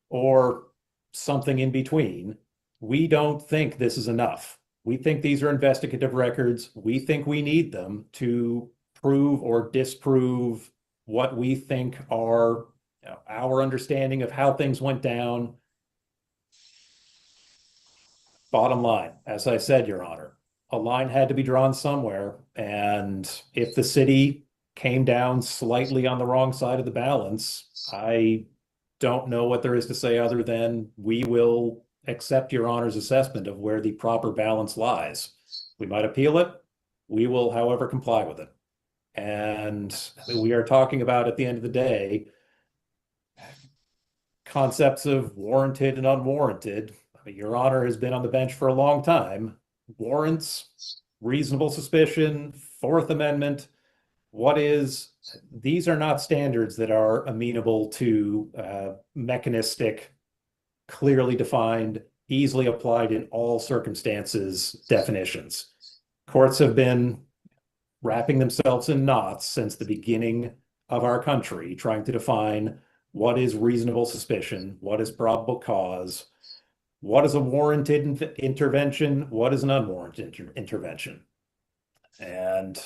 or something in between. We don't think this is enough. We think these are investigative records. We think we need them to prove or disprove what we think are our understanding of how things went down. Bottom line, as I said, Your Honor, a line had to be drawn somewhere. And if the city came down slightly on the wrong side of the balance, I don't know what there is to say other than we will accept Your Honor's assessment of where the proper balance lies. We might appeal it. We will, however, comply with it. And we are talking about, at the end of the day, concepts of warranted and unwarranted. I mean, Your Honor has been on the bench for a long time. Warrants, reasonable suspicion, Fourth Amendment. These are not standards that are amenable to mechanistic, clearly defined, easily applied in all circumstances definitions. Courts have been wrapping themselves in knots since the beginning of our country, trying to define what is reasonable suspicion, what is probable cause, what is a warranted intervention, what is an unwarranted intervention. And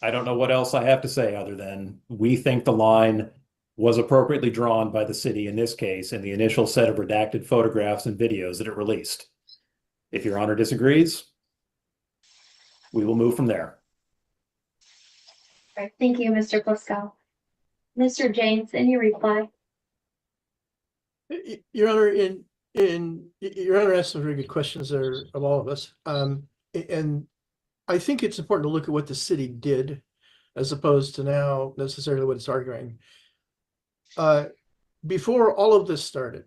I don't know what else I have to say other than we think the line was appropriately drawn by the city in this case in the initial set of redacted photographs and videos that it released. If Your Honor disagrees, we will move from there. All right, thank you, Mr. Pascal. Mr. James, any reply? Your Honor, Your Honor asked some very good questions there of all of us. And I think it's important to look at what the city did as opposed to now necessarily what it's arguing. Before all of this started,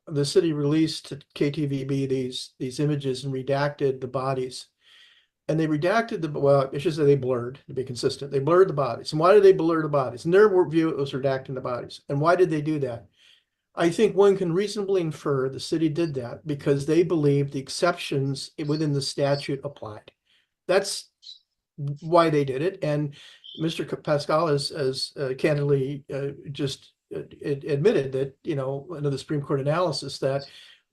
the city released to KTVB these images and redacted the bodies. And they redacted well, I should say they blurred, to be consistent. They blurred the bodies. And why did they blur the bodies? In their view, it was redacting the bodies. And why did they do that? I think one can reasonably infer the city did that because they believed the exceptions within the statute applied. That's why they did it. And Mr. Pascal has candidly just admitted that, under the Supreme Court analysis, that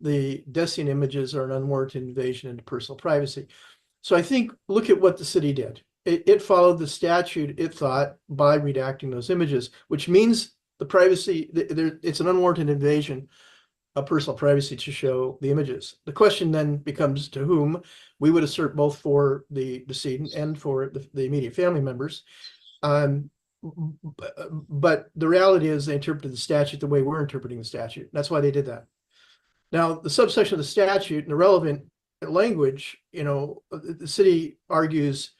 the Desian images are an unwarranted invasion into personal privacy. So I think, look at what the city did. It followed the statute, it thought, by redacting those images, which means the privacy, it's an unwarranted invasion of personal privacy to show the images. The question then becomes to whom. We would assert both for the decedent and for the immediate family members. But the reality is they interpreted the statute the way we're interpreting the statute. That's why they did that. Now, the subsection of the statute and the relevant language, the city argues,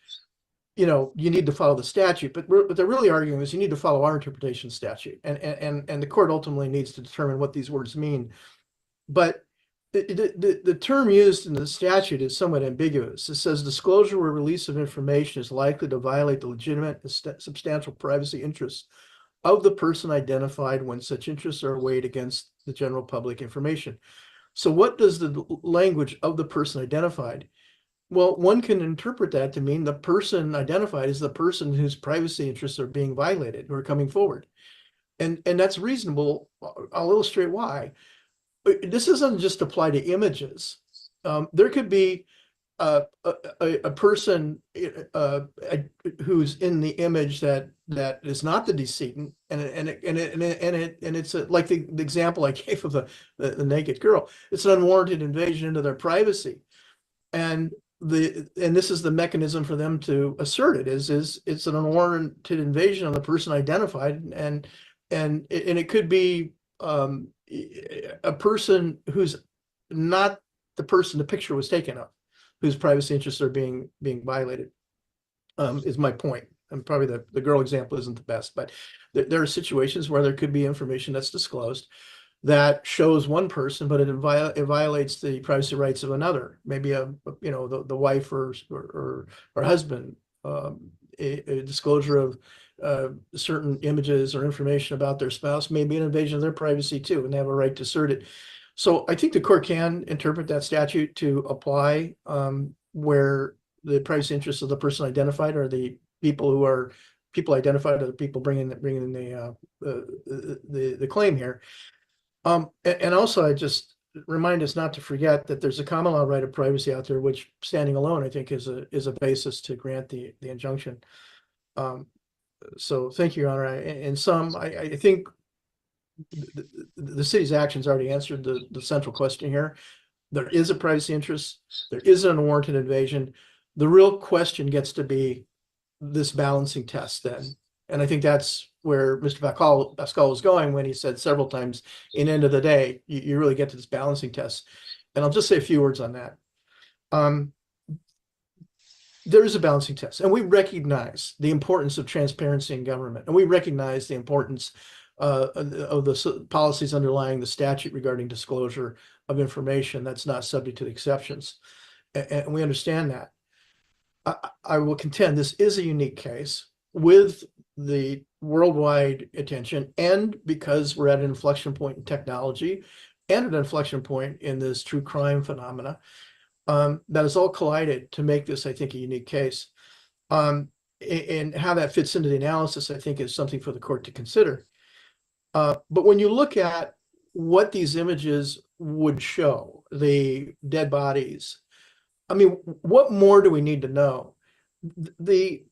you need to follow the statute, but what they're really arguing is you need to follow our interpretation of the statute, and the court ultimately needs to determine what these words mean. But the term used in the statute is somewhat ambiguous. It says disclosure or release of information is likely to violate the legitimate and substantial privacy interests of the person identified when such interests are weighed against the general public information. So what does the language of the person identified? Well, one can interpret that to mean the person identified is the person whose privacy interests are being violated, who are coming forward. And that's reasonable. I'll illustrate why. This doesn't just apply to images. There could be a person who's in the image that is not the decedent, and it's like the example I gave of the naked girl. It's an unwarranted invasion into their privacy, and this is the mechanism for them to assert it is it's an unwarranted invasion on the person identified, and it could be a person who's not the person the picture was taken of, whose privacy interests are being violated, is my point. And probably the girl example isn't the best, but there are situations where there could be information that's disclosed that shows one person, but it violates the privacy rights of another, maybe the wife or husband. A disclosure of certain images or information about their spouse may be an invasion of their privacy too, and they have a right to assert it. So I think the court can interpret that statute to apply where the privacy interests of the person identified are the people who are people identified are the people bringing the claim here. And also, I just remind us not to forget that there's a common law right of privacy out there, which standing alone, I think, is a basis to grant the injunction. So thank you, Your Honor. In sum, I think the city's actions already answered the central question here. There is a privacy interest. There is an unwarranted invasion. The real question gets to be this balancing test then. And I think that's where Mr. Pascal was going when he said several times, in end of the day, you really get to this balancing test. And I'll just say a few words on that. There is a balancing test, and we recognize the importance of transparency in government, and we recognize the importance of the policies underlying the statute regarding disclosure of information that's not subject to the exceptions. And we understand that. I will contend this is a unique case with the worldwide attention, and because we're at an inflection point in technology and an inflection point in this true crime phenomena, that has all collided to make this, I think, a unique case. And how that fits into the analysis, I think, is something for the court to consider. But when you look at what these images would show, the dead bodies, I mean, what more do we need to know? The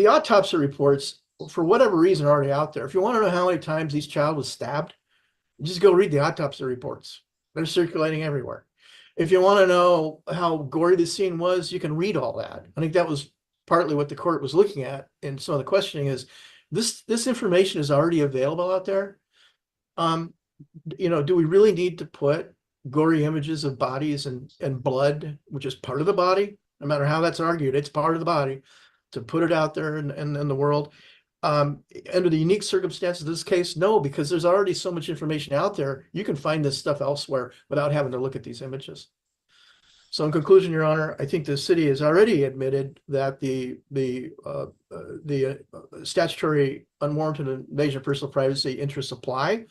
autopsy reports, for whatever reason, are already out there. If you want to know how many times each child was stabbed, just go read the autopsy reports. They're circulating everywhere. If you want to know how gory the scene was, you can read all that. I think that was partly what the court was looking at. And some of the questioning is, this information is already available out there. Do we really need to put gory images of bodies and blood, which is part of the body, no matter how that's argued, it's part of the body, to put it out there in the world? Under the unique circumstances of this case, no, because there's already so much information out there. You can find this stuff elsewhere without having to look at these images. So in conclusion, Your Honor, I think the city has already admitted that the statutory unwarranted invasion of personal privacy interests apply,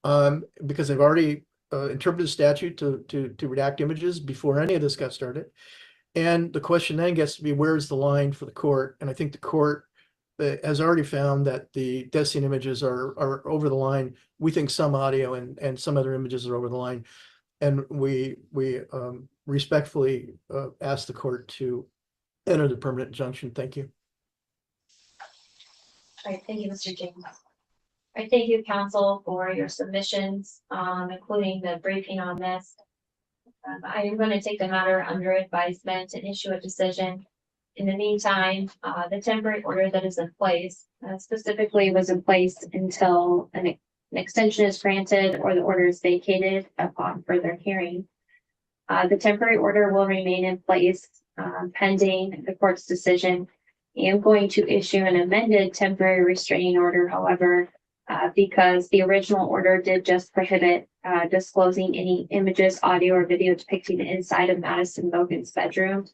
because they've already interpreted the statute to redact images before any of this got started. And the question then gets to be, where's the line for the court? And I think the court has already found that the death scene images are over the line. We think some audio and some other images are over the line. And we respectfully ask the court to enter the permanent injunction. Thank you. All right, thank you, Mr. James. All right, thank you, counsel, for your submissions, including the briefing on this. I am going to take the matter under advisement and issue a decision. In the meantime, the temporary order that is in place specifically was in place until an extension is granted or the order is vacated upon further hearing. The temporary order will remain in place pending the court's decision. I am going to issue an amended temporary restraining order, however, because the original order did just prohibit disclosing any images, audio, or video depicting the inside of Madison Bogan's bedroom.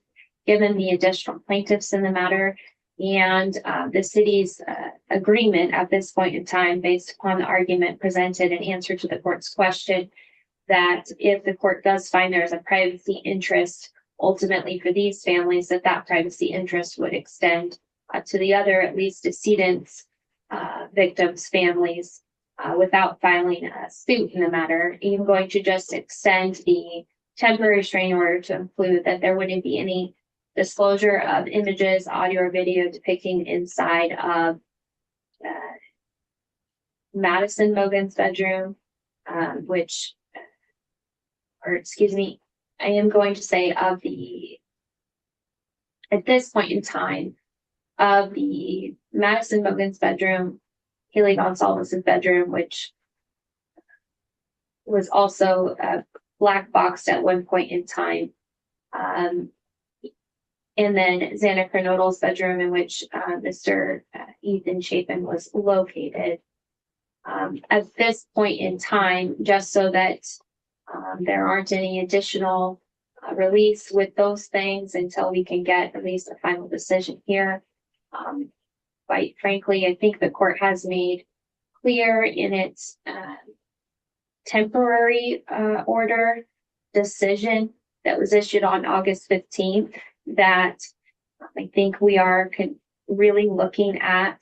Given the additional plaintiffs in the matter and the city's agreement at this point in time, based upon the argument presented in answer to the court's question, that if the court does find there's a privacy interest ultimately for these families, that privacy interest would extend to the other, at least decedents, victims' families, without filing a suit in the matter. I'm going to just extend the temporary restraining order to include that there wouldn't be any disclosure of images, audio, or video depicting inside of Madison Bogan's bedroom, I am going to say at this point in time, of the Madison Bogan's bedroom, Haley Gonsalves's bedroom, which was also black boxed at one point in time, and then Xana Kernodle's bedroom, in which Mr. Ethan Chapin was located. At this point in time, just so that there aren't any additional release with those things until we can get at least a final decision here, quite frankly, I think the court has made clear in its temporary order decision that was issued on August 15th that I think we are really looking at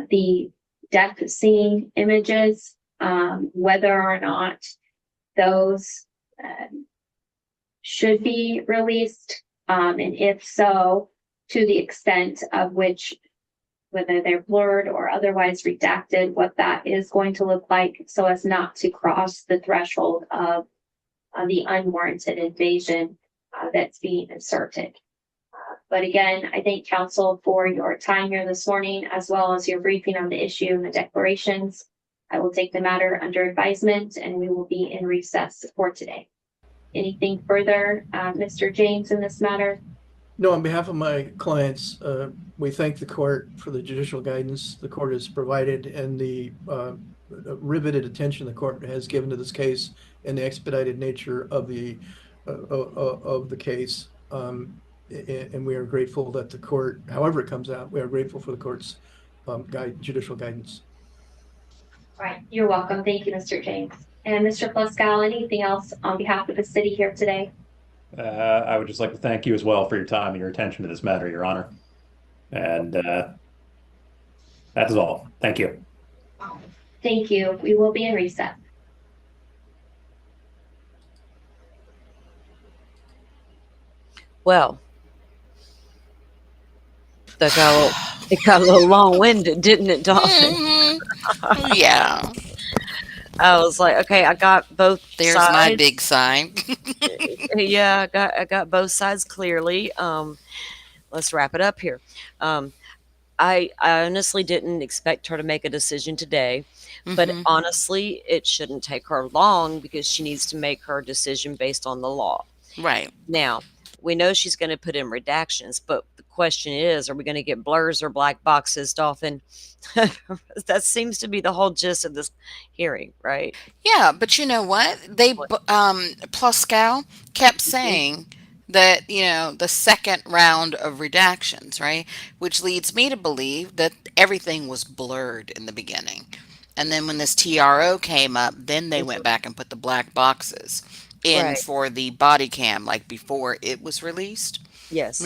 the death scene images, whether or not those should be released, and if so, to the extent of which, whether they're blurred or otherwise redacted, what that is going to look like so as not to cross the threshold of the unwarranted invasion that's being asserted. But again, I thank counsel for your time here this morning, as well as your briefing on the issue and the declarations. I will take the matter under advisement and we will be in recess for today. Anything further, Mr. James, in this matter? No, on behalf of my clients, we thank the court for the judicial guidance the court has provided and the riveted attention the court has given to this case and the expedited nature of the case. And we are grateful that the court, however it comes out, we are grateful for the court's judicial guidance. All right, you're welcome. Thank you, Mr. James. And Mr. Pluscal, anything else on behalf of the city here today? I would just like to thank you as well for your time and your attention to this matter, Your Honor. And that is all. Thank you. Thank you. We will be in recess. Well, it got a little long-winded, didn't it, Dolphin? Oh, yeah. I was like, okay, I got both There's sides. my big sign. Yeah, I got both sides clearly. Let's wrap it up here. I honestly didn't expect her to make a decision today, but honestly, it shouldn't take her long because she needs to make her decision based on the law. Right. Now, we know she's going to put in redactions, but the question is, are we going to get blurs or black boxes, Dolphin? That seems to be the whole gist of this hearing, right? Yeah, but you know what? They Pluscal kept saying that, the second round of redactions, right? Which leads me to believe that everything was blurred in the beginning. And then when this TRO came up, then they went back and put the black boxes in Right. for the body cam, like before it was released. Yes.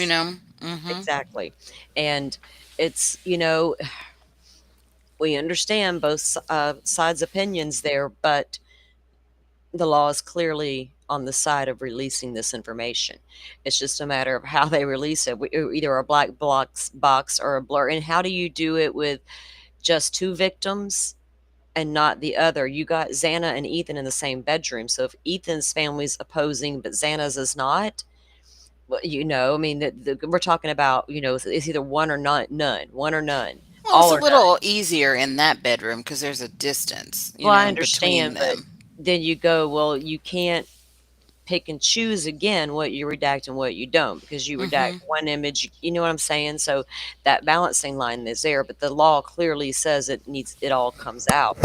Exactly. And it's, we understand both sides' opinions there, but the law is clearly on the side of releasing this information. It's just a matter of how they release it, either a black box or a blur. And how do you do it with just two victims and not the other? You got Xana and Ethan in the same bedroom. So if Ethan's family's opposing, but Xana's is not, well, I mean, we're talking about, it's either one or none, one or none. Well, it's a little easier in that bedroom because there's a distance, Well, I between understand, but them. then you go, well, you can't pick and choose again what you redact and what you don't, because you redact one image, you know what I'm saying? So that balancing line is there, but the law clearly says it all comes out.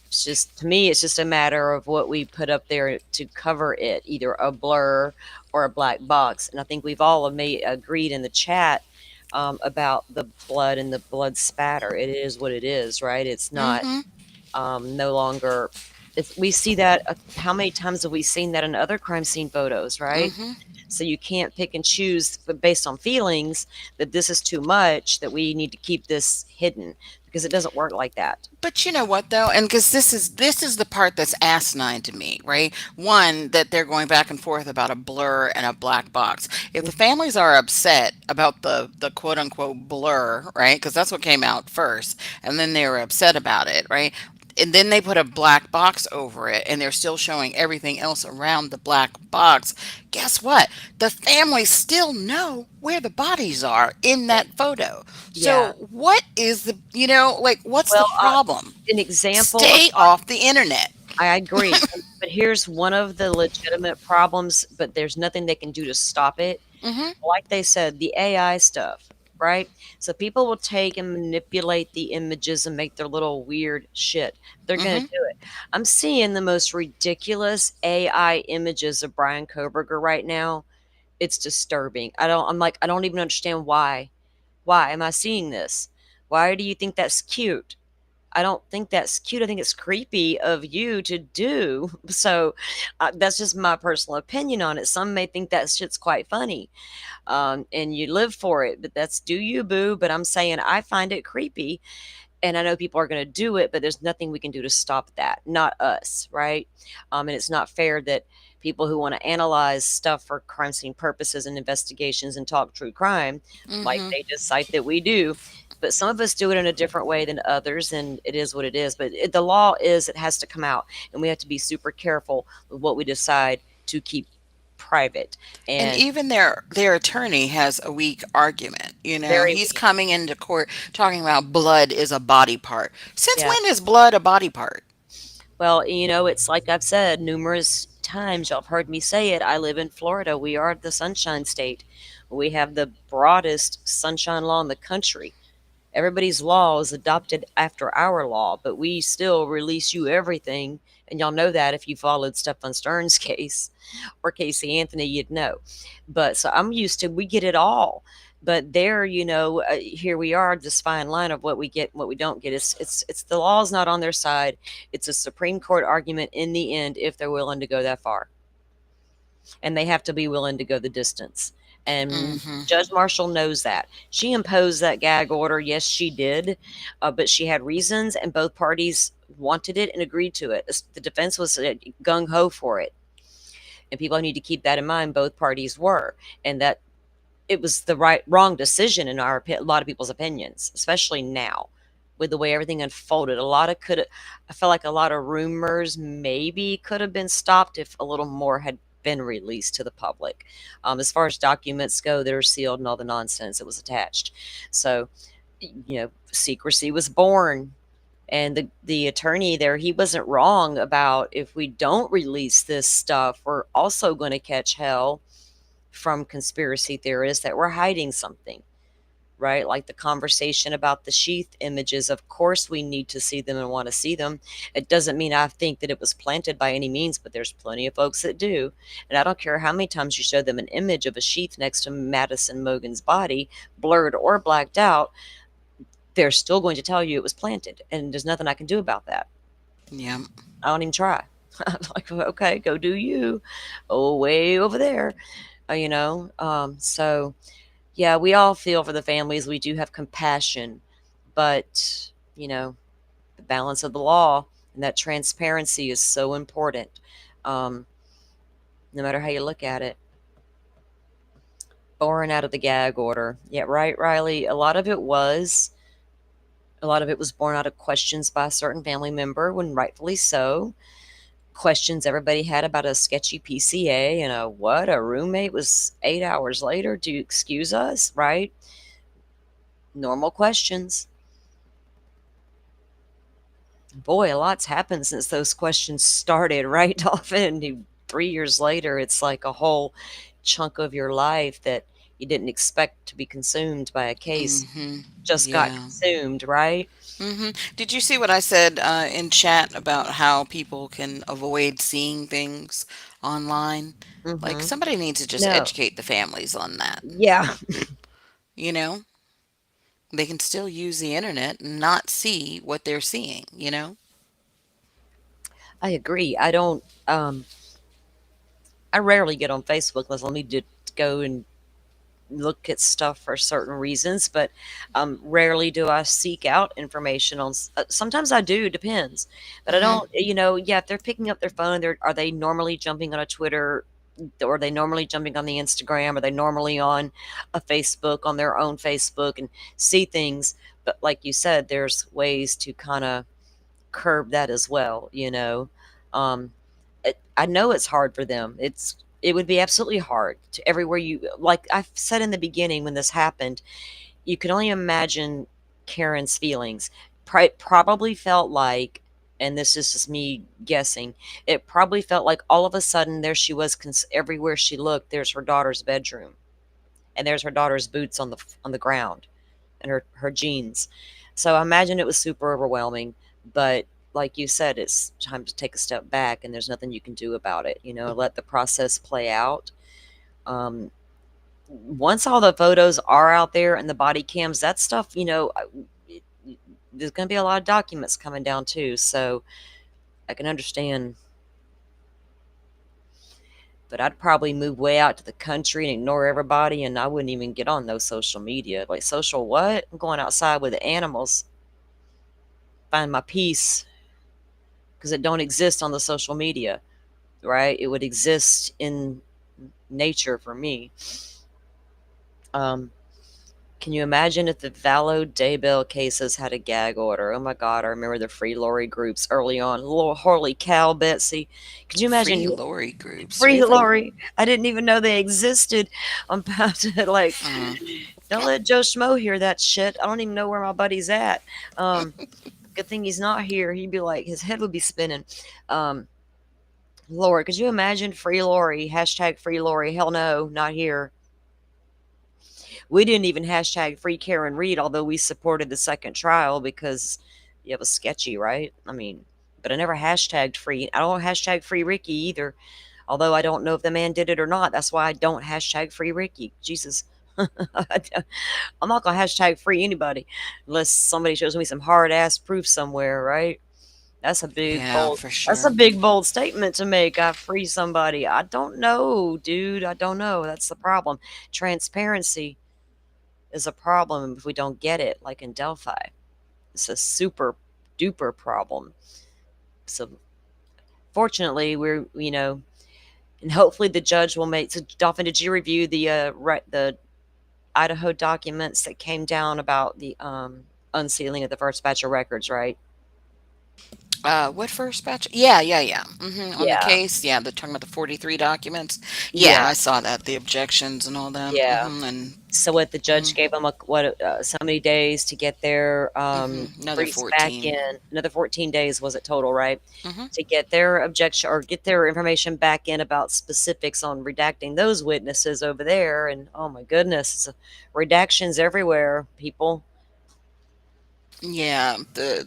It's just, to me, it's just a matter of what we put up there to cover it, either a blur or a black box. And I think we've all agreed in the chat about the blood and the blood spatter. It is what it is, right? It's not no longer. We see that. How many times have we seen that in other crime scene photos, right? So you can't pick and choose based on feelings that this is too much, that we need to keep this hidden, because it doesn't work like that. But you know what though, and because this is the part that's asinine to me, right? One, that they're going back and forth about a blur and a black box. If the families are upset about the quote unquote blur, right? Because that's what came out first, and then they were upset about it, right? And then they put a black box over it and they're still showing everything else around the black box. Guess what? The families still know where the bodies are in that photo. Yeah. So what is the, what's the problem? An example. Stay off the internet. I agree. But here's one of the legitimate problems, but there's nothing they can do to stop it. Like they said, the AI stuff, right? So people will take and manipulate the images and make their little weird shit. They're going to do it. I'm seeing the most ridiculous AI images of Brian Koberger right now. It's disturbing. I don't even understand why Why am I seeing this? Why do you think that's cute? I don't think that's cute. I think it's creepy of you to do. So that's just my personal opinion on it. Some may think that shit's quite funny, and you live for it, but that's do you, boo. But I'm saying I find it creepy, and I know people are going to do it, but there's nothing we can do to stop that. Not us, right? And it's not fair that people who want to analyze stuff for crime scene purposes and investigations and talk true crime, like Mm-hmm. they just cite that we do. But some of us do it in a different way than others, and it is what it is. But the law is it has to come out, and we have to be super careful with what we decide to keep private. And And even their attorney has a weak argument. You know, very he's weak. coming into court talking about blood is a body part. Since Yeah. when is blood a body part? Well, it's like I've said numerous times, y'all have heard me say it. I live in Florida. We are the Sunshine State. We have the broadest sunshine law in the country. Everybody's law is adopted after our law, but we still release you everything. And y'all know that if you followed Stefan Stern's case or Casey Anthony, you'd know. But so I'm used to, we get it all. But there, here we are, this fine line of what we get, and what we don't get. It's the law's not on their side. It's a Supreme Court argument in the end if they're willing to go that far, and they have to be willing to go the distance. And Mm-hmm. Judge Marshall knows that. She imposed that gag order. Yes, she did, but she had reasons, and both parties wanted it and agreed to it. The defense was gung ho for it, and people need to keep that in mind. Both parties were, and that it was the wrong decision in a lot of people's opinions, especially now with the way everything unfolded. I felt like a lot of rumors maybe could have been stopped if a little more had been released to the public. As far as documents go that are sealed and all the nonsense that was attached. So, secrecy was born. And the attorney there, he wasn't wrong about if we don't release this stuff, we're also going to catch hell from conspiracy theorists that we're hiding something, right? Like the conversation about the sheath images. Of course, we need to see them and want to see them. It doesn't mean I think that it was planted by any means, but there's plenty of folks that do. And I don't care how many times you show them an image of a sheath next to Madison Mogen's body, blurred or blacked out, they're still going to tell you it was planted. And there's nothing I can do about that. Yeah. I don't even try. I'm like, okay, go do you. Oh, way over there. So yeah, we all feel for the families. We do have compassion, but the balance of the law and that transparency is so important. No matter how you look at it. Born out of the gag order. Yeah, right, Riley. A lot of it was born out of questions by a certain family member, when rightfully so. Questions everybody had about a sketchy PCA and a roommate was 8 hours later. Do you excuse us? Right? Normal questions. Boy, a lot's happened since those questions started, right? Often 3 years later, it's like a whole chunk of your life that you didn't expect to be consumed by a case Mm-hmm. just got Yeah. consumed, right? Mm-hmm. Did you see what I said in chat about how people can avoid seeing things online? Like, Mm-hmm. somebody needs to just No. educate the families on that. Yeah, You know, they can still use the internet and not see what they're seeing, you know? I agree. I rarely get on Facebook unless I need to go and look at stuff for certain reasons, but rarely do I seek out information on. Sometimes I do, depends, but I Mm-hmm. don't. Yeah, if they're picking up their phone, are they normally jumping on a Twitter? Or are they normally jumping on the Instagram? Are they normally on a Facebook, on their own Facebook, and see things? But like you said, there's ways to kind of curb that as well. Um, I know it's hard for them. It would be absolutely hard to everywhere you, like I said in the beginning when this happened, you can only imagine Karen's feelings. Probably felt like, and this is just me guessing, it probably felt like all of a sudden there she was, everywhere she looked, there's her daughter's bedroom, and there's her daughter's boots on the ground, and her jeans. So I imagine it was super overwhelming, but like you said, it's time to take a step back, and there's nothing you can do about it. Let the process play out. Um, once all the photos are out there and the body cams, that stuff, there's going to be a lot of documents coming down too. So I can understand. But I'd probably move way out to the country and ignore everybody, and I wouldn't even get on no social media. Like, social what? I'm going outside with the animals, find my peace, because it don't exist on the social media, right? It would exist in nature for me. Can you imagine if the Vallow Daybell cases had a gag order? Oh my God, I remember the Free Lori groups early on. Holy cow, Betsy. Could you imagine Free Lori groups, Free really? Lori? I didn't even know they existed. I'm about to, like, don't let Joe Schmo hear that shit. I don't even know where my buddy's at. Good thing he's not here. He'd be like, his head would be spinning. Lord, could you imagine Free Lori? Hashtag Free Lori. Hell no, not here. We didn't even hashtag Free Karen Reed, although we supported the second trial because it was sketchy, right? I mean, but I never hashtagged free. I don't hashtag Free Ricky either, although I don't know if the man did it or not. That's why I don't hashtag Free Ricky. Jesus. I'm not going to hashtag free anybody unless somebody shows me some hard ass proof somewhere, right? That's a big Yeah, bold for that's a sure. big bold statement to make. I free somebody. I don't know, dude. I don't know. That's the problem. Transparency is a problem if we don't get it, like in Delphi. It's a super duper problem. So fortunately, and hopefully the judge will make. So, Dolphin, did you review the Idaho documents that came down about the unsealing of the first batch of records? Right? What first batch? Yeah. On the Yeah, case, yeah, they're talking about the 43 documents. Yeah, yeah, I saw that, the objections and all that. yeah. And So what the mhm, judge gave them so many days to get their another briefs back 14. in. Another 14 days was it total, right? Hmm. To get their objection or get their information back in about specifics on redacting those witnesses over there. And oh my goodness, redactions everywhere, people. Yeah, the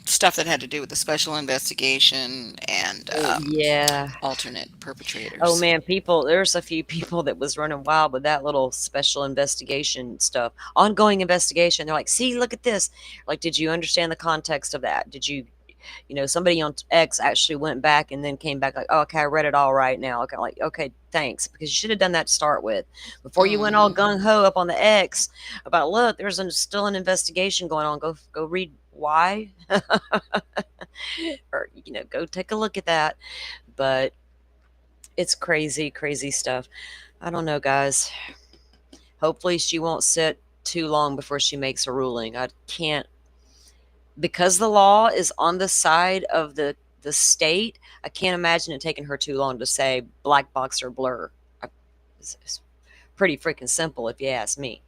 stuff that had to do with the special investigation and Yeah. alternate Oh perpetrators. man, there's a few people that was running wild with that little special investigation stuff. Ongoing investigation. They're like, see, look at this. Like, did you understand the context of that? Did you, somebody on X actually went back and then came back like, oh, okay, I read it all right now. Okay, like, okay, thanks. Because you should have done that to start with. Before you went all Hmm. gung ho up on the X about, look, still an investigation going on. Go read why. Or, go take a look at that. But it's crazy, crazy stuff. I don't know, guys. Hopefully, she won't sit too long before she makes a ruling. I can't, because the law is on the side of the state. I can't imagine it taking her too long to say black box or blur. It's pretty freaking simple, if you ask me.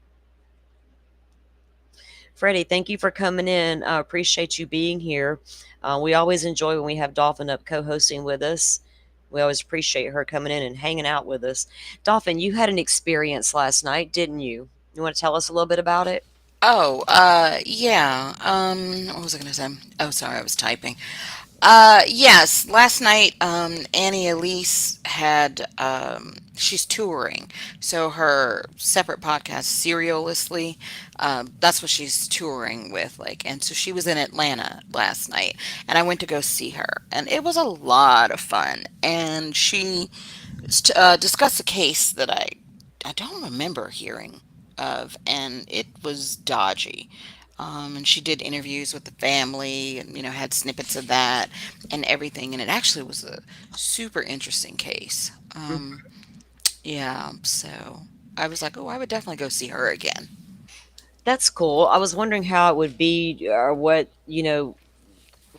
Freddie, thank you for coming in. I appreciate you being here. We always enjoy when we have Dolphin up co-hosting with us. We always appreciate her coming in and hanging out with us. Dolphin, you had an experience last night, didn't you? You want to tell us a little bit about it? Oh, yeah. What was I gonna say? Oh, sorry, I was typing. Yes, last night, Annie Elise she's touring. So her separate podcast, Serialously, that's what she's touring with. Like, and so she was in Atlanta last night, and I went to go see her, and it was a lot of fun. And she discussed a case that I don't remember hearing of, and it was dodgy. And she did interviews with the family, and had snippets of that and everything. And it actually was a super interesting case. Yeah, so I was like, oh, I would definitely go see her again. That's cool. I was wondering how it would be, or what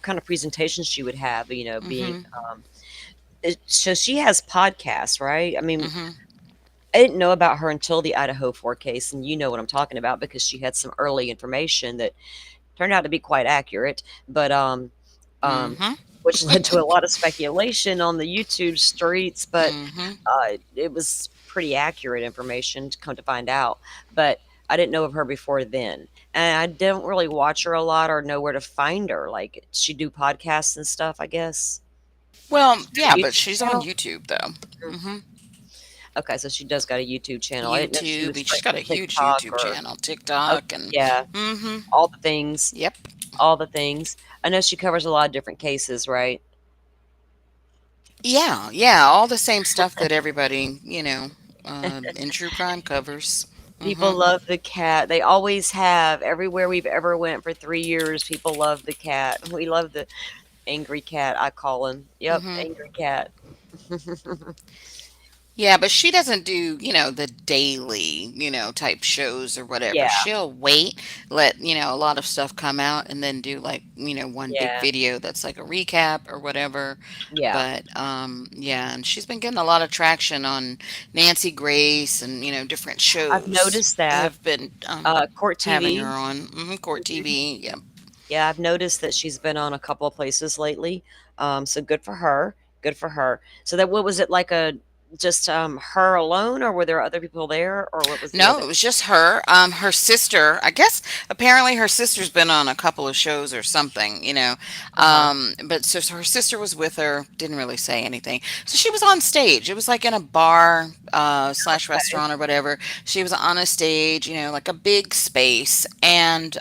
kind of presentations she would have, being. Mm-hmm. So she has podcasts, right? I mean, Mm-hmm. I didn't know about her until the Idaho 4 case, and you know what I'm talking about because she had some early information that turned out to be quite accurate, but um, Mm-hmm. which led to a lot of speculation on the YouTube streets. But Mm-hmm. it was pretty accurate information to come to find out. But I didn't know of her before then, and I didn't really watch her a lot or know where to find her. Like, she do podcasts and stuff, I guess. Well, Her yeah, but YouTube she's on channel. YouTube though. Mm. Mm-hmm. Okay, so she does got a YouTube channel. I didn't know if she YouTube. was She's straight got to a huge TikTok YouTube or channel, oh TikTok, and yeah, mm-hmm. all the things, Yep. all the things. I know she covers a lot of different cases, right? Yeah, yeah, all the same stuff that everybody, in true crime covers. People Mm-hmm. love the cat. They always have. Everywhere we've ever went for 3 years, people love the cat. We love the angry cat, I call him. Yep, Mm-hmm. angry cat. Yeah, but she doesn't do, the daily, type shows or whatever. Yeah, She'll wait, let, a lot of stuff come out and then do like, one big yeah, video that's like a recap or whatever. yeah. But yeah, and she's been getting a lot of traction on Nancy Grace and, different I've shows noticed that. have been Court having her TV. on Court Mhm. TV. Yeah. Yeah, I've noticed that she's been on a couple of places lately. So good for her. Good for her. So that what was it like a just her alone, or were there other people there, or what was the No, other? it was just her. Her sister, I guess apparently her sister's been on a couple of shows or something. Uh-huh. But so her sister was with her, didn't really say anything. So she was on stage. It was like in a bar slash Okay. restaurant or whatever. She was on a stage, like a big space. And,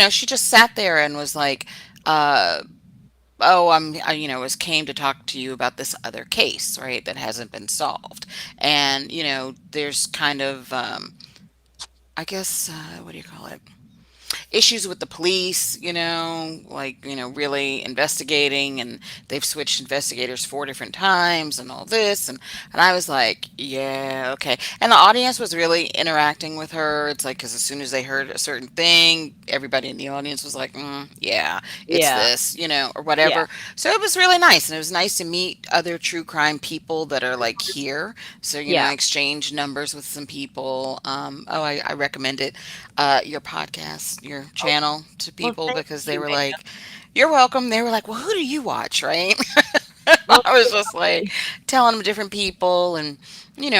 she just sat there and was like, uh, oh, was came to talk to you about this other case, right, that hasn't been solved. And, there's kind of, I guess, what do you call it? Issues with the police, like, really investigating, and they've switched investigators 4 different times and all this. And I was like, yeah, okay. And the audience was really interacting with her. It's like, because as soon as they heard a certain thing, everybody in the audience was like, yeah, it's Yeah. this, or Yeah. whatever. So it was really nice. And it was nice to meet other true crime people that are like here. So, Yeah. exchange numbers with some people. Oh, I recommend it, your podcast, your Oh, channel to well, people thank because they you, were ma'am. like, "You're welcome." They were like, "Well, who do you watch?" Right? Well, I was just like telling them different people, and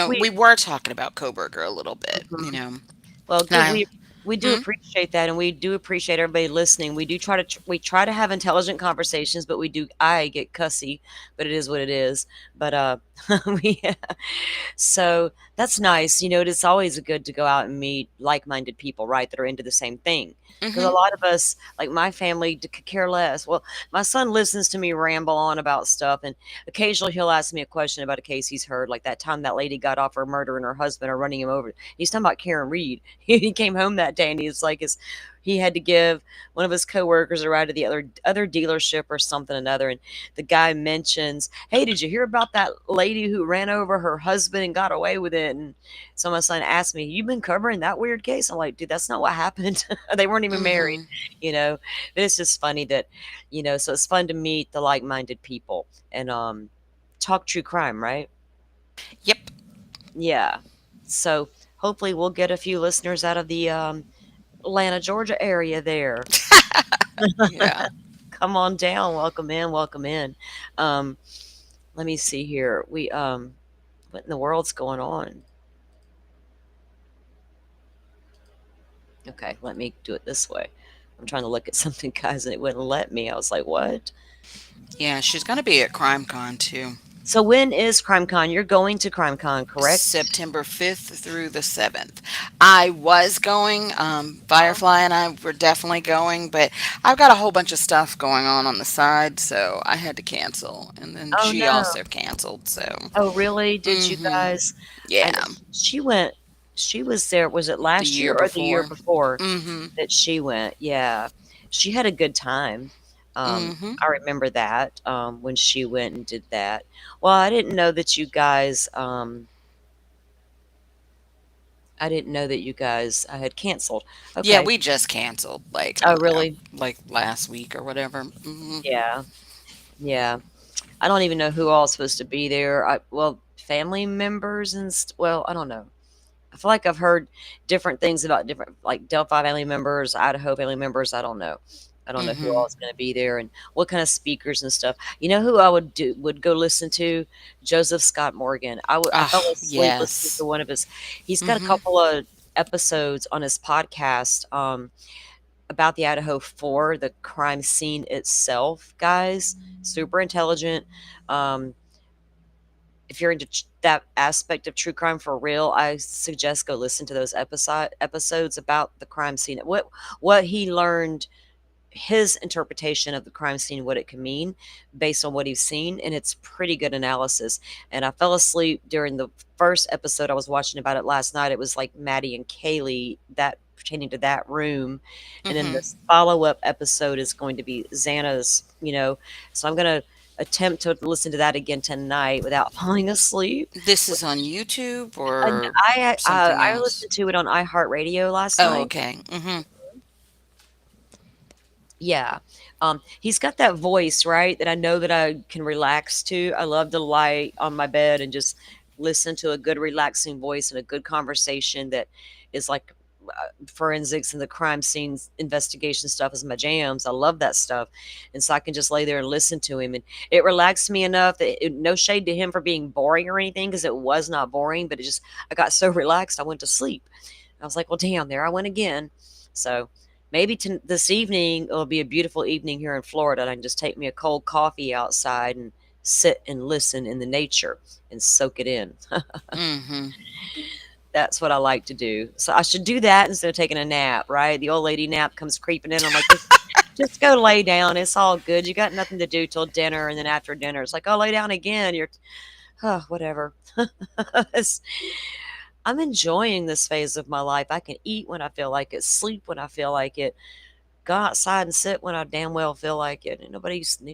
we we were talking about Coburger a little bit. mhm. Well, good. Now, We do hmm? appreciate that, and we do appreciate everybody listening. We do try to we try to have intelligent conversations, but we do I get cussy, but it is what it is. But we so that's nice. It's always good to go out and meet like-minded people, right, that are into the same thing. Because a Hmm. lot of us, like my family, could care less. Well, my son listens to me ramble on about stuff, and occasionally he'll ask me a question about a case he's heard, like that time that lady got off for murdering her husband or running him over. He's talking about Karen Reed. He came home that day, and he's like, he had to give one of his coworkers a ride to the other dealership or something or another, and the guy mentions, "Hey, did you hear about that lady who ran over her husband and got away with it?" And so my son asked me, "You've been covering that weird case?" I'm like, "Dude, that's not what happened. They weren't even married, Hmm. you know." But it's just funny that, so it's fun to meet the like-minded people and talk true crime, right? Yep. Yeah. So hopefully we'll get a few listeners out of the Atlanta, Georgia area there. Yeah. Come on down. Welcome in. Welcome in. Um, let me see here. What in the world's going on? Okay, let me do it this way. I'm trying to look at something, guys, and it wouldn't let me. I was like, what? Yeah. She's gonna be at CrimeCon too. So when is CrimeCon? You're going to CrimeCon, correct? September 5th through the 7th. I was going, Uh-huh. Firefly and I were definitely going, but I've got a whole bunch of stuff going on the side, so I had to cancel. And then Oh she no. also canceled, so. Oh really? Did you Hmm. guys? I Yeah, she went. She was there. Was it the last year year or the year before. before Hmm. that she went? Yeah, she had a good time. Hmm. I remember that when she went and did that. Well, I didn't know that you guys. I didn't know that you guys had canceled. Yeah, Okay. we just canceled, like, I Oh, don't know, really? like last week or whatever. Hmm. Yeah. Yeah. I don't even know who all is supposed to be there. Well, family members and well, I don't know. I feel like I've heard different things about different, like Delphi family members, Idaho family members. I don't know. I don't know who Hmm. all is going to be there and what kind of speakers and stuff. You know who I would go listen to? Joseph Scott Morgan. I fell Ah, asleep listening to yes. one of his. He's got a Hmm. couple of episodes on his podcast about the Idaho 4, the crime scene itself. Guys, super intelligent. Um, if you're into that aspect of true crime for real, I suggest go listen to those episodes about the crime scene. What he learned, his interpretation of the crime scene, what it can mean based on what he's seen, and it's pretty good analysis. And I fell asleep during the first episode I was watching about it last night. It was like Maddie and Kaylee, that pertaining to that room. And then this follow-up episode is going to be Xana's, so I'm going to attempt to listen to that again tonight without falling asleep. This is on YouTube And or I something I else? listened to it on iHeartRadio last Oh, night. okay. Yeah. He's got that voice, right? That I know that I can relax to. I love to lie on my bed and just listen to a good, relaxing voice and a good conversation that is like forensics and the crime scenes investigation stuff is my jams. I love that stuff. And so I can just lay there and listen to him. And it relaxed me enough that no shade to him for being boring or anything, because it was not boring, but I got so relaxed I went to sleep. I was like, well, damn, there I went again. So maybe this evening it'll be a beautiful evening here in Florida, and I can just take me a cold coffee outside and sit and listen in the nature and soak it in. That's what I like to do. So I should do that instead of taking a nap, right? The old lady nap comes creeping in. I'm like, just go lay down. It's all good. You got nothing to do till dinner, and then after dinner, it's like, oh, lay down again. Whatever. I'm enjoying this phase of my life. I can eat when I feel like it, sleep when I feel like it, go outside and sit when I damn well feel like it. And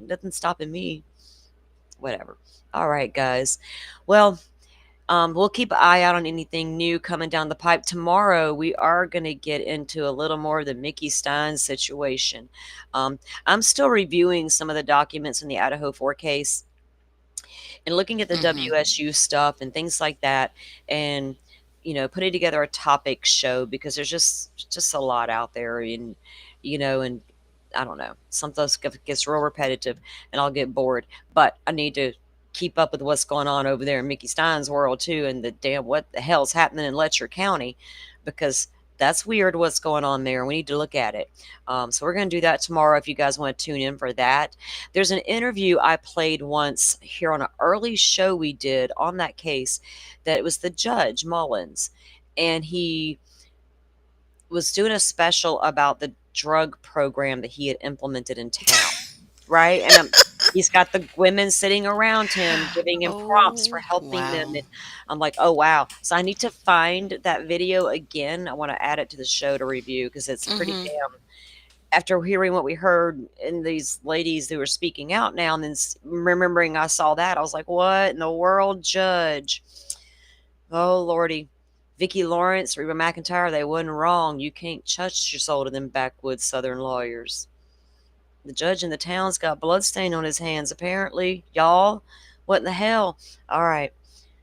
nothing stopping me. Whatever. All right, guys. Well, we'll keep an eye out on anything new coming down the pipe. Tomorrow, we are going to get into a little more of the Mickey Stein situation. I'm still reviewing some of the documents in the Idaho 4 case and looking at the WSU stuff and things like that, and putting together a topic show, because there's just a lot out there, and and I don't know, some stuff gets real repetitive and I'll get bored, but I need to keep up with what's going on over there in Mickey Stein's world too, and what the hell's happening in Letcher County, because that's weird what's going on there. We need to look at it. So we're going to do that tomorrow if you guys want to tune in for that. There's an interview I played once here on an early show we did on that case, that it was the judge, Mullins, and he was doing a special about the drug program that he had implemented in town, right? And he's got the women sitting around him, giving him prompts for helping them. And I'm like, oh, wow. So I need to find that video again. I want to add it to the show to review, because it's pretty damn, after hearing what we heard in these ladies who were speaking out now, and then remembering I saw that, I was like, what in the world, Judge? Oh, Lordy. Vicki Lawrence, Reba McEntire, they wasn't wrong. You can't trust your soul to them backwoods Southern lawyers. The judge in the town's got bloodstain on his hands, apparently. Y'all, what in the hell? All right.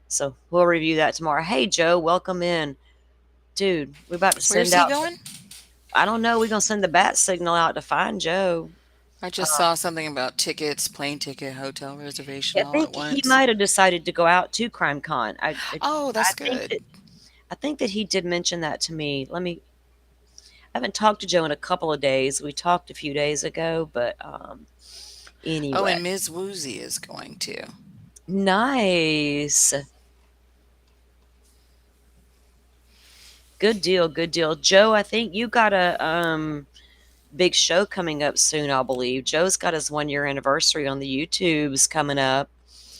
So we'll review that tomorrow. Hey, Joe, welcome in. Dude, we're about to send out. Where's he going? I don't know. We're going to send the bat signal out to find Joe. I just saw something about tickets, plane ticket, hotel reservation I all think at once. he might have decided to go out to Crime Con. That's good. I think that he did mention that to me. I haven't talked to Joe in a couple of days. We talked a few days ago, but anyway. Oh, and Ms. Woozy is going too. Nice. Good deal, good deal. Joe, I think you got a big show coming up soon, I believe. Joe's got his 1-year anniversary on the YouTubes coming up.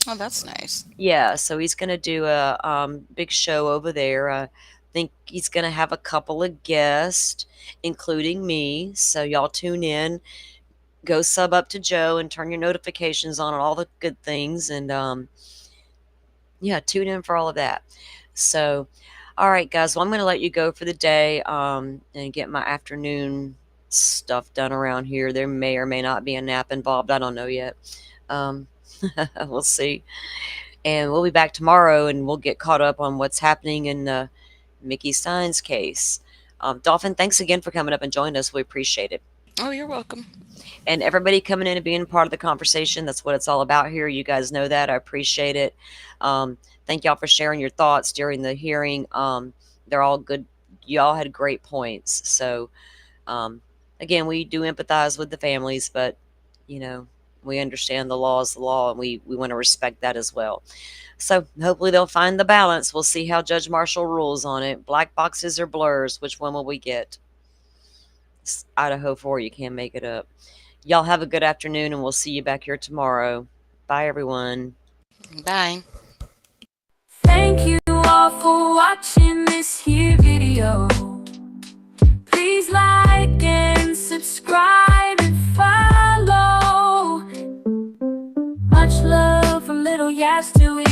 Oh, that's nice. Yeah, so he's going to do a big show over there. I think he's going to have a couple of guests, including me. So y'all tune in. Go sub up to Joe and turn your notifications on all the good things. And tune in for all of that. So, all right, guys. Well, I'm going to let you go for the day and get my afternoon stuff done around here. There may or may not be a nap involved. I don't know yet. We'll see. And we'll be back tomorrow, and we'll get caught up on what's happening in Mickey Stein's case. Dolphin, thanks again for coming up and joining us. We appreciate it. Oh, you're welcome. And everybody coming in and being part of the conversation. That's what it's all about here. You guys know that. I appreciate it. Thank y'all for sharing your thoughts during the hearing. They're all good. Y'all had great points. So, again, we do empathize with the families, but, We understand the law is the law, and we want to respect that as well. So hopefully they'll find the balance. We'll see how Judge Marshall rules on it. Black boxes or blurs, which one will we get? It's Idaho 4, you can't make it up. Y'all have a good afternoon, and we'll see you back here tomorrow. Bye, everyone. Bye. Thank you all for watching this here video. Please like and subscribe and follow. Much love from Little Yas to